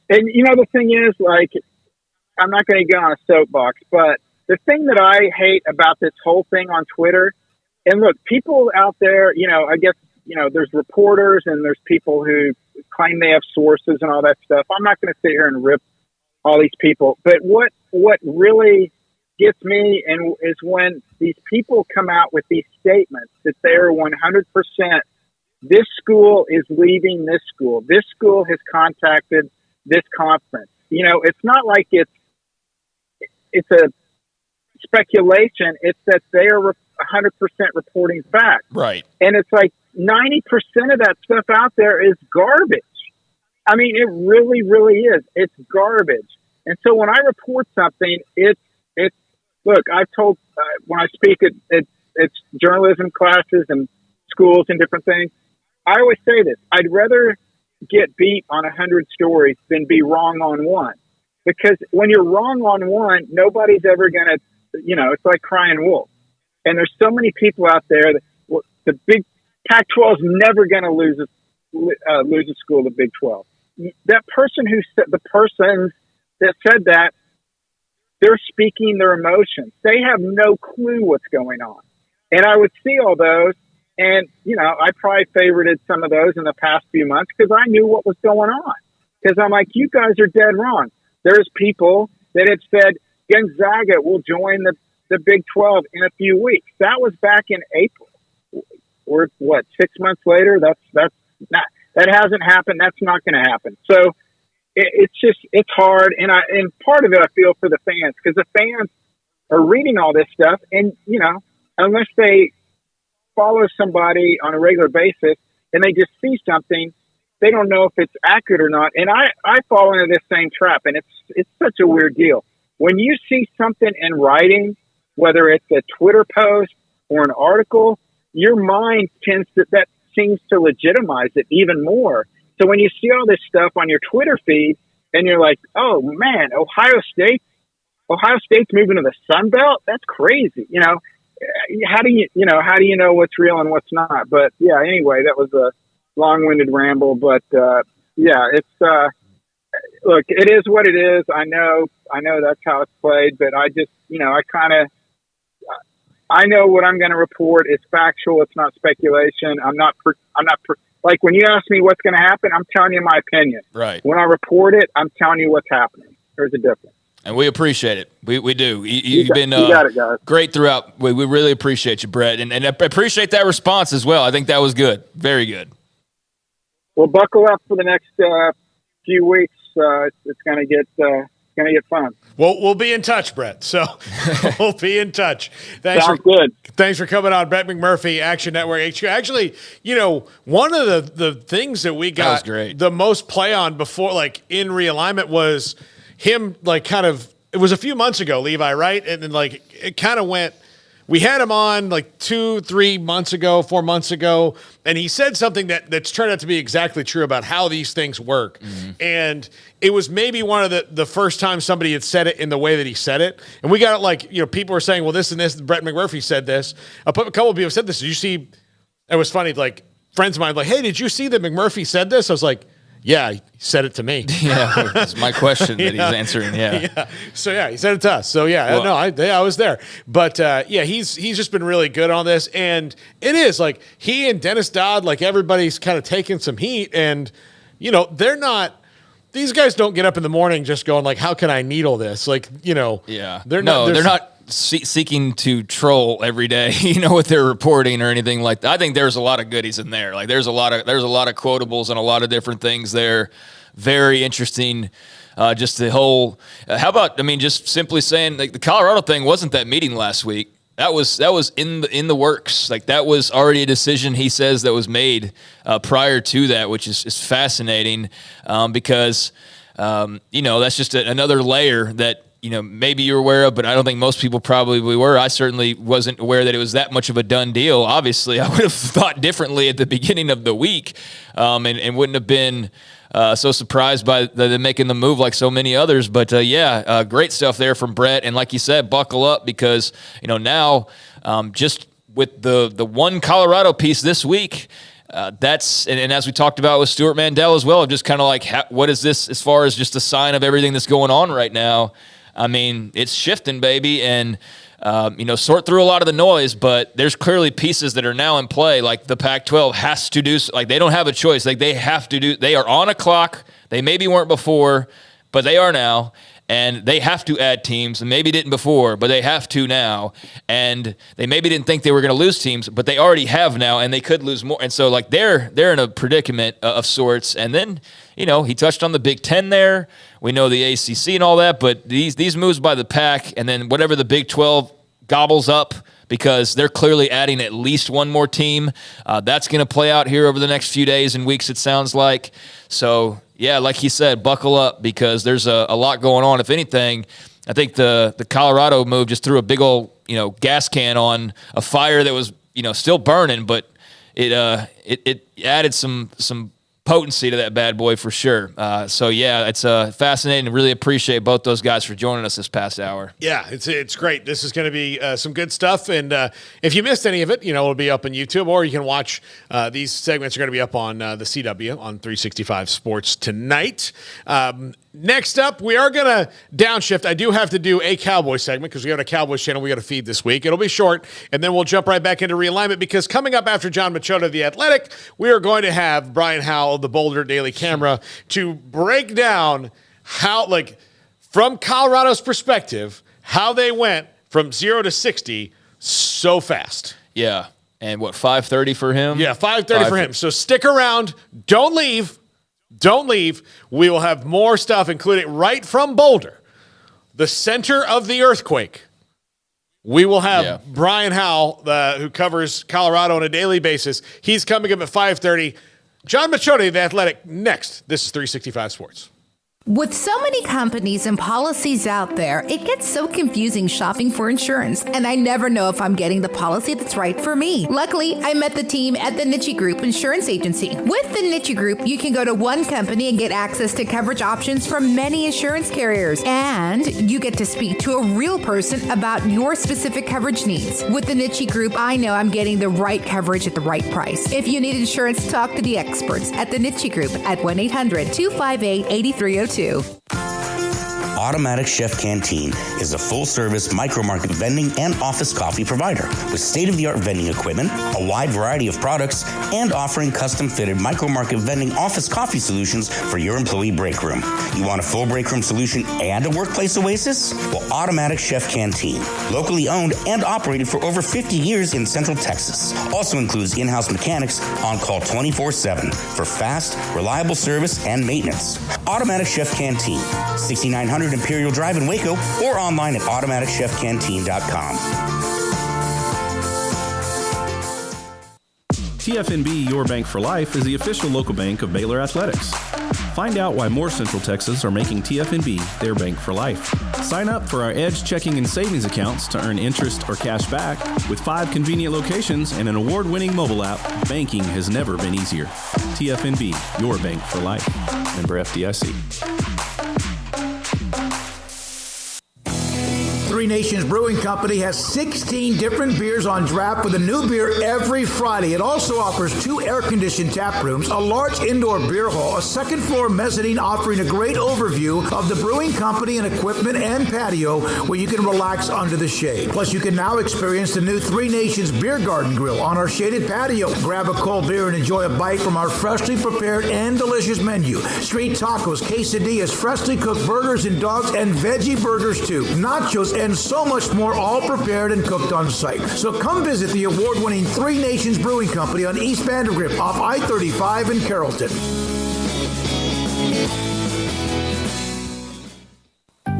the thing is, like, I'm not going to get on a soapbox, but the thing that I hate about this whole thing on Twitter. And look, people out there, I guess, there's reporters and there's people who claim they have sources and all that stuff. I'm not going to sit here and rip all these people. But what really gets me is when these people come out with these statements that they're 100%, this school is leaving this school. This school has contacted this conference. It's not like it's a speculation. It's that they are 100% reporting fact. Right. And it's like 90% of that stuff out there is garbage. I mean, it really, really is. It's garbage. And so when I report something, it's look, I've told, when I speak at journalism classes and schools and different things, I always say this: I'd rather get beat on 100 stories than be wrong on one. Because when you're wrong on one, nobody's ever going to, it's like crying wolf. And there's so many people out there that the big Pac-12 is never going to lose a school to Big 12. That person the persons that said that, they're speaking their emotions. They have no clue what's going on. And I would see all those, and I probably favorited some of those in the past few months because I knew what was going on. Because I'm like, you guys are dead wrong. There's people that had said Gonzaga will join the Big 12 in a few weeks. That was back in April. Or 6 months later? That hasn't happened. That's not going to happen. So it's hard. And part of it I feel for the fans, because the fans are reading all this stuff, and unless they follow somebody on a regular basis and they just see something, they don't know if it's accurate or not. And I fall into this same trap, and it's such a weird deal. When you see something in writing, whether it's a Twitter post or an article, your mind that seems to legitimize it even more. So when you see all this stuff on your Twitter feed and you're like, oh man, Ohio State's moving to the Sun Belt? That's crazy. How do you know what's real and what's not? But yeah, anyway, that was a long-winded ramble, but it's look, it is what it is. I know that's how it's played, but I just, I know what I'm going to report is factual. It's not speculation. I'm not like when you ask me what's going to happen, I'm telling you my opinion. Right. When I report it, I'm telling you what's happening. There's a difference. And we appreciate it. We do. You've been got it, guys. Great throughout. We really appreciate you, Brett. And I appreciate that response as well. I think that was good. Very good. Well, buckle up for the next few weeks. It's going to get fun. We'll be in touch, Brett. So we'll be in touch. Sounds good. Thanks for coming on, Brett McMurphy, Action Network HQ. Actually, one of the things that we got the most play on before, like in Realignment, was him, like, kind of, it was a few months ago, Levi, right? And then, like, it kind of went we had him on like 4 months ago, and he said something that's turned out to be exactly true about how these things work. Mm-hmm. And it was maybe one of the first time somebody had said it in the way that he said it. And we got it like, people were saying, well, this and this, Brett McMurphy said this. A couple of people said this. Did you see, it was funny, like friends of mine, like, hey, did you see that McMurphy said this? I was like, yeah, he said it to me. Yeah, it's my question that he's answering. Yeah. So he said it to us. So I was there. But he's just been really good on this, and it is like he and Dennis Dodd, like everybody's kind of taking some heat, and they're not. These guys don't get up in the morning just going like, how can I needle this? Like they're not seeking to troll every day, what they're reporting or anything like that. I think there's a lot of goodies in there. Like there's a lot of quotables and a lot of different things there. Very interesting. Just the whole, how about, just simply saying like the Colorado thing wasn't that meeting last week. That was in the works. Like that was already a decision he says that was made prior to that, which is fascinating because, that's just another layer that, maybe you're aware of, but I don't think most people probably were. I certainly wasn't aware that it was that much of a done deal. Obviously, I would have thought differently at the beginning of the week and wouldn't have been so surprised by them making the move like so many others. But, great stuff there from Brett. And like you said, buckle up because, now just with the one Colorado piece this week, that's and as we talked about with Stewart Mandel as well, just kind of like what is this as far as just a sign of everything that's going on right now? I mean, it's shifting, baby, and sort through a lot of the noise, but there's clearly pieces that are now in play. Like the Pac-12 has to do, like they don't have a choice. Like they have to do. They are on a clock. They maybe weren't before, but they are now. And they have to add teams, and maybe didn't before, but they have to now. And they maybe didn't think they were going to lose teams, but they already have now, and they could lose more. And so, like, they're in a predicament of sorts. And then, he touched on the Big Ten there. We know the ACC and all that, but these moves by the Pac, and then whatever the Big 12 gobbles up, because they're clearly adding at least one more team. That's going to play out here over the next few days and weeks, it sounds like. So, yeah, like he said, buckle up because there's a lot going on. If anything, I think the Colorado move just threw a big old gas can on a fire that was still burning, but it added some potency to that bad boy for sure. So yeah, it's fascinating. Really appreciate both those guys for joining us this past hour. Yeah, it's great. This is going to be some good stuff. And if you missed any of it, it'll be up on YouTube, or you can watch these segments are going to be up on the CW on 365 Sports tonight. Next up, we are going to downshift. I do have to do a Cowboys segment because we have a Cowboys channel we got to feed this week. It'll be short, and then we'll jump right back into Realignment because coming up after John Machota of The Athletic, we are going to have Brian Howell of the Boulder Daily Camera to break down how, like, from Colorado's perspective, how they went from 0 to 60 so fast. Yeah, and what, 5:30 for him? Yeah, 5:30 for him. So stick around. Don't leave. Don't leave. We will have more stuff, including right from Boulder, the center of the earthquake. We will have Brian Howell, who covers Colorado on a daily basis. He's coming up at 5:30. John Machota of The Athletic next. This is 365 Sports. With so many companies and policies out there, it gets so confusing shopping for insurance, and I never know if I'm getting the policy that's right for me. Luckily, I met the team at the Niche Group Insurance Agency. With the Niche Group, you can go to one company and get access to coverage options from many insurance carriers, and you get to speak to a real person about your specific coverage needs. With the Niche Group, I know I'm getting the right coverage at the right price. If you need insurance, talk to the experts at the Niche Group at 1-800-258-8302. Automatic Chef Canteen is a full-service micro-market vending and office coffee provider with state-of-the-art vending equipment, a wide variety of products, and offering custom-fitted micro-market vending office coffee solutions for your employee break room. You want a full break room solution and a workplace oasis? Well, Automatic Chef Canteen, locally owned and operated for over 50 years in Central Texas, also includes in-house mechanics on call 24/7 for fast, reliable service and maintenance. Automatic Chef Canteen, 6900 Imperial Drive in Waco, or online at automaticchefcanteen.com. TFNB Your Bank for Life is the official local bank of Baylor Athletics. Find out why more Central Texas are making TFNB their bank for life. Sign up for our Edge checking and savings accounts to earn interest or cash back. With 5 convenient locations and an award-winning mobile app, banking has never been easier. TFNB, your bank for life. Member FDIC. Three Nations Brewing Company has 16 different beers on draft with a new beer every Friday. It also offers 2 air-conditioned tap rooms, a large indoor beer hall, a second-floor mezzanine offering a great overview of the brewing company and equipment and patio where you can relax under the shade. Plus, you can now experience the new Three Nations Beer Garden Grill on our shaded patio. Grab a cold beer and enjoy a bite from our freshly prepared and delicious menu. Street tacos, quesadillas, freshly cooked burgers and dogs, and veggie burgers too. Nachos and so much more, all prepared and cooked on site. So come visit the award-winning Three Nations Brewing Company on East Vandergrift off I-35 in Carrollton.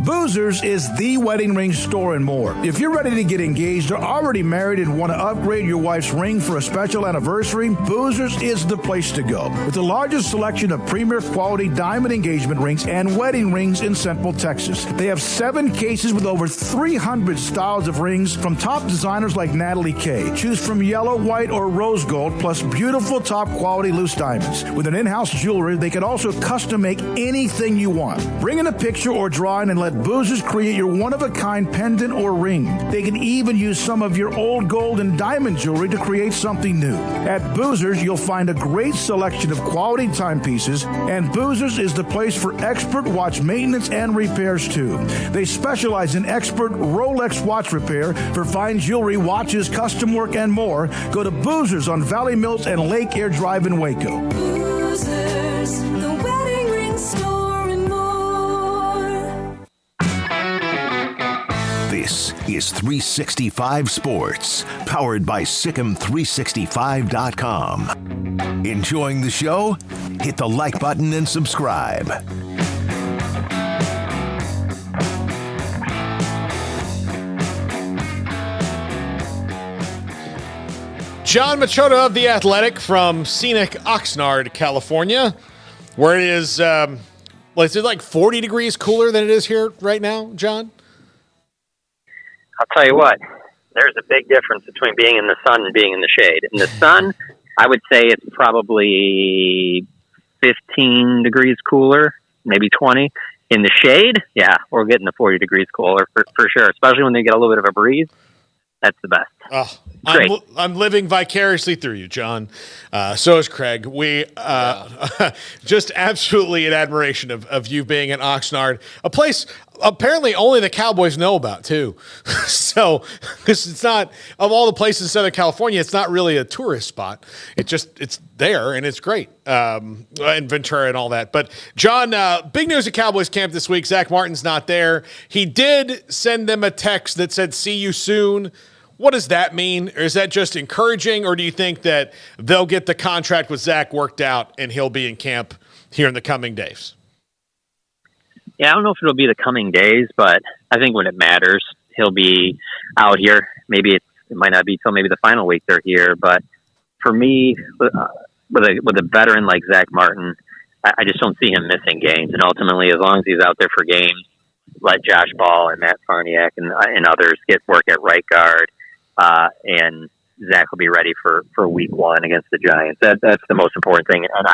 Boozers is the wedding ring store and more. If you're ready to get engaged or already married and want to upgrade your wife's ring for a special anniversary, Boozers is the place to go. With the largest selection of premier quality diamond engagement rings and wedding rings in Central Texas. They have 7 cases with over 300 styles of rings from top designers like Natalie Kay. Choose from yellow, white, or rose gold, plus beautiful top quality loose diamonds. With an in-house jewelry, they can also custom make anything you want. Bring in a picture or drawing and let Boozers create your one-of-a-kind pendant or ring. They can even use some of your old gold and diamond jewelry to create something new. At Boozers, you'll find a great selection of quality timepieces, and Boozers is the place for expert watch maintenance and repairs too. They specialize in expert Rolex watch repair for fine jewelry, watches, custom work, and more. Go to Boozers on Valley Mills and Lake Air Drive in Waco. Boozers, the wedding ring store and more. This is 365 Sports, powered by Sikkim365.com. Enjoying the show? Hit the like button and subscribe. John Machota of The Athletic from scenic Oxnard, California, where it is, is it like 40 degrees cooler than it is here right now, John? I'll tell you what, there's a big difference between being in the sun and being in the shade. In the sun, I would say it's probably 15 degrees cooler, maybe 20. In the shade, yeah, we're getting the 40 degrees cooler for sure, especially when they get a little bit of a breeze. That's the best. Oh, I'm living vicariously through you, John. So is Craig. We just absolutely in admiration of you being in Oxnard, a place apparently only the Cowboys know about too. So, because it's not, of all the places in Southern California, it's not really a tourist spot. It's there and it's great. And Ventura and all that. But John, big news at Cowboys camp this week. Zach Martin's not there. He did send them a text that said, "See you soon." What does that mean? Or is that just encouraging, or do you think that they'll get the contract with Zach worked out and he'll be in camp here in the coming days? Yeah, I don't know if it'll be the coming days, but I think when it matters, he'll be out here. Maybe it might not be till maybe the final week they're here, but for me, with a veteran like Zach Martin, I just don't see him missing games. And ultimately, as long as he's out there for games, let Josh Ball and Matt Farniak and others get work at right guard. And Zach will be ready for week 1 against the Giants. That's the most important thing. And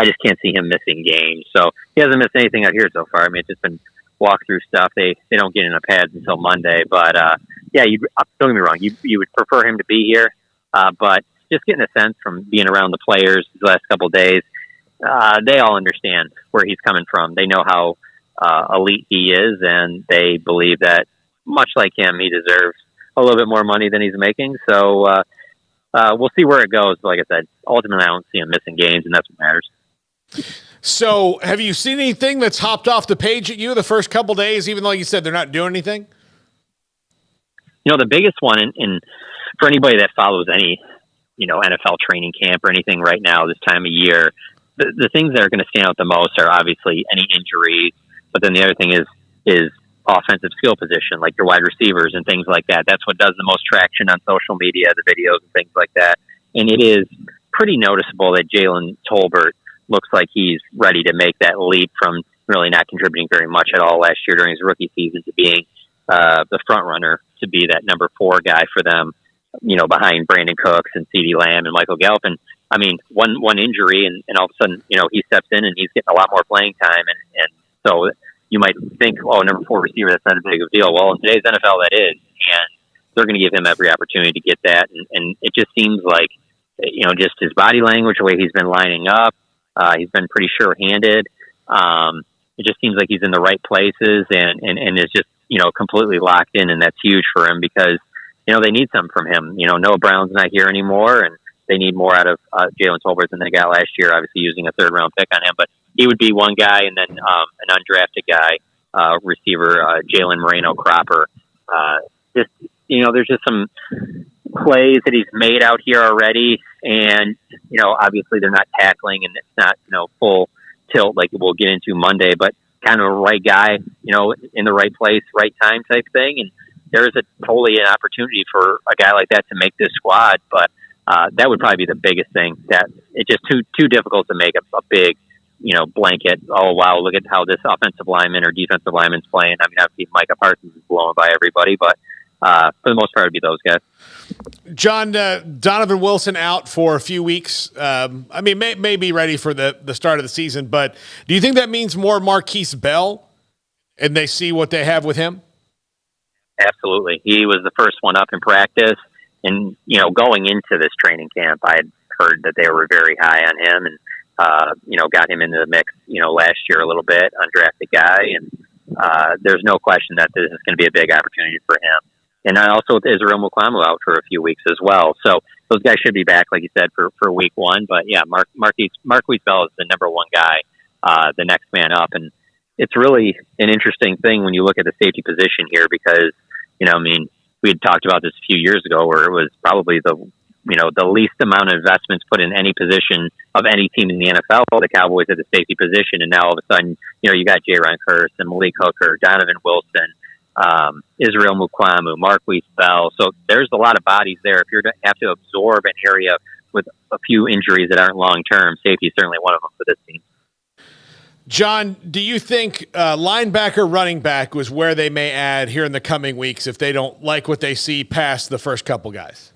I just can't see him missing games. So he hasn't missed anything out here so far. I mean, it's just been walkthrough stuff. They don't get in the pads until Monday. But, yeah, don't get me wrong. You would prefer him to be here. But just getting a sense from being around the players the last couple of days, they all understand where he's coming from. They know how elite he is, and they believe that, much like him, he deserves a little bit more money than he's making. So we'll see where it goes. But like I said, ultimately, I don't see him missing games, and that's what matters. So have you seen anything that's hopped off the page at you the first couple days, even though you said they're not doing anything? You know, the biggest one, and for anybody that follows any, NFL training camp or anything right now this time of year, the things that are going to stand out the most are obviously any injuries, but then the other thing is offensive skill position, like your wide receivers and things like that. That's what does the most traction on social media, the videos and things like that. And it is pretty noticeable that Jalen Tolbert looks like he's ready to make that leap from really not contributing very much at all last year during his rookie season to being the front runner to be that number 4 guy for them, behind Brandon Cooks and CeeDee Lamb and Michael Gallup. And I mean, one injury and all of a sudden, he steps in and he's getting a lot more playing time. And so you might think, oh, number 4 receiver, that's not a big of a deal. Well, in today's NFL, that is. And they're going to give him every opportunity to get that. And it just seems like, just his body language, the way he's been lining up, he's been pretty sure-handed. It just seems like he's in the right places and is just, completely locked in. And that's huge for him because, they need something from him. Noah Brown's not here anymore, and they need more out of Jalen Tolbert than they got last year, obviously using a 3rd-round pick on him. But he would be one guy, and then an undrafted guy, receiver, Jalen Moreno-Cropper. There's just some plays that he's made out here already, and, obviously they're not tackling, and it's not, full tilt like we'll get into Monday, but kind of a right guy, in the right place, right time type thing. And there's totally an opportunity for a guy like that to make this squad, but that would probably be the biggest thing. That it's just too difficult to make a big, blanket. Oh wow, look at how this offensive lineman or defensive lineman's playing. I mean, obviously Micah Parsons is blown by everybody, but for the most part, it'd be those guys. John, Donovan Wilson out for a few weeks. May be ready for the start of the season, but do you think that means more Marquise Bell, and they see what they have with him? Absolutely. He was the first one up in practice, and going into this training camp, I had heard that they were very high on him, and got him into the mix, last year a little bit, undrafted guy, and there's no question that this is going to be a big opportunity for him. And also with Israel Mukuamu out for a few weeks as well. So those guys should be back, like you said, for week 1. But yeah, Marquise Bell is the number 1 guy, the next man up. And it's really an interesting thing when you look at the safety position here because, we had talked about this a few years ago where it was probably the least amount of investments put in any position of any team in the NFL, the Cowboys at the safety position. And now all of a sudden, you got J-Ron Curse and Malik Hooker, Donovan Wilson, Israel Mukuamu, Marquise Bell. So there's a lot of bodies there. If you're to have to absorb an area with a few injuries that aren't long-term, safety is certainly one of them for this team. John, do you think linebacker, running back was where they may add here in the coming weeks if they don't like what they see past the first couple guys?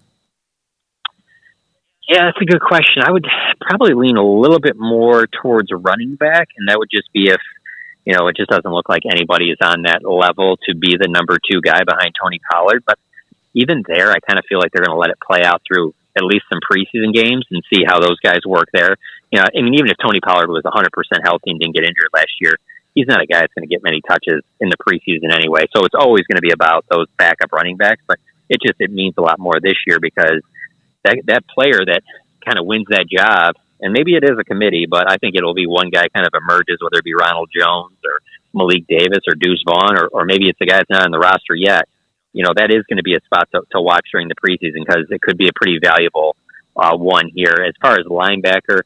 Yeah, that's a good question. I would probably lean a little bit more towards a running back, and that would just be if, it just doesn't look like anybody is on that level to be the number 2 guy behind Tony Pollard. But even there, I kind of feel like they're going to let it play out through at least some preseason games and see how those guys work there. Even if Tony Pollard was 100% healthy and didn't get injured last year, he's not a guy that's going to get many touches in the preseason anyway. So it's always going to be about those backup running backs. But it means a lot more this year because that player that kind of wins that job, and maybe it is a committee, but I think it'll be one guy kind of emerges, whether it be Ronald Jones or Malik Davis or Deuce Vaughn, or maybe it's a guy that's not on the roster yet. That is going to be a spot to watch during the preseason because it could be a pretty valuable one here. As far as linebacker,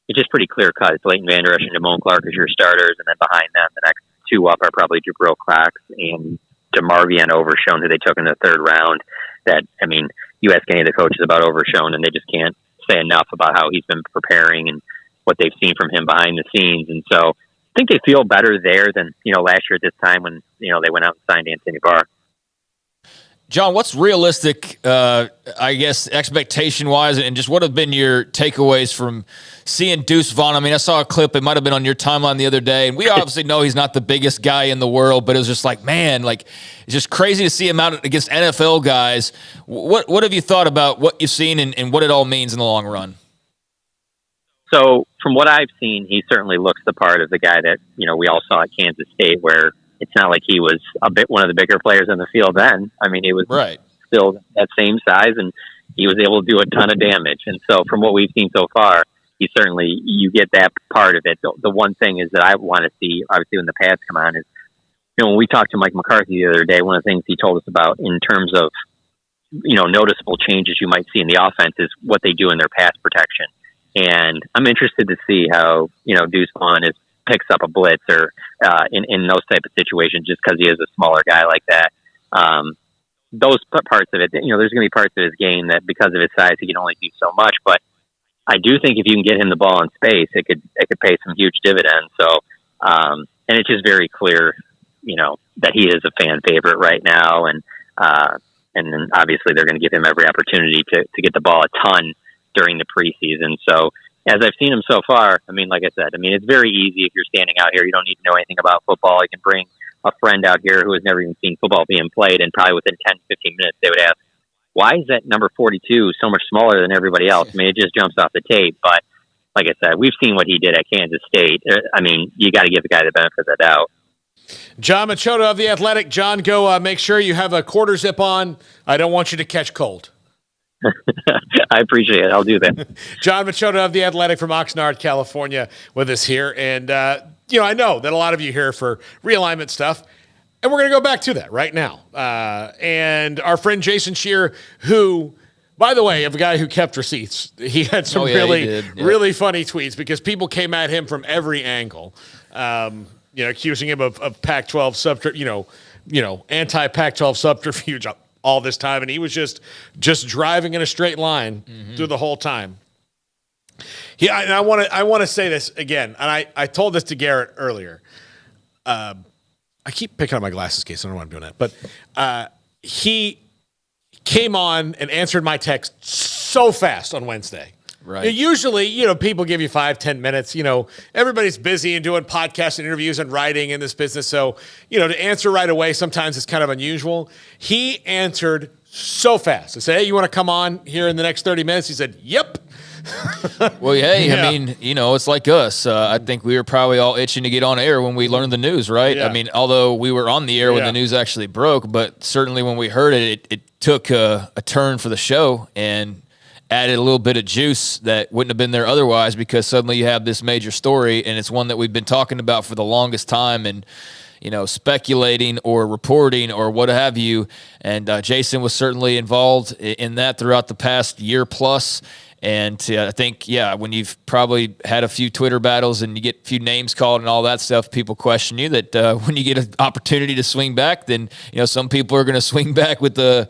it's just pretty clear cut. It's Leighton Vander Esch and Damone Clark as your starters, and then behind them, the next 2 up are probably Jabril Cox and DeMarvion Overshown, who they took in the 3rd round. You ask any of the coaches about Overshown, and they just can't say enough about how he's been preparing and what they've seen from him behind the scenes. And so I think they feel better there than, last year at this time when, they went out and signed Anthony Barr. John, what's realistic, expectation-wise, and just what have been your takeaways from seeing Deuce Vaughn? I saw a clip. It might have been on your timeline the other day, and we obviously know he's not the biggest guy in the world, but it was just like, man, it's just crazy to see him out against NFL guys. What have you thought about what you've seen and what it all means in the long run? So from what I've seen, he certainly looks the part of the guy that, we all saw at Kansas State, where it's not like he was one of the bigger players on the field then. He was still that same size, and he was able to do a ton of damage. And so from what we've seen so far, you get that part of it. The one thing is that I want to see, obviously, when the pads come on is, when we talked to Mike McCarthy the other day, one of the things he told us about in terms of, noticeable changes you might see in the offense is what they do in their pass protection. And I'm interested to see how, Deuce Vaughn picks up a blitz or in those type of situations just because he is a smaller guy like that. Those parts of it, there's going to be parts of his game that because of his size, he can only do so much. But I do think if you can get him the ball in space, it could pay some huge dividends. So, and it's just very clear, that he is a fan favorite right now, and then obviously they're going to give him every opportunity to get the ball a ton during the preseason. So, as I've seen him so far, like I said, it's very easy if you're standing out here. You don't need to know anything about football. You can bring a friend out here who has never even seen football being played, and probably within 10, 15 minutes, they would ask, why is that number 42 so much smaller than everybody else? It just jumps off the tape. But like I said, we've seen what he did at Kansas State. You got to give the guy the benefit of the doubt. John Machota of The Athletic. John, go make sure you have a quarter zip on. I don't want you to catch cold. I appreciate it. I'll do that. John Machota of The Athletic from Oxnard, California, with us here. And, I know that a lot of you here for realignment stuff. And we're going to go back to that right now. And our friend Jason Scheer, who, by the way, of a guy who kept receipts, he had some really funny tweets because people came at him from every angle, accusing him of Pac-12 anti-Pac-12 subterfuge all this time. And he was just driving in a straight line through the whole time. Yeah, and I want to say this again, and I told this to Garrett earlier. I keep picking up my glasses case. I don't know why I'm doing that. But he came on and answered my text so fast on Wednesday. Right. Usually, people give you 5-10 minutes. Everybody's busy and doing podcasts and interviews and writing in this business. So, to answer right away, sometimes it's kind of unusual. He answered so fast. I said, hey, you want to come on here in the next 30 minutes? He said, yep. Well, hey, yeah. It's like us. I think we were probably all itching to get on air when we learned the news, right? Yeah. Although we were on the air when the news actually broke, but certainly when we heard it took a turn for the show and added a little bit of juice that wouldn't have been there otherwise, because suddenly you have this major story, and it's one that we've been talking about for the longest time and, speculating or reporting or what have you. And Jason was certainly involved in that throughout the past year plus. And I think, when you've probably had a few Twitter battles and you get a few names called and all that stuff, people question you that when you get an opportunity to swing back, then, some people are going to swing back with the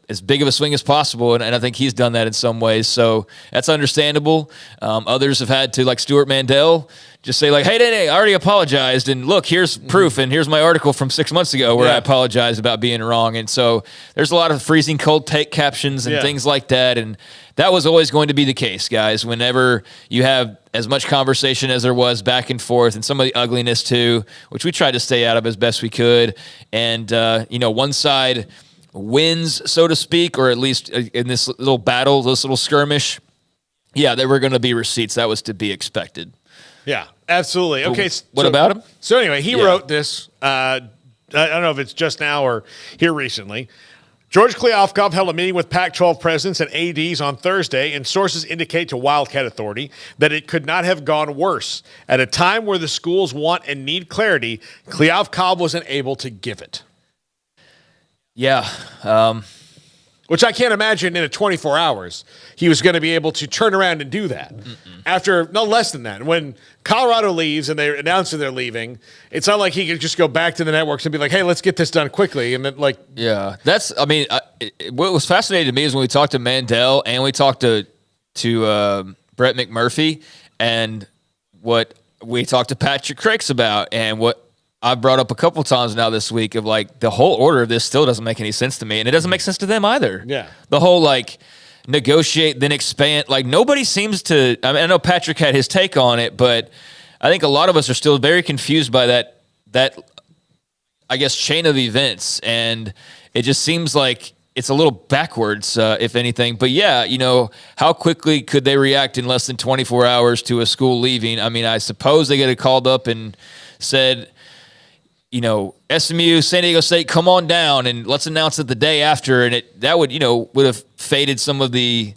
as big of a swing as possible. And I think he's done that in some ways. So that's understandable. Others have had to, like Stewart Mandel, just say hey, I already apologized. And look, here's proof. And here's my article from 6 months ago where I apologized about being wrong. And so there's a lot of freezing cold take captions and things like that. And that was always going to be the case, guys, whenever you have as much conversation as there was back and forth, and some of the ugliness too, which we tried to stay out of as best we could. And, one side wins, so to speak, or at least in this little battle, this little skirmish. Yeah, there were going to be receipts. That was to be expected. Yeah, absolutely. Okay. What about him? So anyway, he wrote this. I don't know if it's just now or here recently. George Kliavkoff held a meeting with Pac-12 presidents and ADs on Thursday, and sources indicate to Wildcat Authority that it could not have gone worse. At a time where the schools want and need clarity, Kliavkoff wasn't able to give it. Yeah. Which I can't imagine in a 24 hours he was going to be able to turn around and do that. After no less than that. When Colorado leaves and they're announcing they're leaving, it's not like he could just go back to the networks and be like, hey, let's get this done quickly. And then that's, what was fascinating to me is when we talked to Mandel and we talked to Brett McMurphy, and what we talked to Pat Crakes about, and what I brought up a couple times now this week of the whole order of this still doesn't make any sense to me, and it doesn't make sense to them either. Yeah. The whole negotiate then expand, nobody seems to. I know Patrick had his take on it, but I think a lot of us are still very confused by that I guess chain of events, and it just seems like it's a little backwards, if anything. But how quickly could they react in less than 24 hours to a school leaving? I suppose they get called up and said, SMU, San Diego State, come on down and let's announce it the day after. And that would have faded some of the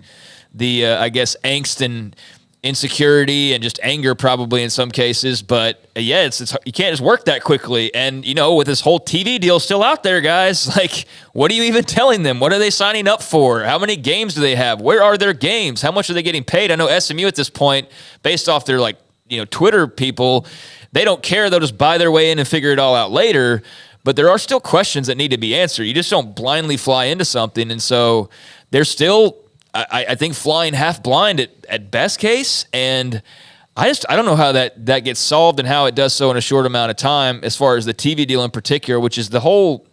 I guess, angst and insecurity and just anger probably in some cases. But it's you can't just work that quickly. And, with this whole TV deal still out there, guys, what are you even telling them? What are they signing up for? How many games do they have? Where are their games? How much are they getting paid? I know SMU at this point, based off their Twitter people, they don't care. They'll just buy their way in and figure it all out later. But there are still questions that need to be answered. You just don't blindly fly into something. And so there's still I think flying half blind at best case, and I don't know how that gets solved and how it does so in a short amount of time as far as the TV deal in particular, which is the whole,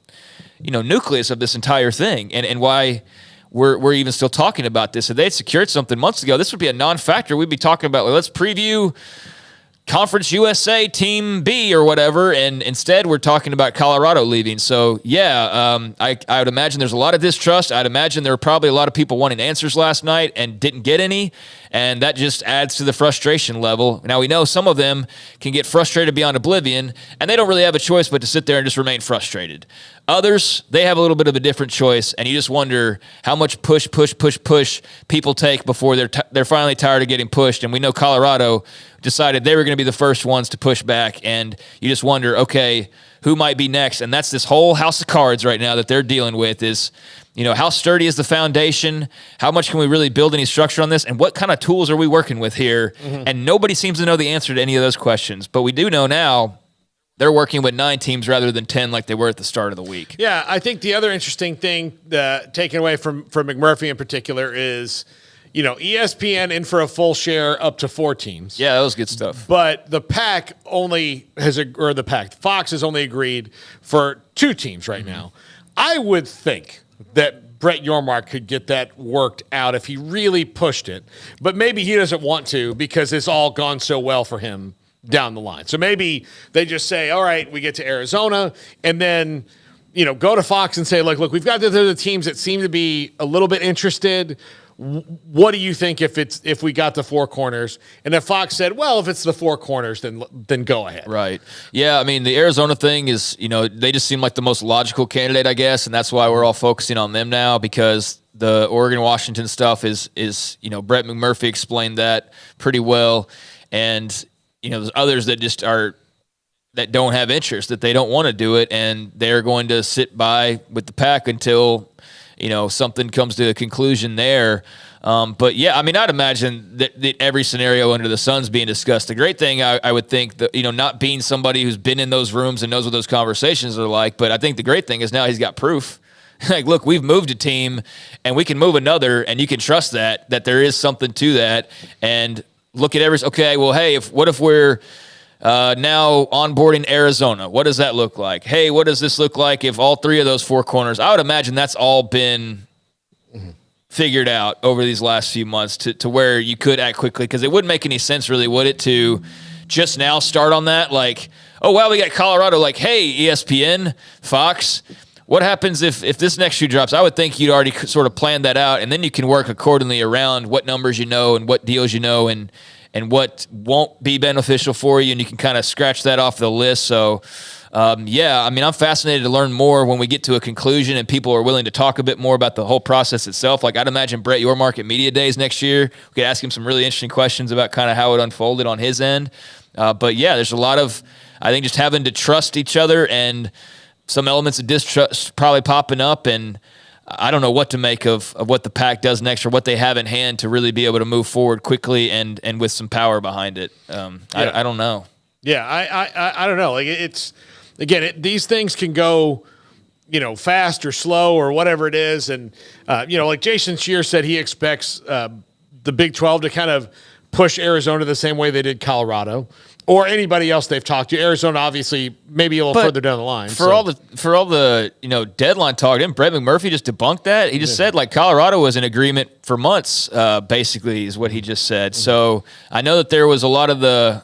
nucleus of this entire thing and why we're even still talking about this. If they had secured something months ago, this would be a non-factor. We'd be talking about, let's preview Conference USA Team B or whatever, and instead we're talking about Colorado leaving. So, I would imagine there's a lot of distrust. I'd imagine there were probably a lot of people wanting answers last night and didn't get any, and that just adds to the frustration level. Now, we know some of them can get frustrated beyond oblivion, and they don't really have a choice but to sit there and just remain frustrated. Others, they have a little bit of a different choice, and you just wonder how much push people take before they're finally tired of getting pushed. And we know Colorado decided they were going to be the first ones to push back, and you just wonder, okay, who might be next? And that's this whole house of cards right now that they're dealing with is, how sturdy is the foundation? How much can we really build any structure on this? And what kind of tools are we working with here? Mm-hmm. And nobody seems to know the answer to any of those questions. But we do know now they're working with 9 teams rather than 10 like they were at the start of the week. Yeah, I think the other interesting thing taken away from McMurphy in particular is, ESPN in for a full share up to 4 teams. Yeah, that was good stuff. But the Fox has only agreed for 2 teams right now. I would think that Brett Yormark could get that worked out if he really pushed it, but maybe he doesn't want to because it's all gone so well for him down the line. So maybe they just say, all right, we get to Arizona, and then, go to Fox and say, look, we've got the teams that seem to be a little bit interested. What do you think if we got the 4 corners? And if Fox said, well, if it's the 4 corners, then go ahead. Right. Yeah, I mean, the Arizona thing is, they just seem like the most logical candidate, I guess, and that's why we're all focusing on them now, because the Oregon-Washington stuff is Brett McMurphy explained that pretty well, and there's others that just that don't have interest, that they don't want to do it, and they're going to sit by with the Pac until something comes to a conclusion there. But yeah, I mean, I'd imagine that every scenario under the sun's being discussed. The great thing, I would think, that not being somebody who's been in those rooms and knows what those conversations are like, but I think the great thing is now he's got proof. Like, look, we've moved a team, and we can move another, and you can trust that there is something to that. And look at okay, well, hey, what if we're now onboarding Arizona? What does that look like? Hey, what does this look like if all 3 of those 4 corners? I would imagine that's all been figured out over these last few months to where you could act quickly, because it wouldn't make any sense, really, would it, to just now start on that? Like, oh, wow, we got Colorado. Like, hey, ESPN, Fox, what happens if this next shoe drops? I would think you'd already sort of planned that out, and then you can work accordingly around what numbers and what deals and what won't be beneficial for you, and you can kind of scratch that off the list. So, I mean, I'm fascinated to learn more when we get to a conclusion and people are willing to talk a bit more about the whole process itself. Like, I'd imagine Brett Yormark at Media Days next year, we could ask him some really interesting questions about kind of how it unfolded on his end. But yeah, there's a lot of, I think, just having to trust each other, and some elements of distrust probably popping up, and I don't know what to make of what the Pac does next, or what they have in hand to really be able to move forward quickly and with some power behind it. I don't know. Yeah, I don't know. Like, it's, again, these things can go, fast or slow or whatever it is. And, like Jason Scheer said, he expects the Big 12 to kind of push Arizona the same way they did Colorado, or anybody else they've talked to. Arizona, obviously, maybe a little further down the line. For all the deadline talk, didn't Brett McMurphy just debunk that? He just said, like, Colorado was in agreement for months, basically, is what he just said. Mm-hmm. So I know that there was a lot of the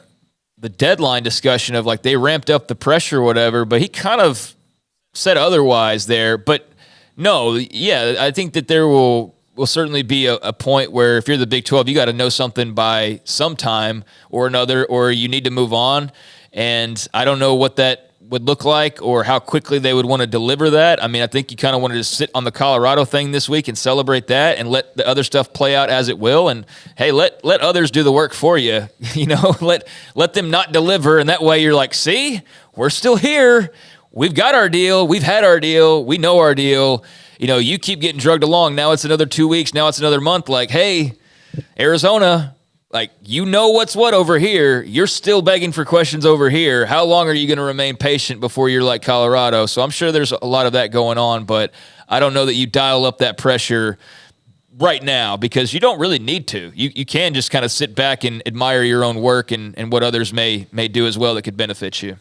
deadline discussion of, like, they ramped up the pressure or whatever, but he kind of said otherwise there. But no, yeah, I think that there will certainly be a point where if you're the Big 12, you got to know something by some time or another, or you need to move on. And I don't know what that would look like or how quickly they would want to deliver that. I mean, I think you kind of wanted to sit on the Colorado thing this week and celebrate that and let the other stuff play out as it will. And hey, let others do the work for you. Let them not deliver. And that way you're like, see, we're still here. We've got our deal. We've had our deal. We know our deal. You keep getting drugged along. Now it's another 2 weeks. Now it's another month. Like, hey, Arizona, like, what's what over here. You're still begging for questions over here. How long are you going to remain patient before you're like Colorado? So I'm sure there's a lot of that going on, but I don't know that you dial up that pressure right now, because you don't really need to. You can just kind of sit back and admire your own work and what others may do as well that could benefit you.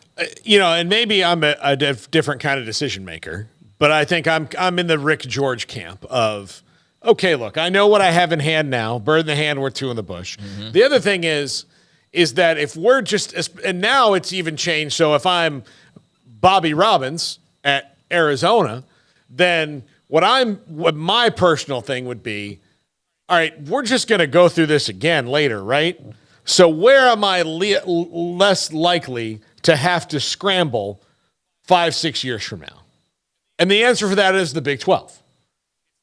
And maybe I'm a different kind of decision maker, but I think I'm in the Rick George camp of, okay, look, I know what I have in hand now. Bird in the hand, we're two in the bush. Mm-hmm. The other thing is that if we're just, and now it's even changed. So if I'm Bobby Robbins at Arizona, then what my personal thing would be, all right, we're just going to go through this again later, right? So where am I less likely to have to scramble 5-6 years from now? And the answer for that is the Big 12.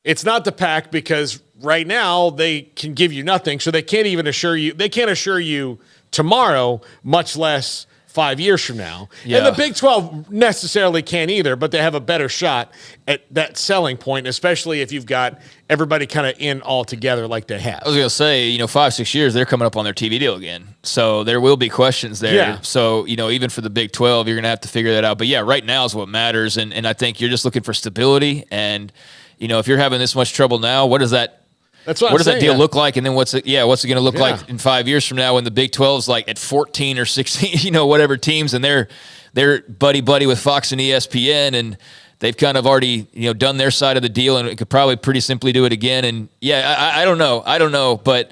It's not the PAC, because right now they can give you nothing, so they can't even assure you tomorrow, much less 5 years from now. Yeah. And the Big 12 necessarily can't either, but they have a better shot at that selling point, especially if you've got everybody kind of in all together like they have. I was going to say, 5-6 years, they're coming up on their TV deal again. So there will be questions there. Yeah. So, even for the Big 12, you're going to have to figure that out. But yeah, right now is what matters. And I think you're just looking for stability. And, if you're having this much trouble now, what does that deal look like? And then what's it going to look like in 5 years from now when the Big 12's like at 14 or 16, whatever teams, and they're buddy with Fox and ESPN, and they've kind of already, done their side of the deal, and it could probably pretty simply do it again. And I don't know. But,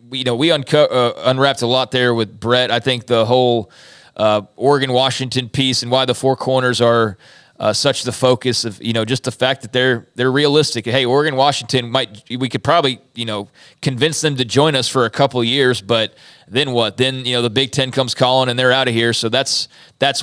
we unwrapped a lot there with Brett. I think the whole Oregon-Washington piece and why the four corners are such the focus of, just the fact that they're realistic. Hey, Oregon, Washington, we could probably, convince them to join us for a couple of years, but then what? Then, the Big Ten comes calling and they're out of here. So that's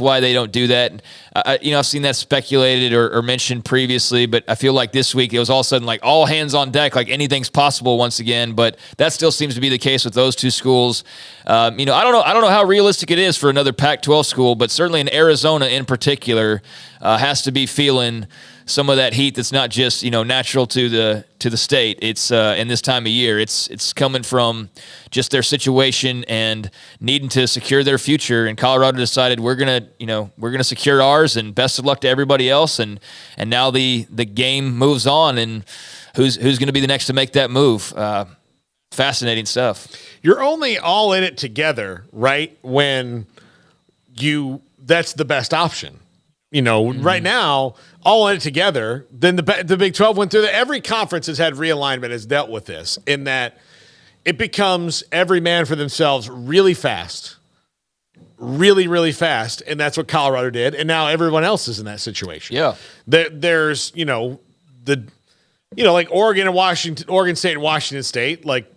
why they don't do that. I've seen that speculated or mentioned previously, but I feel like this week it was all of a sudden like all hands on deck, like anything's possible once again, but that still seems to be the case with those two schools. I don't know how realistic it is for another Pac-12 school, but certainly in Arizona in particular, has to be feeling some of that heat that's not just natural to the state. It's in this time of year. It's coming from just their situation and needing to secure their future. And Colorado decided we're gonna secure ours. And best of luck to everybody else. And now the game moves on. And who's going to be the next to make that move? Fascinating stuff. You're only all in it together, right? When that's the best option. Right now, all in it together, then the Big 12 went through every conference has had realignment, has dealt with this, in that it becomes every man for themselves really fast, really, really fast, and that's what Colorado did, and now everyone else is in that situation. Yeah. There's, like Oregon and Washington, Oregon State and Washington State, like,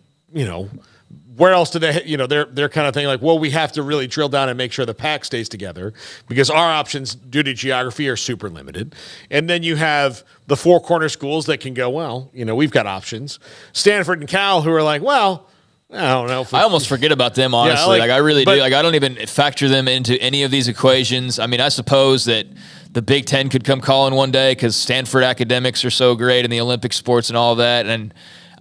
where else do they, they're kind of thing like, well, we have to really drill down and make sure the PAC stays together because our options due to geography are super limited. And then you have the four corner schools that can go, well, we've got options. Stanford and Cal who are like, well, I don't know. I almost forget about them, honestly. I really do. Like, I don't even factor them into any of these equations. I mean, I suppose that the Big Ten could come calling one day because Stanford academics are so great in the Olympic sports and all that. And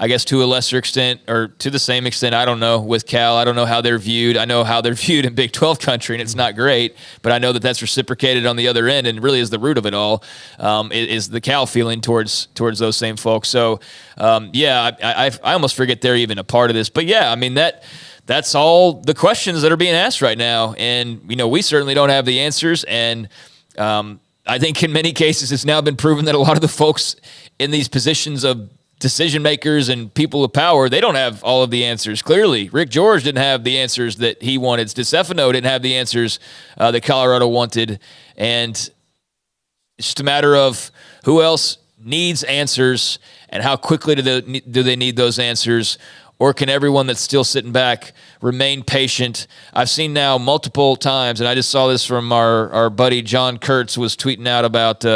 I guess to a lesser extent or to the same extent, I don't know, with Cal, I don't know how they're viewed. I know how they're viewed in Big 12 country, and it's not great, but I know that that's reciprocated on the other end and really is the root of it all, is the Cal feeling towards those same folks. So, I almost forget they're even a part of this. But, yeah, I mean, that's all the questions that are being asked right now. And, we certainly don't have the answers. And I think in many cases it's now been proven that a lot of the folks in these positions of decision makers and people of power, they don't have all of the answers. Clearly, Rick George didn't have the answers that he wanted. DeStefano didn't have the answers that Colorado wanted. And it's just a matter of who else needs answers and how quickly do they need those answers, or can everyone that's still sitting back remain patient? I've seen now multiple times, and I just saw this from our buddy John Kurtz was tweeting out about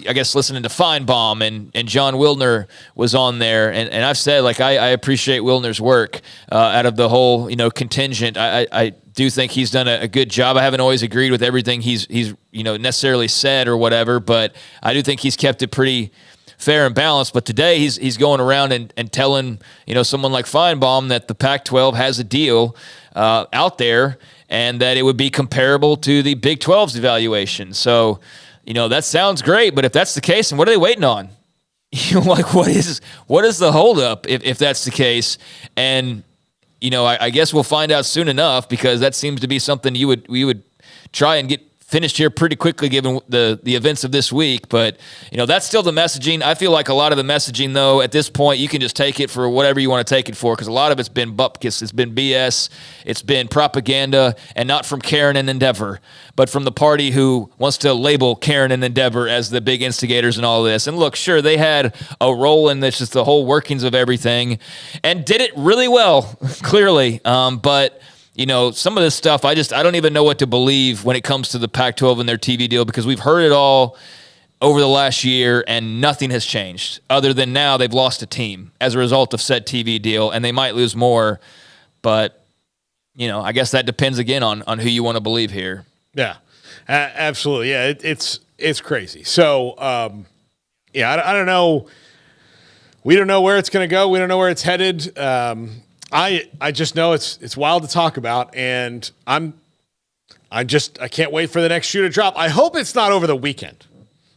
I guess listening to Feinbaum and John Wilner was on there. And I've said, like, I appreciate Wilner's work out of the whole, contingent. I do think he's done a good job. I haven't always agreed with everything he's necessarily said or whatever, but I do think he's kept it pretty fair and balanced. But today he's going around and telling, someone like Feinbaum that the Pac-12 has a deal out there and that it would be comparable to the Big 12's evaluation. So, that sounds great, but if that's the case, then what are they waiting on? like what is the holdup if that's the case? And I guess we'll find out soon enough, because that seems to be something we would try and get finished here pretty quickly given the events of this week. But, that's still the messaging. I feel like a lot of the messaging, though, at this point, you can just take it for whatever you want to take it for, because a lot of it's been bupkis, it's been BS, it's been propaganda, and not from Karen and Endeavor, but from the party who wants to label Karen and Endeavor as the big instigators in all of this. And look, sure, they had a role in this, just the whole workings of everything, and did it really well, clearly. But some of this stuff, I don't even know what to believe when it comes to the Pac-12 and their TV deal, because we've heard it all over the last year and nothing has changed, other than now they've lost a team as a result of said TV deal, and they might lose more. But, I guess that depends again on who you want to believe here. Yeah, absolutely. Yeah, it's crazy. So, I don't know. We don't know where it's going to go. We don't know where it's headed. I just know it's wild to talk about, and I can't wait for the next shoe to drop. I hope it's not over the weekend.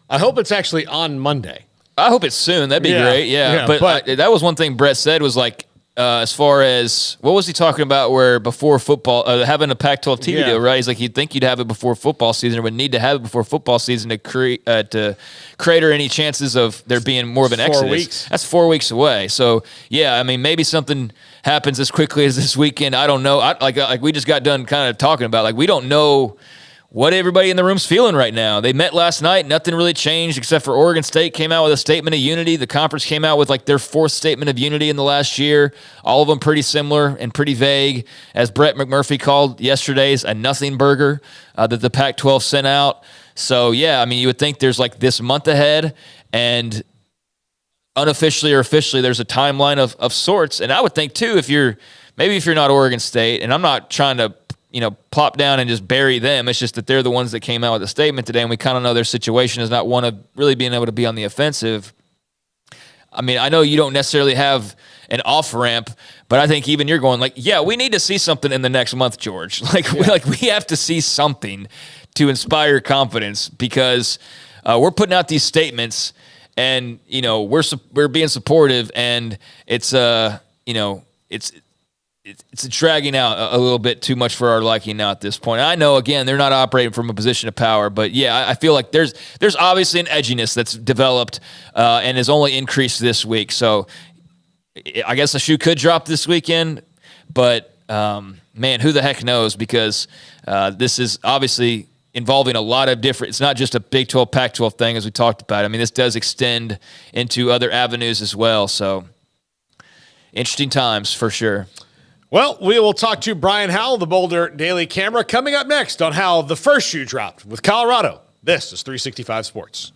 I hope it's actually on Monday. I hope it's soon. That'd be great. Yeah. But that was one thing Brett said, was like, as far as what was he talking about, where before football, having a Pac-12 TV deal, right? He's like, you'd think you'd have it before football season, or would need to have it before football season to crater any chances of there being more of an exodus. 4 weeks. That's 4 weeks away. So yeah, I mean, maybe something happens as quickly as this weekend. I don't know. Like we just got done kind of talking about, like, we don't know what everybody in the room's feeling right now. They met last night. Nothing really changed except for Oregon State came out with a statement of unity. The conference came out with like their fourth statement of unity in the last year. All of them pretty similar and pretty vague, as Brett McMurphy called yesterday's a nothing burger that the Pac-12 sent out. So, yeah, I mean, you would think there's like this month ahead, and unofficially or officially there's a timeline of sorts. And I would think, too, if you're not Oregon State, and I'm not trying to plop down and just bury them. It's just that they're the ones that came out with a statement today, and we kind of know their situation is not one of really being able to be on the offensive. I mean, I know you don't necessarily have an off-ramp, but I think even you're going like, yeah, we need to see something in the next month, George. We have to see something to inspire confidence, because we're putting out these statements, and, we're being supportive, and it's dragging out a little bit too much for our liking now at this point. I know, again, they're not operating from a position of power, but yeah, I feel like there's obviously an edginess that's developed and has only increased this week. So I guess the shoe could drop this weekend, but man, who the heck knows? Because this is obviously involving a lot of different, it's not just a Big 12, Pac-12 thing, as we talked about. I mean, this does extend into other avenues as well. So interesting times for sure. Well, we will talk to Brian Howell, the Boulder Daily Camera, coming up next on how the first shoe dropped with Colorado. This is 365 Sports.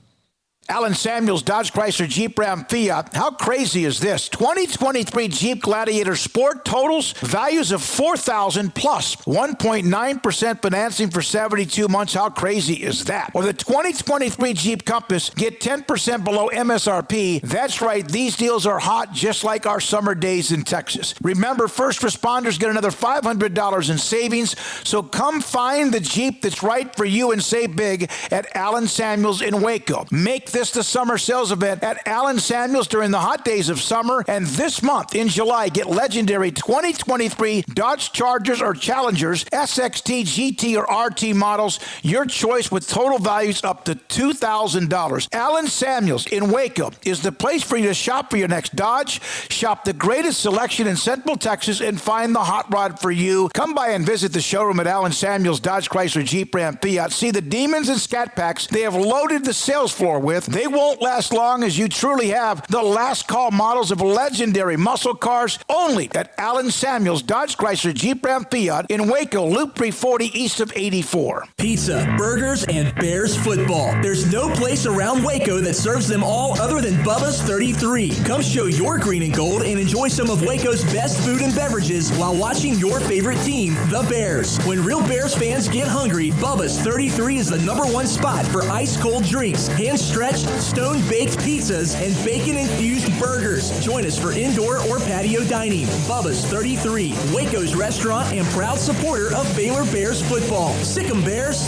Alan Samuels, Dodge Chrysler Jeep Ram Fiat. How crazy is this? 2023 Jeep Gladiator Sport totals, values of $4,000 plus 1.9% financing for 72 months. How crazy is that? Or the 2023 Jeep Compass, get 10% below MSRP. That's right, these deals are hot, just like our summer days in Texas. Remember, first responders get another $500 in savings, so come find the Jeep that's right for you and save big at Alan Samuels in Waco. Make this the summer sales event at Alan Samuels during the hot days of summer. And this month in July, get legendary 2023 Dodge Chargers or Challengers, SXT, GT, or RT models. Your choice with total values up to $2,000. Alan Samuels in Waco is the place for you to shop for your next Dodge. Shop the greatest selection in Central Texas and find the hot rod for you. Come by and visit the showroom at Alan Samuels Dodge Chrysler Jeep Ram Fiat. See the demons and scat packs they have loaded the sales floor with. They won't last long, as you truly have the last call models of legendary muscle cars only at Alan Samuels Dodge Chrysler Jeep Ram Fiat in Waco, Loop 340 east of 84. Pizza, burgers, and Bears football. There's no place around Waco that serves them all other than Bubba's 33. Come show your green and gold and enjoy some of Waco's best food and beverages while watching your favorite team, the Bears. When real Bears fans get hungry, Bubba's 33 is the #1 spot for ice-cold drinks, hand-stretched, stone-baked pizzas, and bacon-infused burgers. Join us for indoor or patio dining. Bubba's 33, Waco's restaurant and proud supporter of Baylor Bears football. Sick 'em, Bears!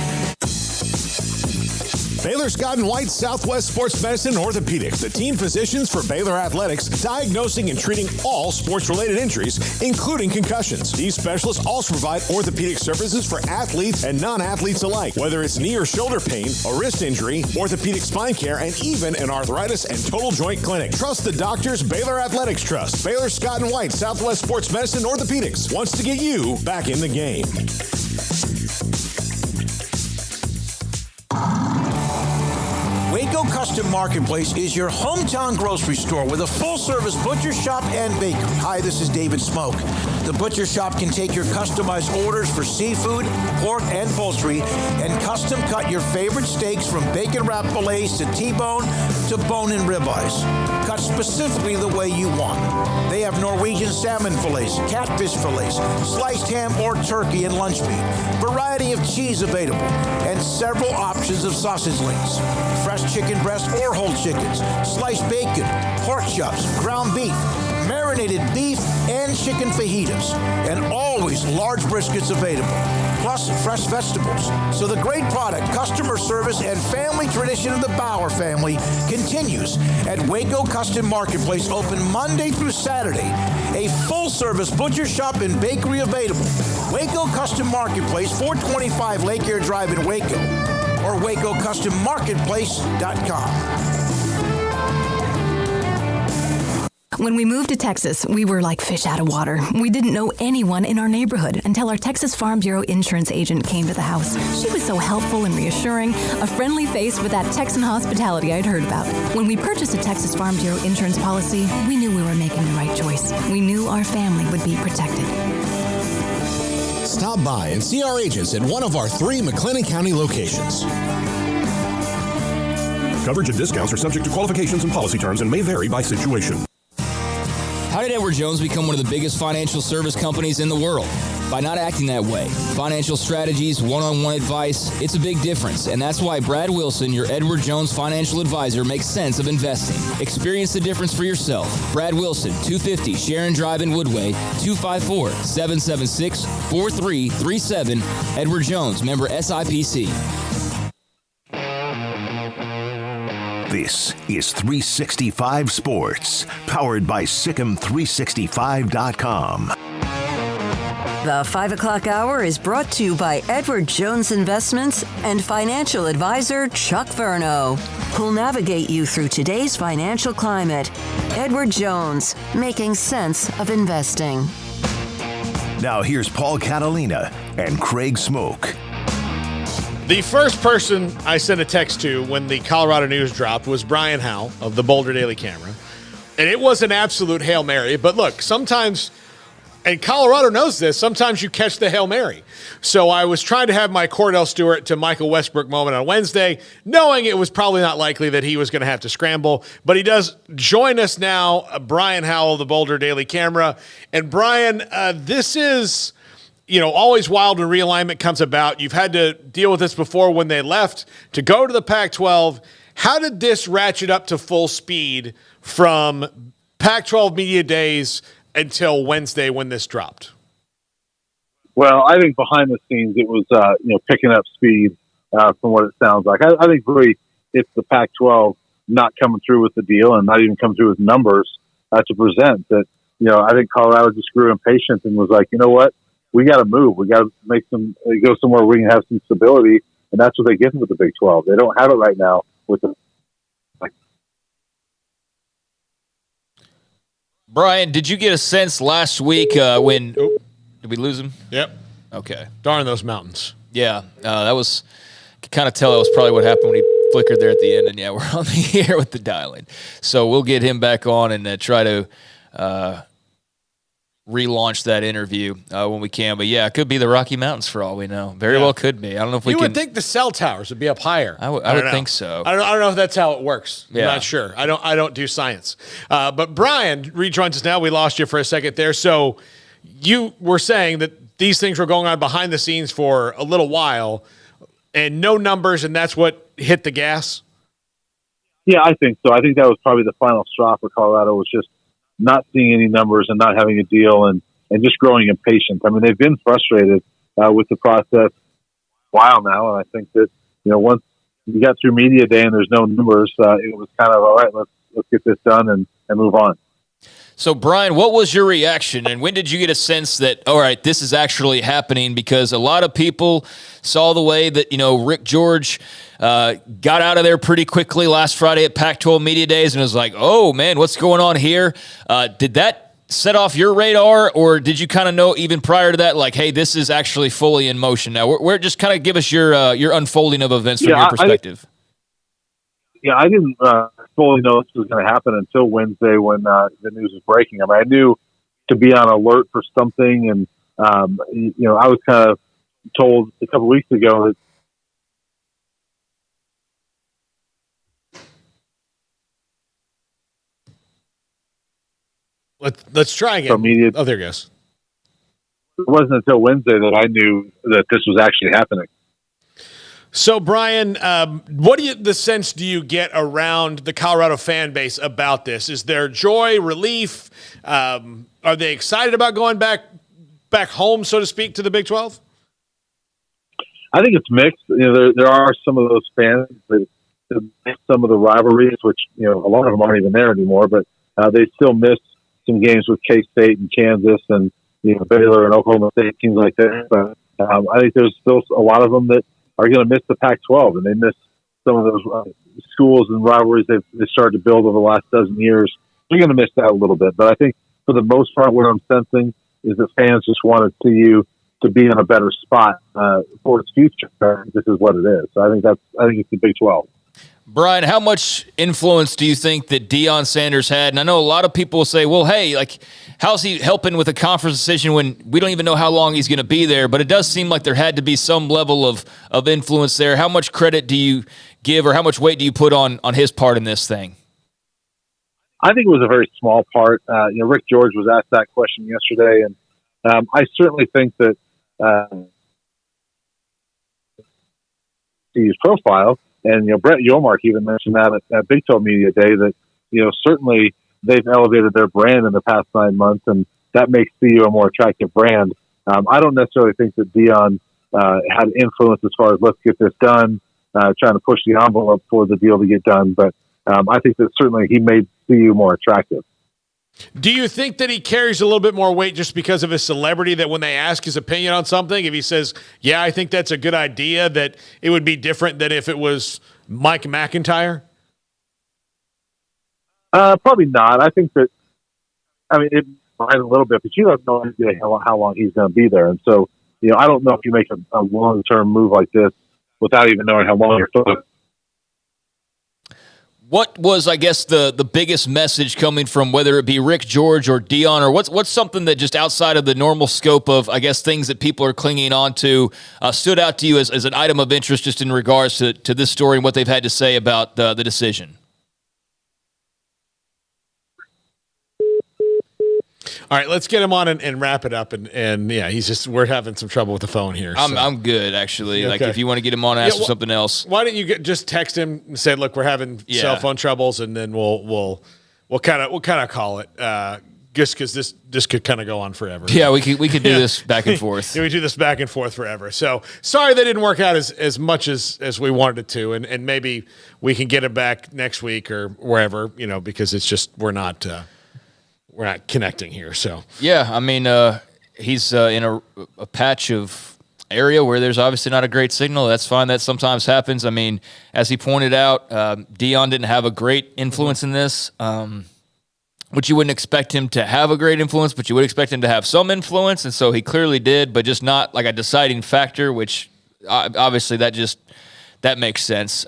Baylor Scott & White Southwest Sports Medicine and Orthopedics, the team physicians for Baylor Athletics, diagnosing and treating all sports-related injuries, including concussions. These specialists also provide orthopedic services for athletes and non-athletes alike, whether it's knee or shoulder pain, a wrist injury, orthopedic spine care, and even an arthritis and total joint clinic. Trust the doctors Baylor Athletics trust. Baylor Scott & White Southwest Sports Medicine and Orthopedics wants to get you back in the game. Waco Custom Marketplace is your hometown grocery store with a full-service butcher shop and bakery. Hi, this is David Smoak. The butcher shop can take your customized orders for seafood, pork, and poultry and custom cut your favorite steaks from bacon wrap fillets to T-bone to bone-in ribeyes. Cut specifically the way you want. They have Norwegian salmon fillets, catfish fillets, sliced ham or turkey and lunch meat, variety of cheese available, and several options of sausage links. Fresh chicken breast or whole chickens, sliced bacon, pork chops, ground beef, marinated beef, and chicken fajitas, and always large briskets available, plus fresh vegetables. So the great product, customer service, and family tradition of the Bauer family continues at Waco Custom Marketplace, open Monday through Saturday. A full-service butcher shop and bakery available. Waco Custom Marketplace, 425 Lake Air Drive in Waco, or WacoCustomMarketplace.com. When we moved to Texas, we were like fish out of water. We didn't know anyone in our neighborhood until our Texas Farm Bureau insurance agent came to the house. She was so helpful and reassuring, a friendly face with that Texan hospitality I'd heard about. When we purchased a Texas Farm Bureau insurance policy, we knew we were making the right choice. We knew our family would be protected. Stop by and see our agents at one of our 3 McLennan County locations. Coverage and discounts are subject to qualifications and policy terms and may vary by situation. How did Edward Jones become one of the biggest financial service companies in the world? By not acting that way. Financial strategies, one-on-one advice, it's a big difference. And that's why Brad Wilson, your Edward Jones financial advisor, makes sense of investing. Experience the difference for yourself. Brad Wilson, 250 Sharon Drive in Woodway, 254-776-4337. Edward Jones, member SIPC. This is 365 Sports, powered by Sikkim365.com. The 5 o'clock hour is brought to you by Edward Jones Investments and financial advisor Chuck Verno, who'll navigate you through today's financial climate. Edward Jones, making sense of investing. Now here's Paul Catalina and Craig Smoak. The first person I sent a text to when the Colorado news dropped was Brian Howell of the Boulder Daily Camera. And it was an absolute Hail Mary. But look, sometimes, and Colorado knows this, sometimes you catch the Hail Mary. So I was trying to have my Cordell Stewart to Michael Westbrook moment on Wednesday, knowing it was probably not likely that he was going to have to scramble. But he does join us now, Brian Howell of the Boulder Daily Camera. And Brian, this is... always wild when realignment comes about. You've had to deal with this before when they left to go to the Pac-12. How did this ratchet up to full speed from Pac-12 media days until Wednesday when this dropped? Well, I think behind the scenes it was, picking up speed from what it sounds like. I think really it's the Pac-12 not coming through with the deal and not even coming through with numbers to present that. I think Colorado just grew impatient and was like, you know what? We got to move. We got to go somewhere where we can have some stability, and that's what they get with the Big 12. They don't have it right now with the. Brian, did you get a sense last week when? Did we lose him? Yep. Okay. Darn those mountains. Yeah, that was. Could kind of tell that was probably what happened when he flickered there at the end, and yeah, we're on the air with the dial-in. So we'll get him back on and try to. Relaunch that interview when we can. But yeah, it could be the Rocky Mountains for all we know. Very well could be. I don't know if we can. You would think the cell towers would be up higher. I would think so. I don't know if that's how it works. Yeah. I'm not sure. I don't do science. But Brian rejoins us now. We lost you for a second there. So you were saying that these things were going on behind the scenes for a little while and no numbers, and that's what hit the gas? Yeah, I think so. I think that was probably the final straw for Colorado, was just not seeing any numbers and not having a deal and just growing impatient. I mean, they've been frustrated with the process a while now, and I think that, once you got through media day and there's no numbers, it was kind of all right. Let's get this done and move on. So, Brian, what was your reaction, and when did you get a sense that, all right, this is actually happening? Because a lot of people saw the way that, Rick George got out of there pretty quickly last Friday at Pac-12 Media Days and was like, oh, man, what's going on here? Did that set off your radar, or did you kind of know even prior to that, like, hey, this is actually fully in motion now? Where just kind of give us your unfolding of events from your perspective. I didn't fully know this was going to happen until Wednesday when the news was breaking. I mean, I knew to be on alert for something, and I was kind of told a couple weeks ago that. Let's try again. Oh, there it goes. It wasn't until Wednesday that I knew that this was actually happening. So, Brian, what the sense do you get around the Colorado fan base about this? Is there joy, relief? Are they excited about going back home, so to speak, to the Big 12? I think it's mixed. There are some of those fans that miss some of the rivalries, which a lot of them aren't even there anymore. But they still miss some games with K-State and Kansas and Baylor and Oklahoma State, teams like that. But I think there's still a lot of them that are going to miss the Pac-12, and they miss some of those schools and rivalries they've started to build over the last dozen years. They're going to miss that a little bit. But I think for the most part, what I'm sensing is that fans just want to see you to be in a better spot for its future. This is what it is. So I think it's the Big 12. Brian, how much influence do you think that Deion Sanders had? And I know a lot of people will say, well, hey, how's he helping with a conference decision when we don't even know how long he's going to be there? But it does seem like there had to be some level of influence there. How much credit do you give, or how much weight do you put on his part in this thing? I think it was a very small part. Rick George was asked that question yesterday, and I certainly think that his profile, and Brett Yormark even mentioned that at Big 12 Media Day, that certainly they've elevated their brand in the past 9 months, and that makes CU a more attractive brand. I don't necessarily think that Deion had influence as far as let's get this done, trying to push the envelope for the deal to get done, but I think that certainly he made CU more attractive. Do you think that he carries a little bit more weight just because of his celebrity, that when they ask his opinion on something, if he says, yeah, I think that's a good idea, that it would be different than if it was Mike McIntyre? Probably not. I think that, it might a little bit, but you don't know how long he's going to be there. And so, I don't know if you make a long-term move like this without even knowing how long you're supposed. What was, I guess, the biggest message coming from whether it be Rick George or Deion, or what's something that just outside of the normal scope of, I guess, things that people are clinging on to stood out to you as an item of interest just in regards to this story and what they've had to say about the decision? All right, let's get him on and wrap it up. And yeah, we're having some trouble with the phone here. So. I'm good, actually. Okay. Like, if you want to get him on, ask for something else. Why don't you just text him and say, look, we're having cell phone troubles, and then we'll kind of call it. Just because this could kind of go on forever. Yeah, we could do this back and forth. Yeah, we do this back and forth forever. So sorry that didn't work out as much as we wanted it to, and maybe we can get it back next week or wherever, because it's just we're not connecting here. So yeah, he's in a patch of area where there's obviously not a great signal. That's fine. That sometimes happens. As he pointed out, Deion didn't have a great influence in this. Which you wouldn't expect him to have a great influence, but you would expect him to have some influence, and so he clearly did, but just not like a deciding factor, which obviously that makes sense.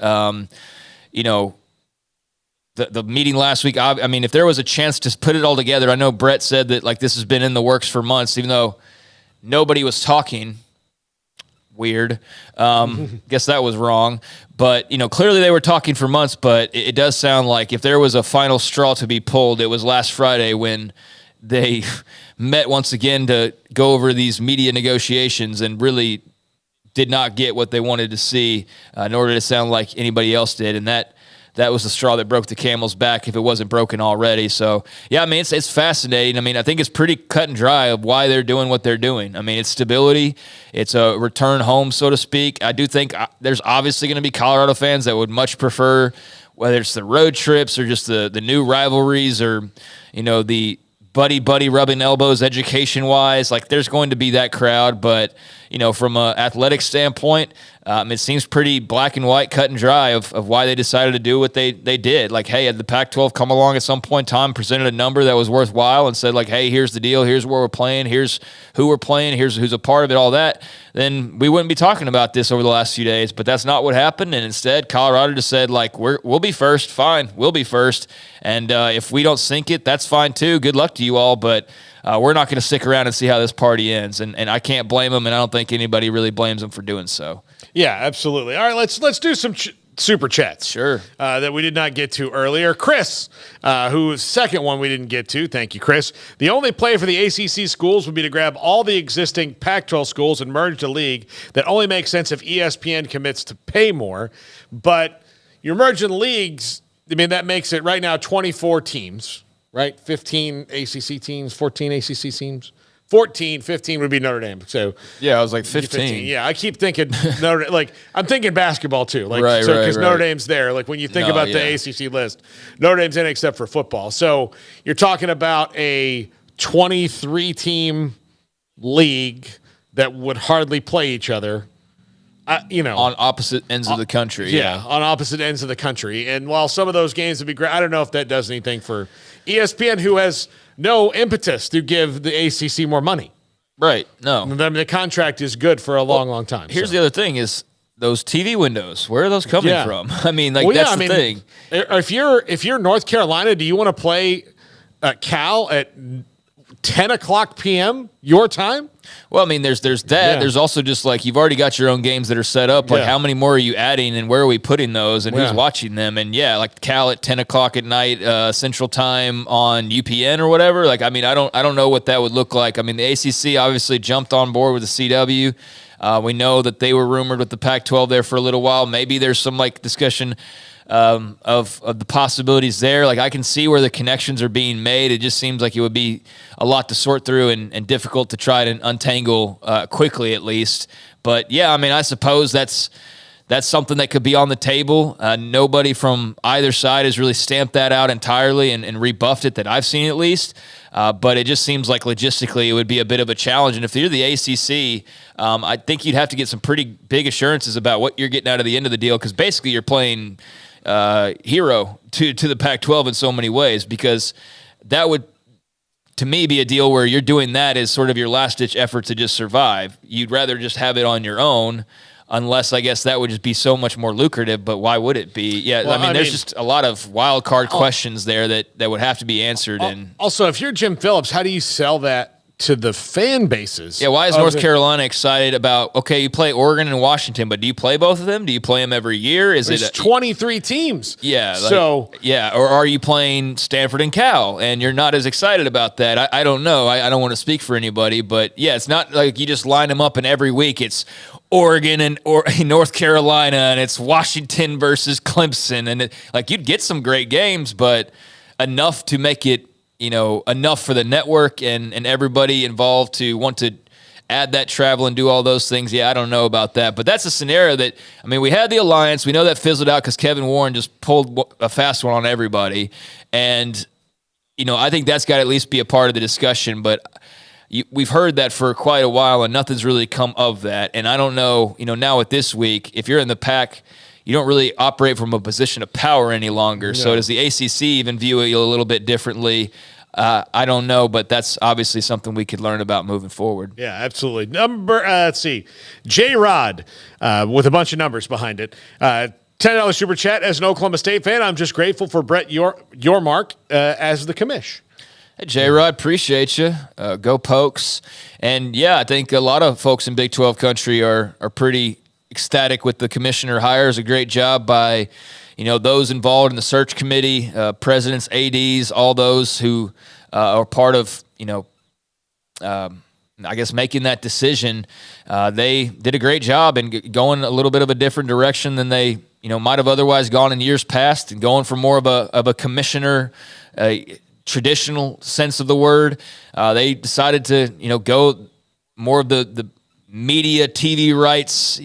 The meeting last week, if there was a chance to put it all together, I know Brett said that this has been in the works for months, even though nobody was talking. Weird. Guess that was wrong. But, clearly they were talking for months, but it does sound like if there was a final straw to be pulled, it was last Friday when they met once again to go over these media negotiations and really did not get what they wanted to see, nor did it sound like anybody else did. And that that was the straw that broke the camel's back if it wasn't broken already. So, yeah, I mean, it's fascinating. I mean, I think it's pretty cut and dry of why they're doing what they're doing. I mean, it's stability. It's a return home, so to speak. I do think there's obviously going to be Colorado fans that would much prefer, whether it's the road trips or just the new rivalries or, the buddy rubbing elbows education-wise. Like, there's going to be that crowd. But, from an athletic standpoint, it seems pretty black and white, cut and dry of why they decided to do what they did. Like, hey, had the Pac-12 come along at some point in time, presented a number that was worthwhile and said, like, hey, here's the deal, here's where we're playing, here's who we're playing, here's who's a part of it, all that, then we wouldn't be talking about this over the last few days. But that's not what happened. And instead, Colorado just said, like, we'll be first. Fine, we'll be first. And if we don't sink it, that's fine too. Good luck to you all. But we're not going to stick around and see how this party ends. And I can't blame them, and I don't think anybody really blames them for doing so. Yeah, absolutely. All right, let's do some super chats. Sure. That we did not get to earlier. Chris, who's second one we didn't get to. Thank you, Chris. The only play for the ACC schools would be to grab all the existing Pac-12 schools and merge the league. That only makes sense if ESPN commits to pay more. But you're merging leagues. I mean, that makes it right now 24 teams, right? 15 ACC teams, 14 ACC teams. 14, 15 would be Notre Dame. So yeah, I was like 15. Yeah, I keep thinking Notre Dame, like I'm thinking basketball too. Like right, because Notre Dame's there. Like when you think about the ACC list, Notre Dame's in except for football. So you're talking about a 23 team league that would hardly play each other. On opposite ends of the country. Yeah, on opposite ends of the country. And while some of those games would be great, I don't know if that does anything for ESPN, who has no impetus to give the ACC more money. Right. No. The contract is good for a long time. Here's the other thing is those TV windows. Where are those coming from? I mean, that's the thing. If you're North Carolina, do you want to play Cal at 10 o'clock p.m. your time? Well, I mean, there's that. Yeah. There's also just like you've already got your own games that are set up. Like how many more are you adding and where are we putting those and who's watching them? And like Cal at 10 o'clock at night Central Time on UPN or whatever. Like, I mean, I don't know what that would look like. I mean, the ACC obviously jumped on board with the CW. We know that they were rumored with the Pac-12 there for a little while. Maybe there's some like discussion of the possibilities there. Like I can see where the connections are being made. It just seems like it would be a lot to sort through and difficult to try to untangle quickly at least. But yeah, I mean, I suppose that's something that could be on the table. Nobody from either side has really stamped that out entirely and rebuffed it that I've seen at least. But it just seems like logistically it would be a bit of a challenge. And if you're the ACC, I think you'd have to get some pretty big assurances about what you're getting out of the end of the deal, because basically you're playing hero to the Pac-12 in so many ways, because that would, to me, be a deal where you're doing that as sort of your last-ditch effort to just survive. You'd rather just have it on your own, unless I guess that would just be so much more lucrative, but why would it be? Yeah, well, I mean, there's just a lot of wild card questions there that would have to be answered. And also, if you're Jim Phillips, how do you sell that to the fan bases? Yeah, why is North Carolina excited about, okay, you play Oregon and Washington, but do you play both of them? Do you play them every year? There's 23 teams. Yeah. Or are you playing Stanford and Cal, and you're not as excited about that? I don't know. I don't want to speak for anybody, but yeah, it's not like you just line them up and every week it's Oregon or North Carolina, and it's Washington versus Clemson, and you'd get some great games, but enough to make it, enough for the network and everybody involved to want to add that travel and do all those things. Yeah, I don't know about that, but that's a scenario that, I mean, we had the alliance. We know that fizzled out because Kevin Warren just pulled a fast one on everybody, and I think that's got to at least be a part of the discussion, but we've heard that for quite a while, and nothing's really come of that. And I don't know, now with this week, if you're in the Pac, you don't really operate from a position of power any longer. No. So does the ACC even view it a little bit differently? I don't know, but that's obviously something we could learn about moving forward. Yeah, absolutely. Let's see. J-Rod with a bunch of numbers behind it. $10 super chat. As an Oklahoma State fan, I'm just grateful for Brett Yormark as the commish. Hey, J-Rod, appreciate you. Go Pokes. And, yeah, I think a lot of folks in Big 12 country are pretty ecstatic with the commissioner hire. It's a great job by, those involved in the search committee, presidents, ADs, all those who are part of, I guess making that decision. They did a great job in going a little bit of a different direction than they might have otherwise gone in years past, and going for more of a commissioner, traditional sense of the word. They decided to, go more of the media, TV rights,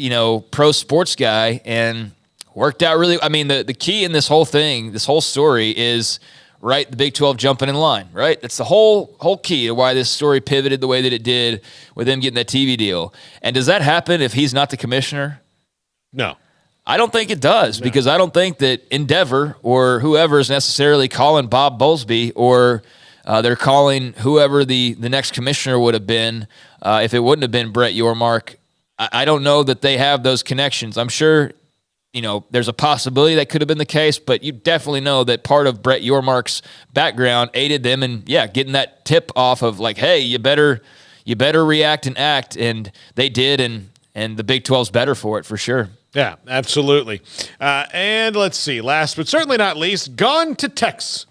pro sports guy, and worked out really. I mean, the key in this whole thing, this whole story is, right, the Big 12 jumping in line, right? That's the whole key to why this story pivoted the way that it did with them getting that TV deal. And does that happen if he's not the commissioner? No. I don't think it does, because I don't think that Endeavor or whoever is necessarily calling Bob Bowlesby, or they're calling whoever the next commissioner would have been if it wouldn't have been Brett Yormark. I don't know that they have those connections. I'm sure, there's a possibility that could have been the case, but you definitely know that part of Brett Yormark's background aided them in, getting that tip off of like, hey, you better react and act, and they did, and the Big 12's better for it for sure. Yeah, absolutely. And let's see, last but certainly not least, gone to Texas.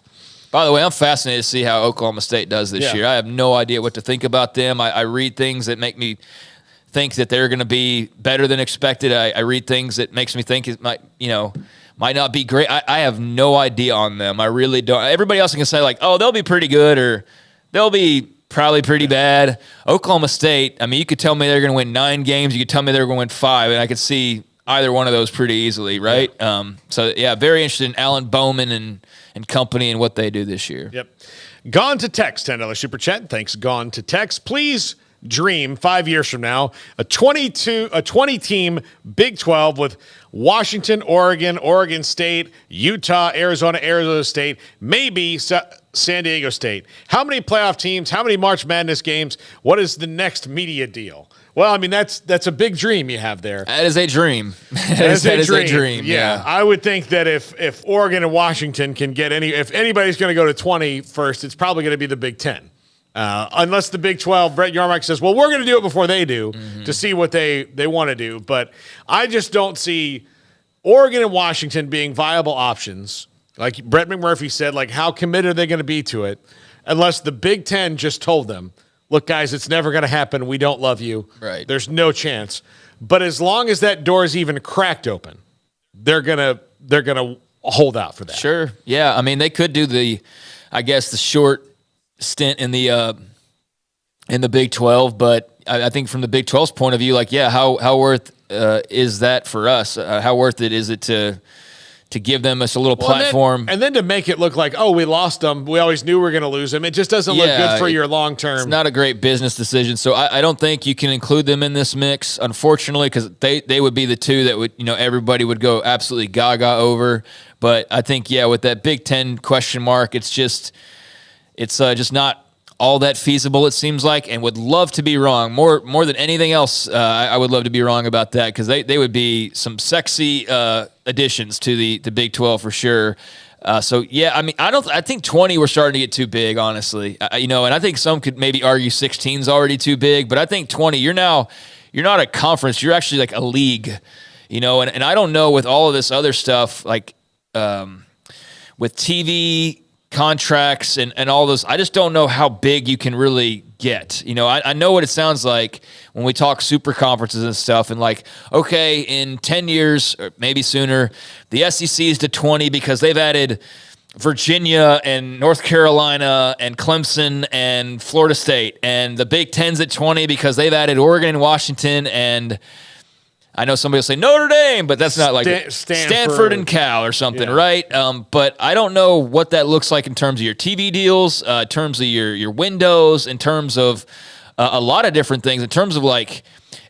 By the way, I'm fascinated to see how Oklahoma State does this year. I have no idea what to think about them. I read things that make me think that they're going to be better than expected. I read things that makes me think it might not be great. I have no idea on them. I really don't. Everybody else can say like, oh, they'll be pretty good, or they'll be probably pretty bad. Oklahoma State, I mean, you could tell me they're going to win 9 games. You could tell me they're going to win 5, and I could see either one of those pretty easily, right? Yeah. Very interested in Alan Bowman and company and what they do this year. Yep. Gone to Tex, $10 super chat. Thanks, Gone to Tex. Please dream 5 years from now, a 20-team Big 12 with Washington, Oregon State, Utah, Arizona State, maybe San Diego State. How many playoff teams? How many March Madness games? What is the next media deal? Well, I mean, that's a big dream you have there. That is a dream. That is a dream. Yeah. I would think that if Oregon and Washington can get if anybody's going to go to 20 first, it's probably going to be the Big 10. Unless the Big 12, Brett Yormark says, well, we're going to do it before they do to see what they want to do. But I just don't see Oregon and Washington being viable options. Like Brett McMurphy said, like, how committed are they going to be to it unless the Big 10 just told them, look, guys, it's never going to happen. We don't love you. Right. There's no chance. But as long as that door is even cracked open, they're gonna hold out for that. Sure. Yeah. I mean, they could do the short stint in the Big 12, but I think from the Big 12's point of view, like, how worth is that for us? How worth it is it to give them us a little platform? And then to make it look like, oh, we lost them. We always knew we were going to lose them. It just doesn't look good for your long term. It's not a great business decision. So I don't think you can include them in this mix, unfortunately, because they would be the two that would, everybody would go absolutely gaga over. But I think, with that Big 10 question mark, it's just not all that feasible, it seems like, and would love to be wrong. More than anything else, I would love to be wrong about that, because they would be some sexy additions to the Big 12 for sure. I mean, I think 20 we're starting to get too big, honestly. And I think some could maybe argue 16 is already too big, but I think 20, you're not a conference, you're actually like a league, and I don't know with all of this other stuff, like with TV contracts and all those, I just don't know how big you can really get. I know what it sounds like when we talk super conferences and stuff, and like, okay, in 10 years or maybe sooner, the SEC is to 20 because they've added Virginia and North Carolina and Clemson and Florida State, and the Big 10's at 20 because they've added Oregon and Washington, and I know somebody will say Notre Dame, but that's not like Stanford and Cal or something, right? But I don't know what that looks like in terms of your TV deals, in terms of your windows, in terms of a lot of different things, in terms of like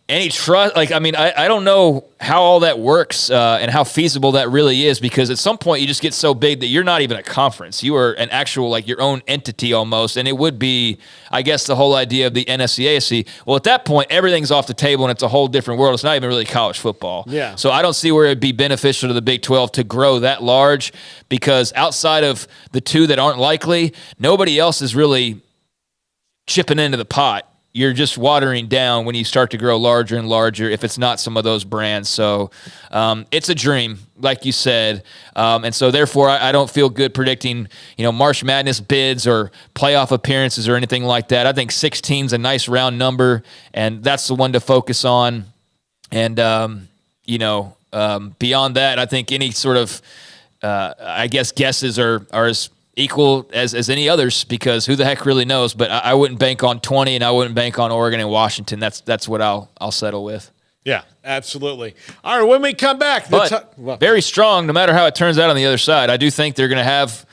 any trust. Like, I mean, I don't know how all that works and how feasible that really is, because at some point you just get so big that you're not even a conference. You are an actual, like, your own entity almost. And it would be, I guess, the whole idea of the NSCAC. Well, at that point, everything's off the table and it's a whole different world. It's not even really college football. Yeah. So I don't see where it'd be beneficial to the Big 12 to grow that large, because outside of the two that aren't likely, nobody else is really chipping into the pot. You're just watering down when you start to grow larger and larger if it's not some of those brands. So it's a dream, like you said. And so therefore, I don't feel good predicting, March Madness bids or playoff appearances or anything like that. I think 16 is a nice round number, and that's the one to focus on. And, Beyond that, I think any sort of, guesses are as equal as any others, because who the heck really knows? But I wouldn't bank on 20, and I wouldn't bank on Oregon and Washington. That's what I'll settle with. Yeah, absolutely. All right, when we come back, very strong. No matter how it turns out on the other side, I do think they're going to have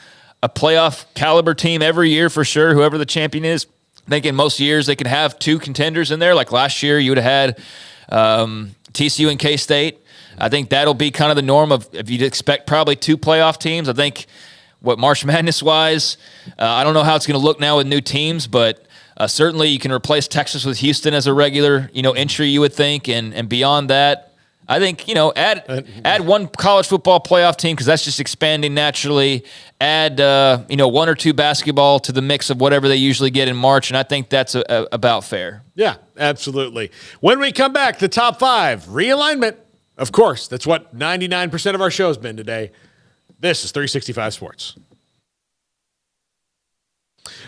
a playoff caliber team every year for sure. Whoever the champion is, I think in most years they can have two contenders in there. Like last year, you would have had TCU and K-State. I think that'll be kind of the norm of if you'd expect probably two playoff teams. I think March Madness wise, I don't know how it's going to look now with new teams, but certainly you can replace Texas with Houston as a regular, entry, you would think. And beyond that, I think, add one college football playoff team, because that's just expanding naturally. Add, one or two basketball to the mix of whatever they usually get in March, and I think that's about fair. Yeah, absolutely. When we come back, the top 5, realignment. Of course, that's what 99% of our show's been today. This is 365 Sports.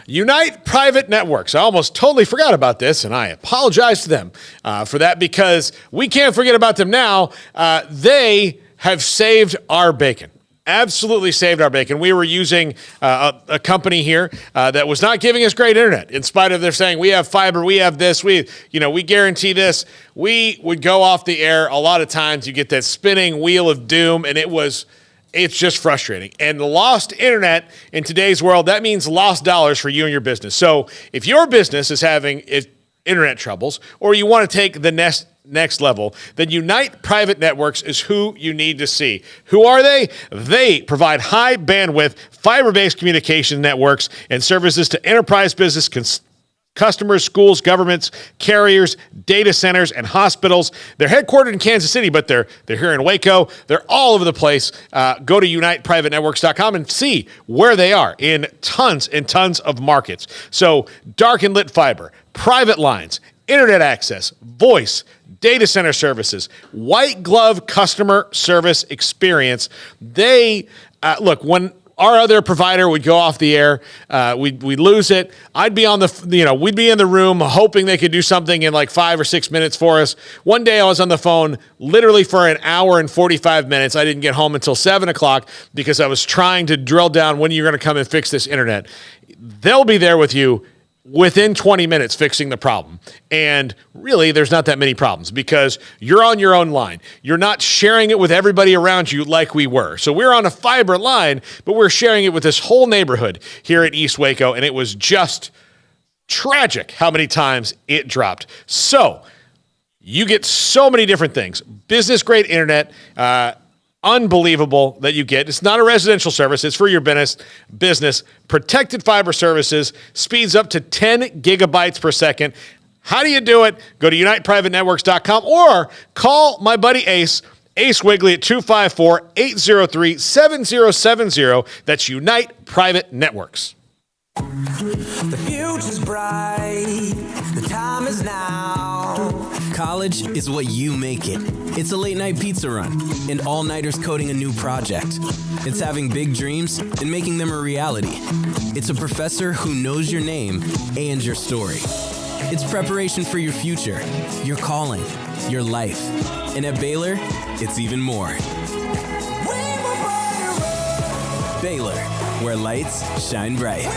Unite Private Networks. I almost totally forgot about this, and I apologize to them for that, because we can't forget about them now. They have saved our bacon. Absolutely saved our bacon. We were using a company here that was not giving us great internet, in spite of their saying, we have fiber, we have this, we guarantee this. We would go off the air a lot of times. You get that spinning wheel of doom, and it's just frustrating. And lost internet in today's world, that means lost dollars for you and your business. So if your business is having internet troubles, or you want to take the next level, then Unite Private Networks is who you need to see. Who are they? They provide high bandwidth, fiber-based communication networks and services to enterprise business customers, schools, governments, carriers, data centers, and hospitals. They're headquartered in Kansas City, but they're here in Waco. They're all over the place. Go to uniteprivatenetworks.com and see where they are in tons and tons of markets. So dark and lit fiber, private lines, internet access, voice, data center services, white glove customer service experience. They, look, when our other provider would go off the air, we'd lose it. I'd be we'd be in the room hoping they could do something in like 5 or 6 minutes for us. One day I was on the phone literally for an hour and 45 minutes. I didn't get home until 7 o'clock because I was trying to drill down when you're going to come and fix this internet. They'll be there with you within 20 minutes fixing the problem. And really, there's not that many problems because you're on your own line. You're not sharing it with everybody around you like we were. So we're on a fiber line, but we're sharing it with this whole neighborhood here at East Waco, and it was just tragic how many times it dropped. So you get so many different things. Business-grade internet, unbelievable that you get. It's not a residential service. It's for your business. Protected fiber services, speeds up to 10 gigabytes per second. How do you do it? Go to uniteprivatenetworks.com or call my buddy Ace Wigley at 254-803-7070. That's Unite Private Networks. The future's bright. The time is now. College is what you make it. It's a late night pizza run and all-nighters coding a new project. It's having big dreams and making them a reality. It's a professor who knows your name and your story. It's preparation for your future, your calling, your life. And at Baylor, it's even more. Baylor, where lights shine bright.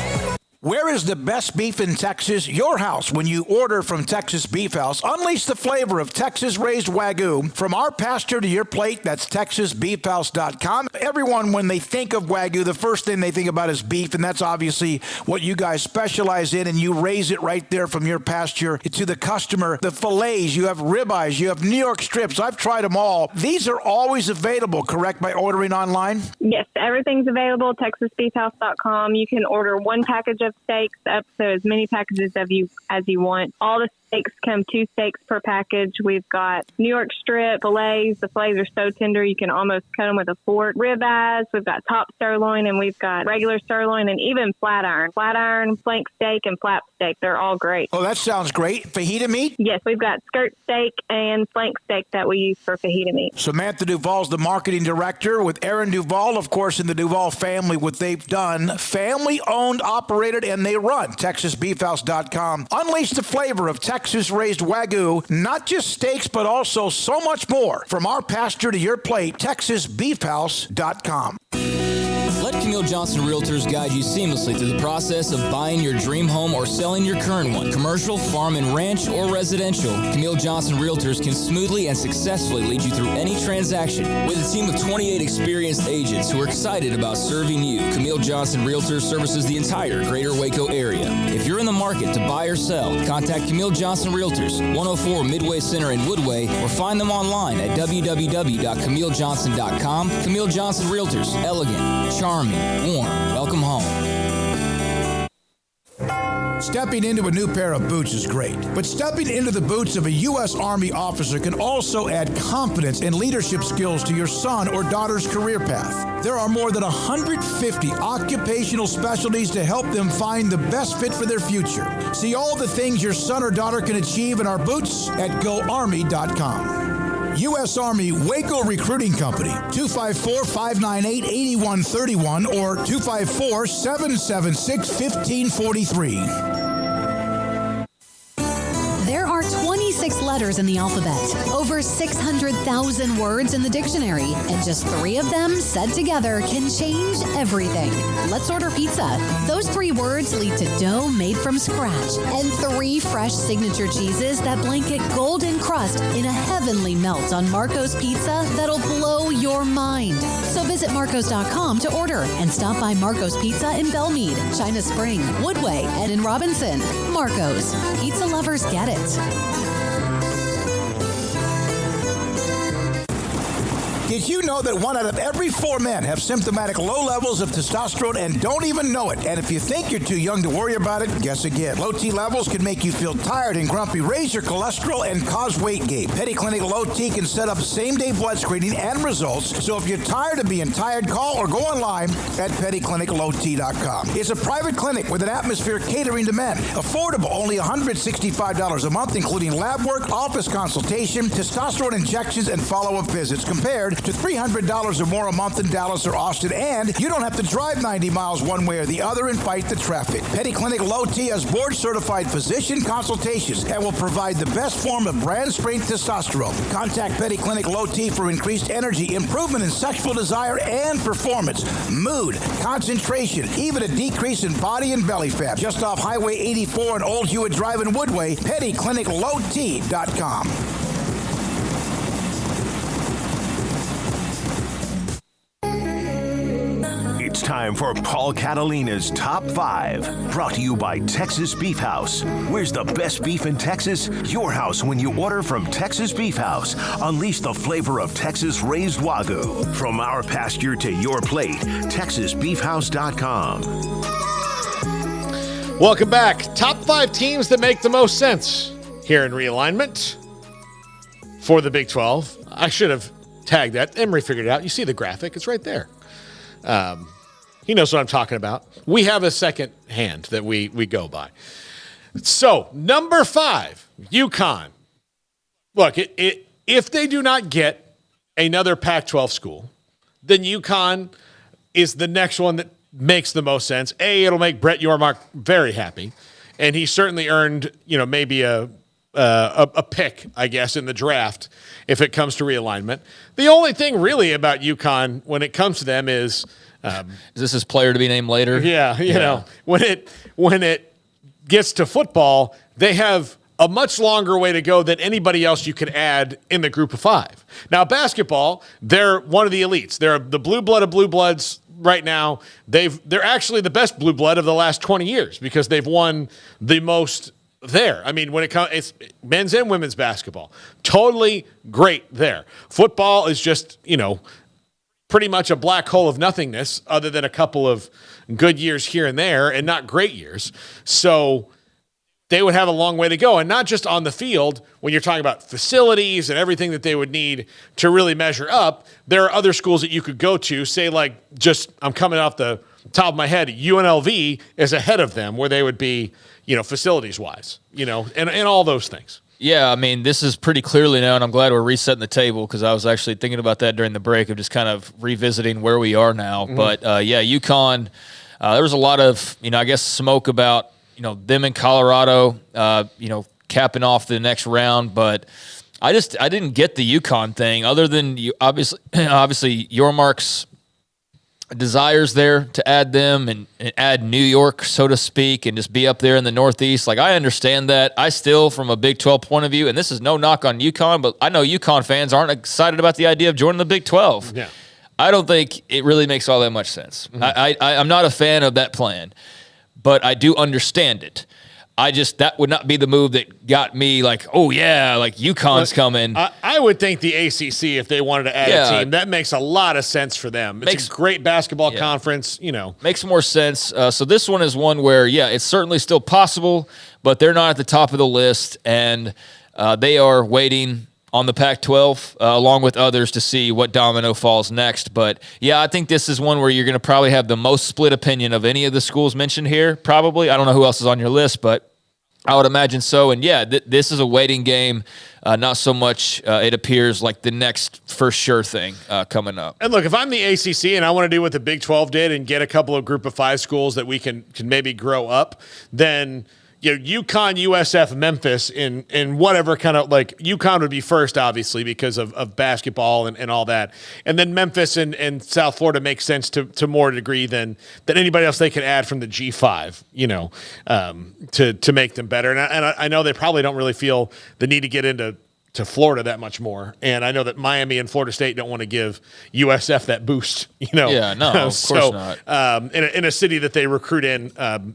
Where is the best beef in Texas? Your house. When you order from Texas Beef House, unleash the flavor of Texas-raised Wagyu. From our pasture to your plate, that's TexasBeefHouse.com. Everyone, when they think of Wagyu, the first thing they think about is beef, and that's obviously what you guys specialize in, and you raise it right there from your pasture to the customer. The fillets, you have ribeyes, you have New York strips. I've tried them all. These are always available, correct, by ordering online? Yes, everything's available, TexasBeefHouse.com. You can order one package of steaks up to as many packages of you as you want. All the steaks come 2 steaks per package. We've got New York strip fillets. The fillets are so tender you can almost cut them with a fork. Ribeyes. We've got top sirloin, and we've got regular sirloin, and even flat iron, flank steak, and flap steak. They're all great. Oh, that sounds great. Fajita meat? Yes, we've got skirt steak and flank steak that we use for fajita meat. Samantha Duvall's the marketing director with Aaron Duvall, of course, in the Duvall family. What they've done, family owned, operated, and they run. TexasBeefHouse.com. Unleash the flavor of Texas Texas-raised Wagyu, not just steaks, but also so much more. From our pasture to your plate, TexasBeefHouse.com. Let Camille Johnson Realtors guide you seamlessly through the process of buying your dream home or selling your current one. Commercial, farm and ranch, or residential, Camille Johnson Realtors can smoothly and successfully lead you through any transaction. With a team of 28 experienced agents who are excited about serving you, Camille Johnson Realtors services the entire greater Waco area. If you're in the market to buy or sell, contact Camille Johnson Realtors, 104 Midway Center in Woodway, or find them online at www.camillejohnson.com. Camille Johnson Realtors, elegant, charming, warm. Welcome home. Stepping into a new pair of boots is great, but stepping into the boots of a U.S. Army officer can also add confidence and leadership skills to your son or daughter's career path. There are more than 150 occupational specialties to help them find the best fit for their future. See all the things your son or daughter can achieve in our boots at GoArmy.com. U.S. Army Waco Recruiting Company, 254-598-8131 or 254-776-1543. There are 26 letters in the alphabet, over 600,000 words in the dictionary, and just 3 of them said together can change everything. Let's order pizza. Those 3 words lead to dough made from scratch and 3 fresh signature cheeses that blanket golden crust in a heavenly melt on Marco's Pizza that'll blow your mind. So visit Marcos.com to order and stop by Marco's Pizza in Belmead, China Spring, Woodway, and in Robinson. Marco's. Pizza lovers get it. Did you know that 1 out of every 4 men have symptomatic low levels of testosterone and don't even know it? And if you think you're too young to worry about it, guess again. Low T levels can make you feel tired and grumpy, raise your cholesterol, and cause weight gain. Petty Clinic Low T can set up same-day blood screening and results. So if you're tired of being tired, call or go online at pettycliniclowt.com. It's a private clinic with an atmosphere catering to men. Affordable, only $165 a month, including lab work, office consultation, testosterone injections, and follow-up visits, compared to $300 or more a month in Dallas or Austin, and you don't have to drive 90 miles one way or the other and fight the traffic. Petty Clinic Low T has board-certified physician consultations and will provide the best form of brand-strength testosterone. Contact Petty Clinic Low T for increased energy, improvement in sexual desire and performance, mood, concentration, even a decrease in body and belly fat. Just off Highway 84 and Old Hewitt Drive in Woodway, pettycliniclowt.com. It's time for Paul Catalina's Top 5, brought to you by Texas Beef House. Where's the best beef in Texas? Your house when you order from Texas Beef House. Unleash the flavor of Texas-raised Wagyu. From our pasture to your plate, TexasBeefHouse.com. Welcome back. Top 5 teams that make the most sense here in Realignment for the Big 12. I should have tagged that. Emery figured it out. You see the graphic. It's right there. He knows what I'm talking about. We have a second hand that we go by. So, number 5, UConn. Look, if they do not get another Pac-12 school, then UConn is the next one that makes the most sense. It'll make Brett Yormark very happy, and he certainly earned, maybe a pick, I guess, in the draft if it comes to realignment. The only thing really about UConn when it comes to them is this his player to be named later? Yeah, you know, when it gets to football, they have a much longer way to go than anybody else you could add in the group of 5. Now, basketball, they're one of the elites. They're the blue blood of blue bloods right now. They're actually the best blue blood of the last 20 years because they've won the most there. I mean, when it comes, it's men's and women's basketball. Totally great there. Football is just, pretty much a black hole of nothingness other than a couple of good years here and there and not great years. So they would have a long way to go. And not just on the field, when you're talking about facilities and everything that they would need to really measure up, there are other schools that you could go to, say I'm coming off the top of my head, UNLV is ahead of them where they would be, facilities-wise, and all those things. Yeah, I mean, this is pretty clearly known. I'm glad we're resetting the table because I was actually thinking about that during the break of just kind of revisiting where we are now. Mm-hmm. But, UConn, there was a lot of, I guess, smoke about, them in Colorado, capping off the next round. But I didn't get the UConn thing, other than obviously Yormark's desires there to add them and add New York, so to speak, and just be up there in the Northeast. Like, I understand that. I still, from a Big 12 point of view, and this is no knock on UConn, but I know UConn fans aren't excited about the idea of joining the Big 12. Yeah. I don't think it really makes all that much sense. Mm-hmm. I'm not a fan of that plan, but I do understand it. That would not be the move that got me like, oh yeah, like UConn's coming. I would think the ACC, if they wanted to add a team, that makes a lot of sense for them. It's a great basketball conference, Makes more sense. So this one is one where, it's certainly still possible, but they're not at the top of the list, and they are waiting on the Pac-12, along with others, to see what domino falls next. But, I think this is one where you're going to probably have the most split opinion of any of the schools mentioned here, probably. I don't know who else is on your list, but I would imagine so. And, this is a waiting game, not so much it appears like the next for sure thing coming up. And, look, if I'm the ACC and I want to do what the Big 12 did and get a couple of Group of 5 schools that we can maybe grow up, then – UConn, USF, Memphis in whatever kind of, like, UConn would be first, obviously, because of basketball and all that. And then Memphis and South Florida makes sense to more degree than anybody else they could add from the G5, to make them better. And I know they probably don't really feel the need to get into Florida that much more. And I know that Miami and Florida State don't want to give USF that boost, Yeah, no, of course not. In a city that they recruit in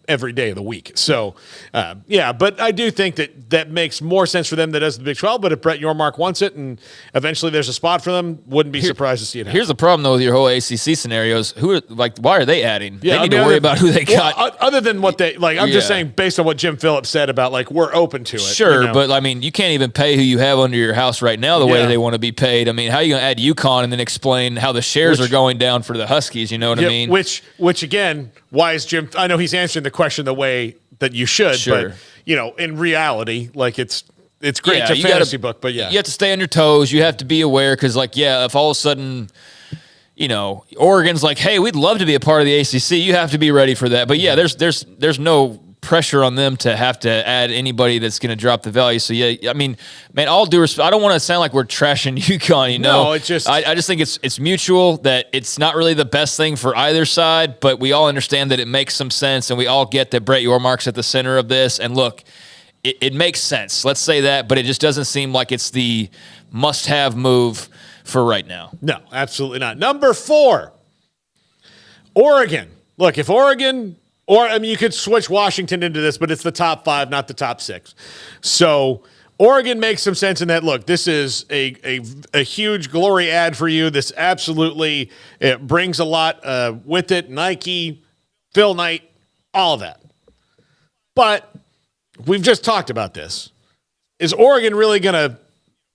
every day of the week. So, but I do think that makes more sense for them than does the Big 12. But if Brett Yormark wants it and eventually there's a spot for them, wouldn't be surprised to see it happen. Here's the problem, though, with your whole ACC scenarios. Why are they adding? They need to worry about who they got. Other than what they, I'm just saying, based on what Jim Phillips said about, we're open to it. Sure, but, you can't even pay who you have under your house right now the way they want to be paid. I mean, how are you going to add UConn and then explain how the shares are going down for the Huskies? You know what I mean? Which again, why is Jim? I know he's answering the question the way that you should, but in reality, it's great to fantasy book, but you have to stay on your toes. You have to be aware because, if all of a sudden, Oregon's like, hey, we'd love to be a part of the ACC. You have to be ready for that. But there's no pressure on them to have to add anybody that's going to drop the value. So all due respect, I don't want to sound like we're trashing UConn. No, it's just I just think it's mutual, that it's not really the best thing for either side, but we all understand that it makes some sense, and we all get that Brett Yormark's at the center of this. And look, it makes sense. Let's say that, but it just doesn't seem like it's the must-have move for right now. No, absolutely not. Number 4, Oregon. Look, if Oregon. Or, you could switch Washington into this, but it's the top 5, not the top 6. So, Oregon makes some sense in that, look, this is a huge glory ad for you. This absolutely brings a lot with it. Nike, Phil Knight, all of that. But we've just talked about this. Is Oregon really going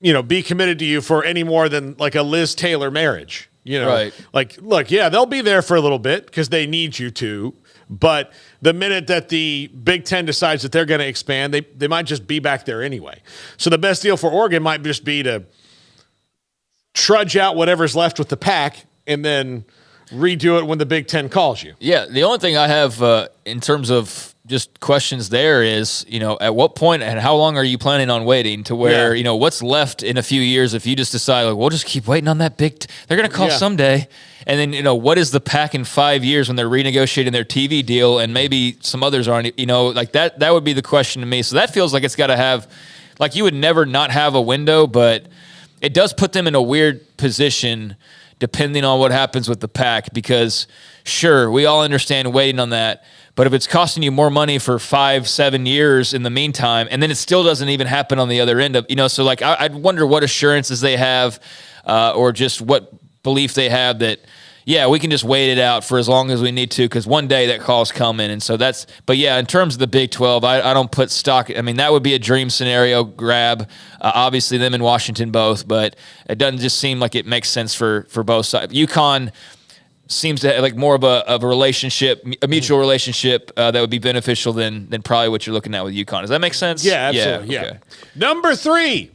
to, be committed to you for any more than, a Liz Taylor marriage? Right. Look, they'll be there for a little bit because they need you to. But the minute that the Big Ten decides that they're going to expand, they might just be back there anyway. So the best deal for Oregon might just be to trudge out whatever's left with the Pac and then redo it when the Big Ten calls you. Yeah, the only thing I have in terms of just questions there is, at what point and how long are you planning on waiting to where, what's left in a few years if you just decide, we'll just keep waiting on that they're going to call someday. And then, what is the Pac in 5 years when they're renegotiating their TV deal and maybe some others aren't, that would be the question to me. So that feels like it's got to have, you would never not have a window, but it does put them in a weird position depending on what happens with the Pac, because sure, we all understand waiting on that. But if it's costing you more money for 5-7 years in the meantime, and then it still doesn't even happen on the other end of, so I'd wonder what assurances they have or just what belief they have that, we can just wait it out for as long as we need to because one day that call's coming. And so in terms of the Big 12, I don't put stock. I mean, that would be a dream scenario grab. Obviously, them and Washington both, but it doesn't just seem like it makes sense for both sides. UConn seems to have more of a relationship, a mutual relationship that would be beneficial than probably what you're looking at with UConn. Does that make sense? Yeah, absolutely. Yeah. Okay. Number 3,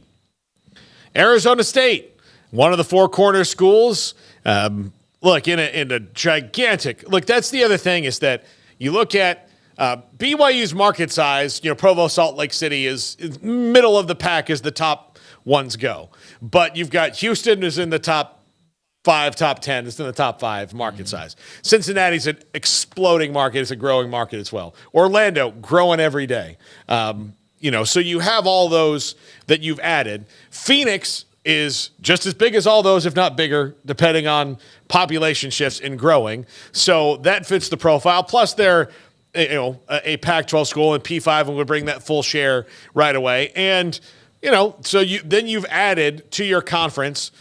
Arizona State, one of the 4 corner schools. Look, in a gigantic look. That's the other thing is that you look at BYU's market size, Provo, Salt Lake City is middle of the pack as the top ones go. But you've got Houston is in the top 5, top 10. It's in the top 5 market size. Cincinnati's an exploding market. It's a growing market as well. Orlando, growing every day. So you have all those that you've added. Phoenix is just as big as all those, if not bigger, depending on population shifts and growing. So that fits the profile. Plus they're a Pac-12 school, and P5 would bring that full share right away. And, so you've added to your conference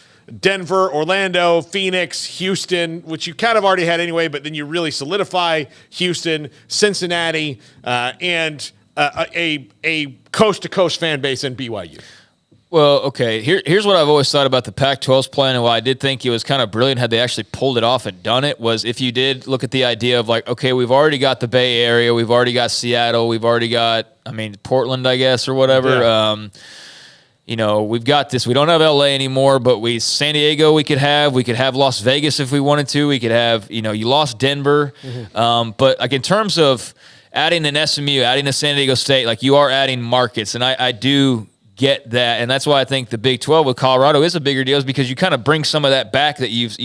Denver, Orlando, Phoenix, Houston, which you kind of already had anyway, but then you really solidify Houston, Cincinnati, and a coast-to-coast fan base in BYU. Well, okay, here's what I've always thought about the Pac-12's plan, and why I did think it was kind of brilliant had they actually pulled it off and done it, was if you did look at the idea of like, okay, we've already got the Bay Area, we've already got Seattle, we've already got, Portland, I guess, or whatever. Yeah. We've got this. We don't have LA anymore, but San Diego we could have Las Vegas if we wanted to. We could have, you lost Denver. Mm-hmm. But like in terms of adding an SMU, adding a San Diego State, like you are adding markets, and I do get that, and that's why I think the Big 12 with Colorado is a bigger deal, is because you kind of bring some of that back that you've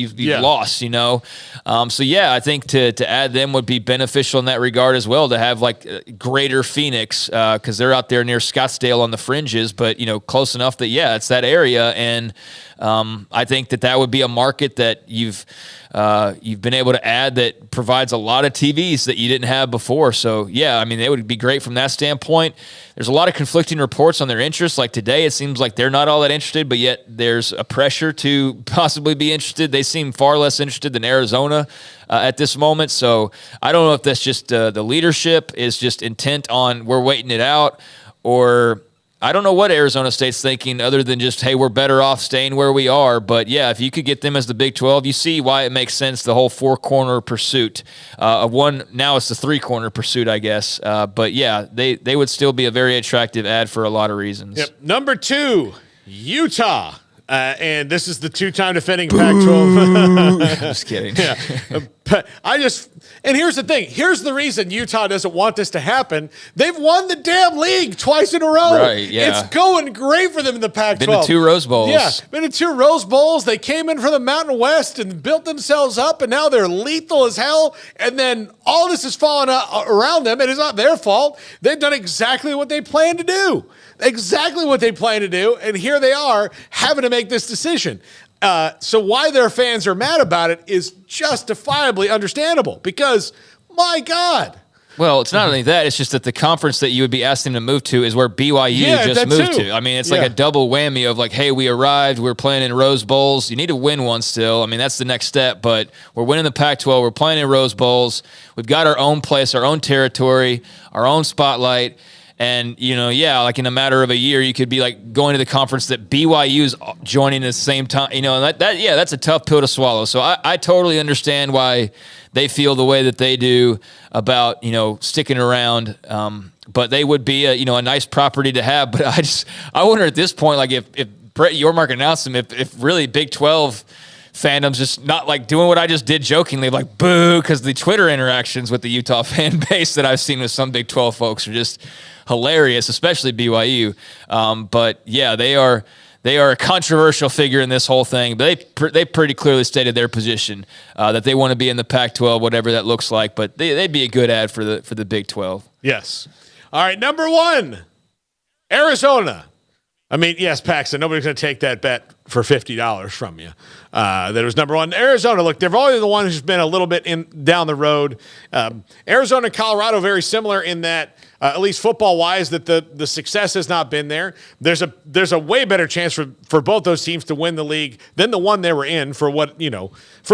lost, So yeah, I think to add them would be beneficial in that regard as well, to have like greater Phoenix, because they're out there near Scottsdale on the fringes, but close enough that it's that area, and I think that would be a market that you've been able to add that provides a lot of TVs that you didn't have before. So yeah, they would be great from that standpoint. There's a lot of conflicting reports on their interests. Like today, it seems like they're not all that interested, but yet there's a pressure to possibly be interested. They seem far less interested than Arizona at this moment. So I don't know if that's just the leadership is just intent on we're waiting it out, or I don't know what Arizona State's thinking other than just, hey, we're better off staying where we are. But, yeah, if you could get them as the Big 12, you see why it makes sense, the whole four-corner pursuit of one. Now it's the three-corner pursuit, I guess. But, yeah, they would still be a very attractive ad for a lot of reasons. Yep. Number 2, Utah. And this is the 2-time defending Pac-12. Just kidding. Yeah. And here's the thing. Here's the reason Utah doesn't want this to happen. They've won the damn league twice in a row. Right, yeah. It's going great for them in the Pac-12. Been to 2 Rose Bowls. Yeah, been to 2 Rose Bowls. They came in from the Mountain West and built themselves up, and now they're lethal as hell. And then all this is falling around them, and it's not their fault. They've done exactly what they planned to do. And here they are having to make this decision. So why their fans are mad about it is justifiably understandable, because, my God. Well, it's not only that, it's just that the conference that you would be asking them to move to is where BYU just moved to. It's like a double whammy of like, hey, we arrived, we're playing in Rose Bowls. You need to win one still. That's the next step, but we're winning the Pac-12, we're playing in Rose Bowls. We've got our own place, our own territory, our own spotlight. And, like in a matter of a year, you could be like going to the conference that BYU's joining at the same time, and that's a tough pill to swallow. So I totally understand why they feel the way that they do about, sticking around. But they would be a nice property to have. But I wonder at this point, like if Brett Yormark announced them, if really Big 12 fandom's just not like doing what I just did jokingly, like boo, because the Twitter interactions with the Utah fan base that I've seen with some Big 12 folks are just hilarious, especially BYU. But yeah, they are a controversial figure in this whole thing. But they pretty clearly stated their position that they want to be in the Pac-12, whatever that looks like. But they'd be a good ad for the Big 12. Yes. All right, number 1, Arizona. Yes, Paxton, nobody's going to take that bet for $50 from you. That was number 1. Arizona, look, they're always the one who's been a little bit down the road. Arizona and Colorado, very similar in that, at least football-wise, that the success has not been there. There's a way better chance for both those teams to win the league than the one they were in for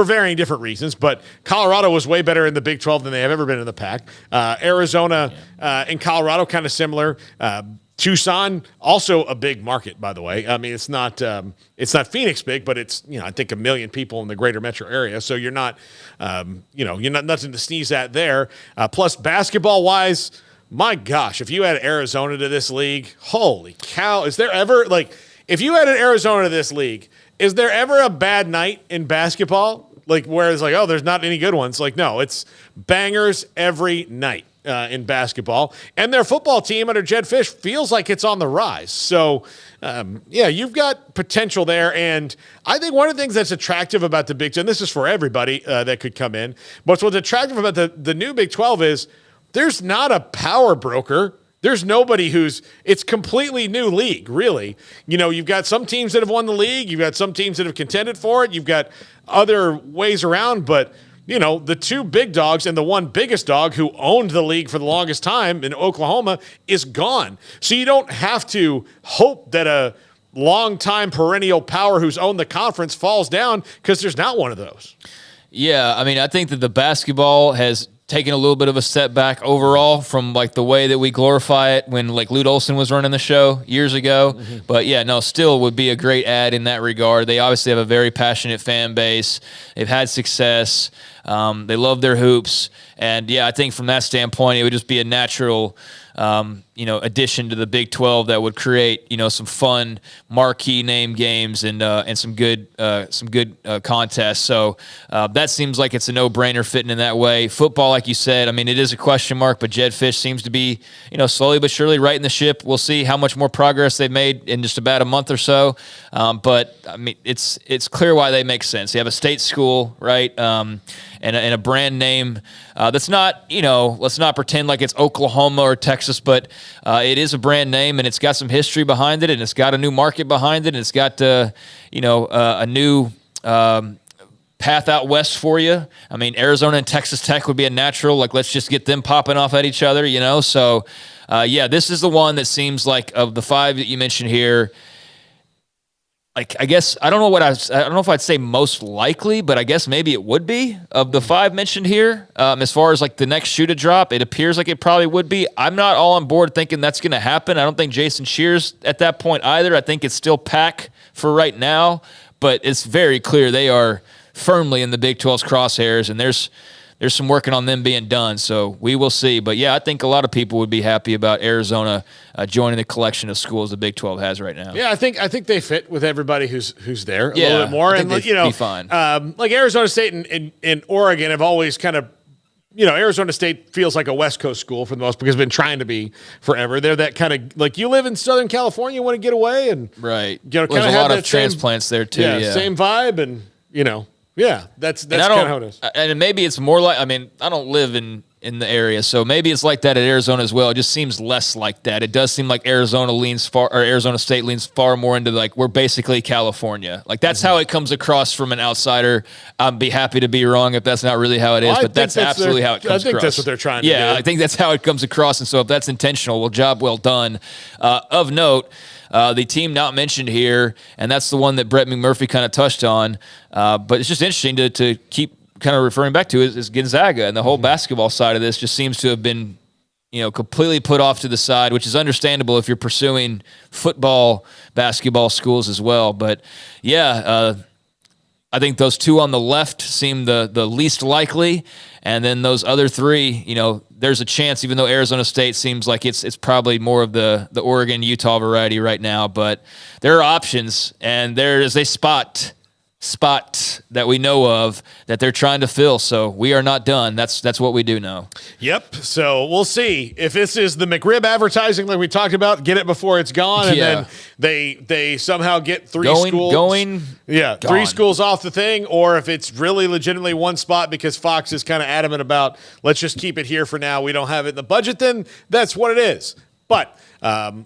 varying different reasons. But Colorado was way better in the Big 12 than they have ever been in the Pac. Arizona and Colorado kind of similar. Tucson, also a big market, by the way. It's not Phoenix big, but it's, I think 1 million people in the greater metro area. So you're not nothing to sneeze at there. Plus basketball wise, my gosh, if you add Arizona to this league, holy cow, is there ever, if you added Arizona to this league, is there ever a bad night in basketball? Where it's there's not any good ones. No, it's bangers every night. in basketball. And their football team under Jedd Fisch feels like it's on the rise. So, you've got potential there. And I think one of the things that's attractive about the Big Ten, this is for everybody that could come in, but what's attractive about the new Big 12 is there's not a power broker. There's nobody it's completely new league, really. You've got some teams that have won the league. You've got some teams that have contended for it. You've got other ways around, but the two big dogs and the one biggest dog who owned the league for the longest time in Oklahoma is gone. So you don't have to hope that a long-time perennial power who's owned the conference falls down, because there's not one of those. Yeah, I mean, I think that the basketball has taken a little bit of a setback overall from like the way that we glorify it when like Lute Olson was running the show years ago. Mm-hmm. But yeah, no, still would be a great ad in that regard. They obviously have a very passionate fan base. They've had success. They love their hoops. And yeah, I think from that standpoint, it would just be a natural addition to the Big 12 that would create, some fun marquee name games and some good contests. So that seems like it's a no-brainer fitting in that way. Football, like you said, I mean, it is a question mark, but Jedd Fisch seems to be, slowly but surely righting the ship. We'll see how much more progress they've made in just about a month or so. But I mean, it's clear why they make sense. They have a state school, right? And a brand name that's not, let's not pretend like it's Oklahoma or Texas, but it is a brand name, and it's got some history behind it, and it's got a new market behind it, and it's got, a new path out west for you. I mean, Arizona and Texas Tech would be a natural, like, let's just get them popping off at each other, So, this is the one that seems like, of the five that you mentioned here, like, I guess, I don't know if I'd say most likely, but I guess maybe it would be of the five mentioned here. As far as like the next shoe to drop, it appears like it probably would be. I'm not all on board thinking that's going to happen. I don't think Jason Shear's at that point either. I think it's still PAC for right now, but it's very clear they are firmly in the Big 12's crosshairs, and there's some working on them being done, so we will see. But yeah, I think a lot of people would be happy about Arizona joining the collection of schools the Big 12 has right now. Yeah, I think they fit with everybody who's there a little bit more, and be fine. Like Arizona State and Oregon have always kind of, Arizona State feels like a West Coast school for the most, because it's been trying to be forever. They're that kind of, like, you live in Southern California, you want to get away, and right. There's a lot of transplants there too. Yeah, same vibe, and Yeah, that's kind of how it is. And maybe it's more like, I mean, I don't live in the area, so maybe it's like that at Arizona as well. It just seems less like that. It does seem like Arizona State leans far more into, like, we're basically California. Like, that's how it comes across from an outsider. I'd be happy to be wrong if that's not really how it is, but that's absolutely how it comes across. I think that's what they're trying to do. Yeah, I think that's how it comes across, and so if that's intentional, well, job well done. Of note, the team not mentioned here, and that's the one that Brett McMurphy kind of touched on, but it's just interesting to keep kind of referring back to is Gonzaga, and the whole basketball side of this just seems to have been, completely put off to the side, which is understandable if you're pursuing football, basketball schools as well. But yeah, I think those two on the left seem the least likely, and then those other three, there's a chance, even though Arizona State seems like it's probably more of the Oregon, Utah variety right now, but there are options, and there is a spot that we know of that they're trying to fill. So we are not done. That's what we do know. They'll we'll see if this is the McRib advertising like we talked about, get it before it's gone, and then they somehow get three schools off the thing, or if it's really legitimately one spot because Fox is kind of adamant about, let's just keep it here for now, we don't have it in the budget, then that's what it is. But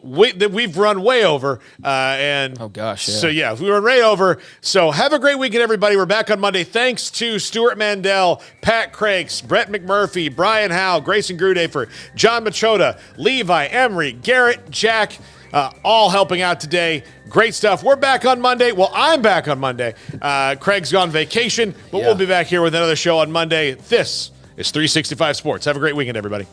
we've run way over, and oh gosh, yeah. So yeah, we run way over. So have a great weekend, everybody. We're back on Monday. Thanks to Stewart Mandel, Pat Crakes, Brett McMurphy, Brian Howell, Grayson Grundhoefer, John Machota, Levi, Emery, Garrett, Jack, all helping out today. Great stuff. We're back on Monday. Well, I'm back on Monday. Craig's gone vacation, but we'll be back here with another show on Monday. This is 365 Sports. Have a great weekend, everybody.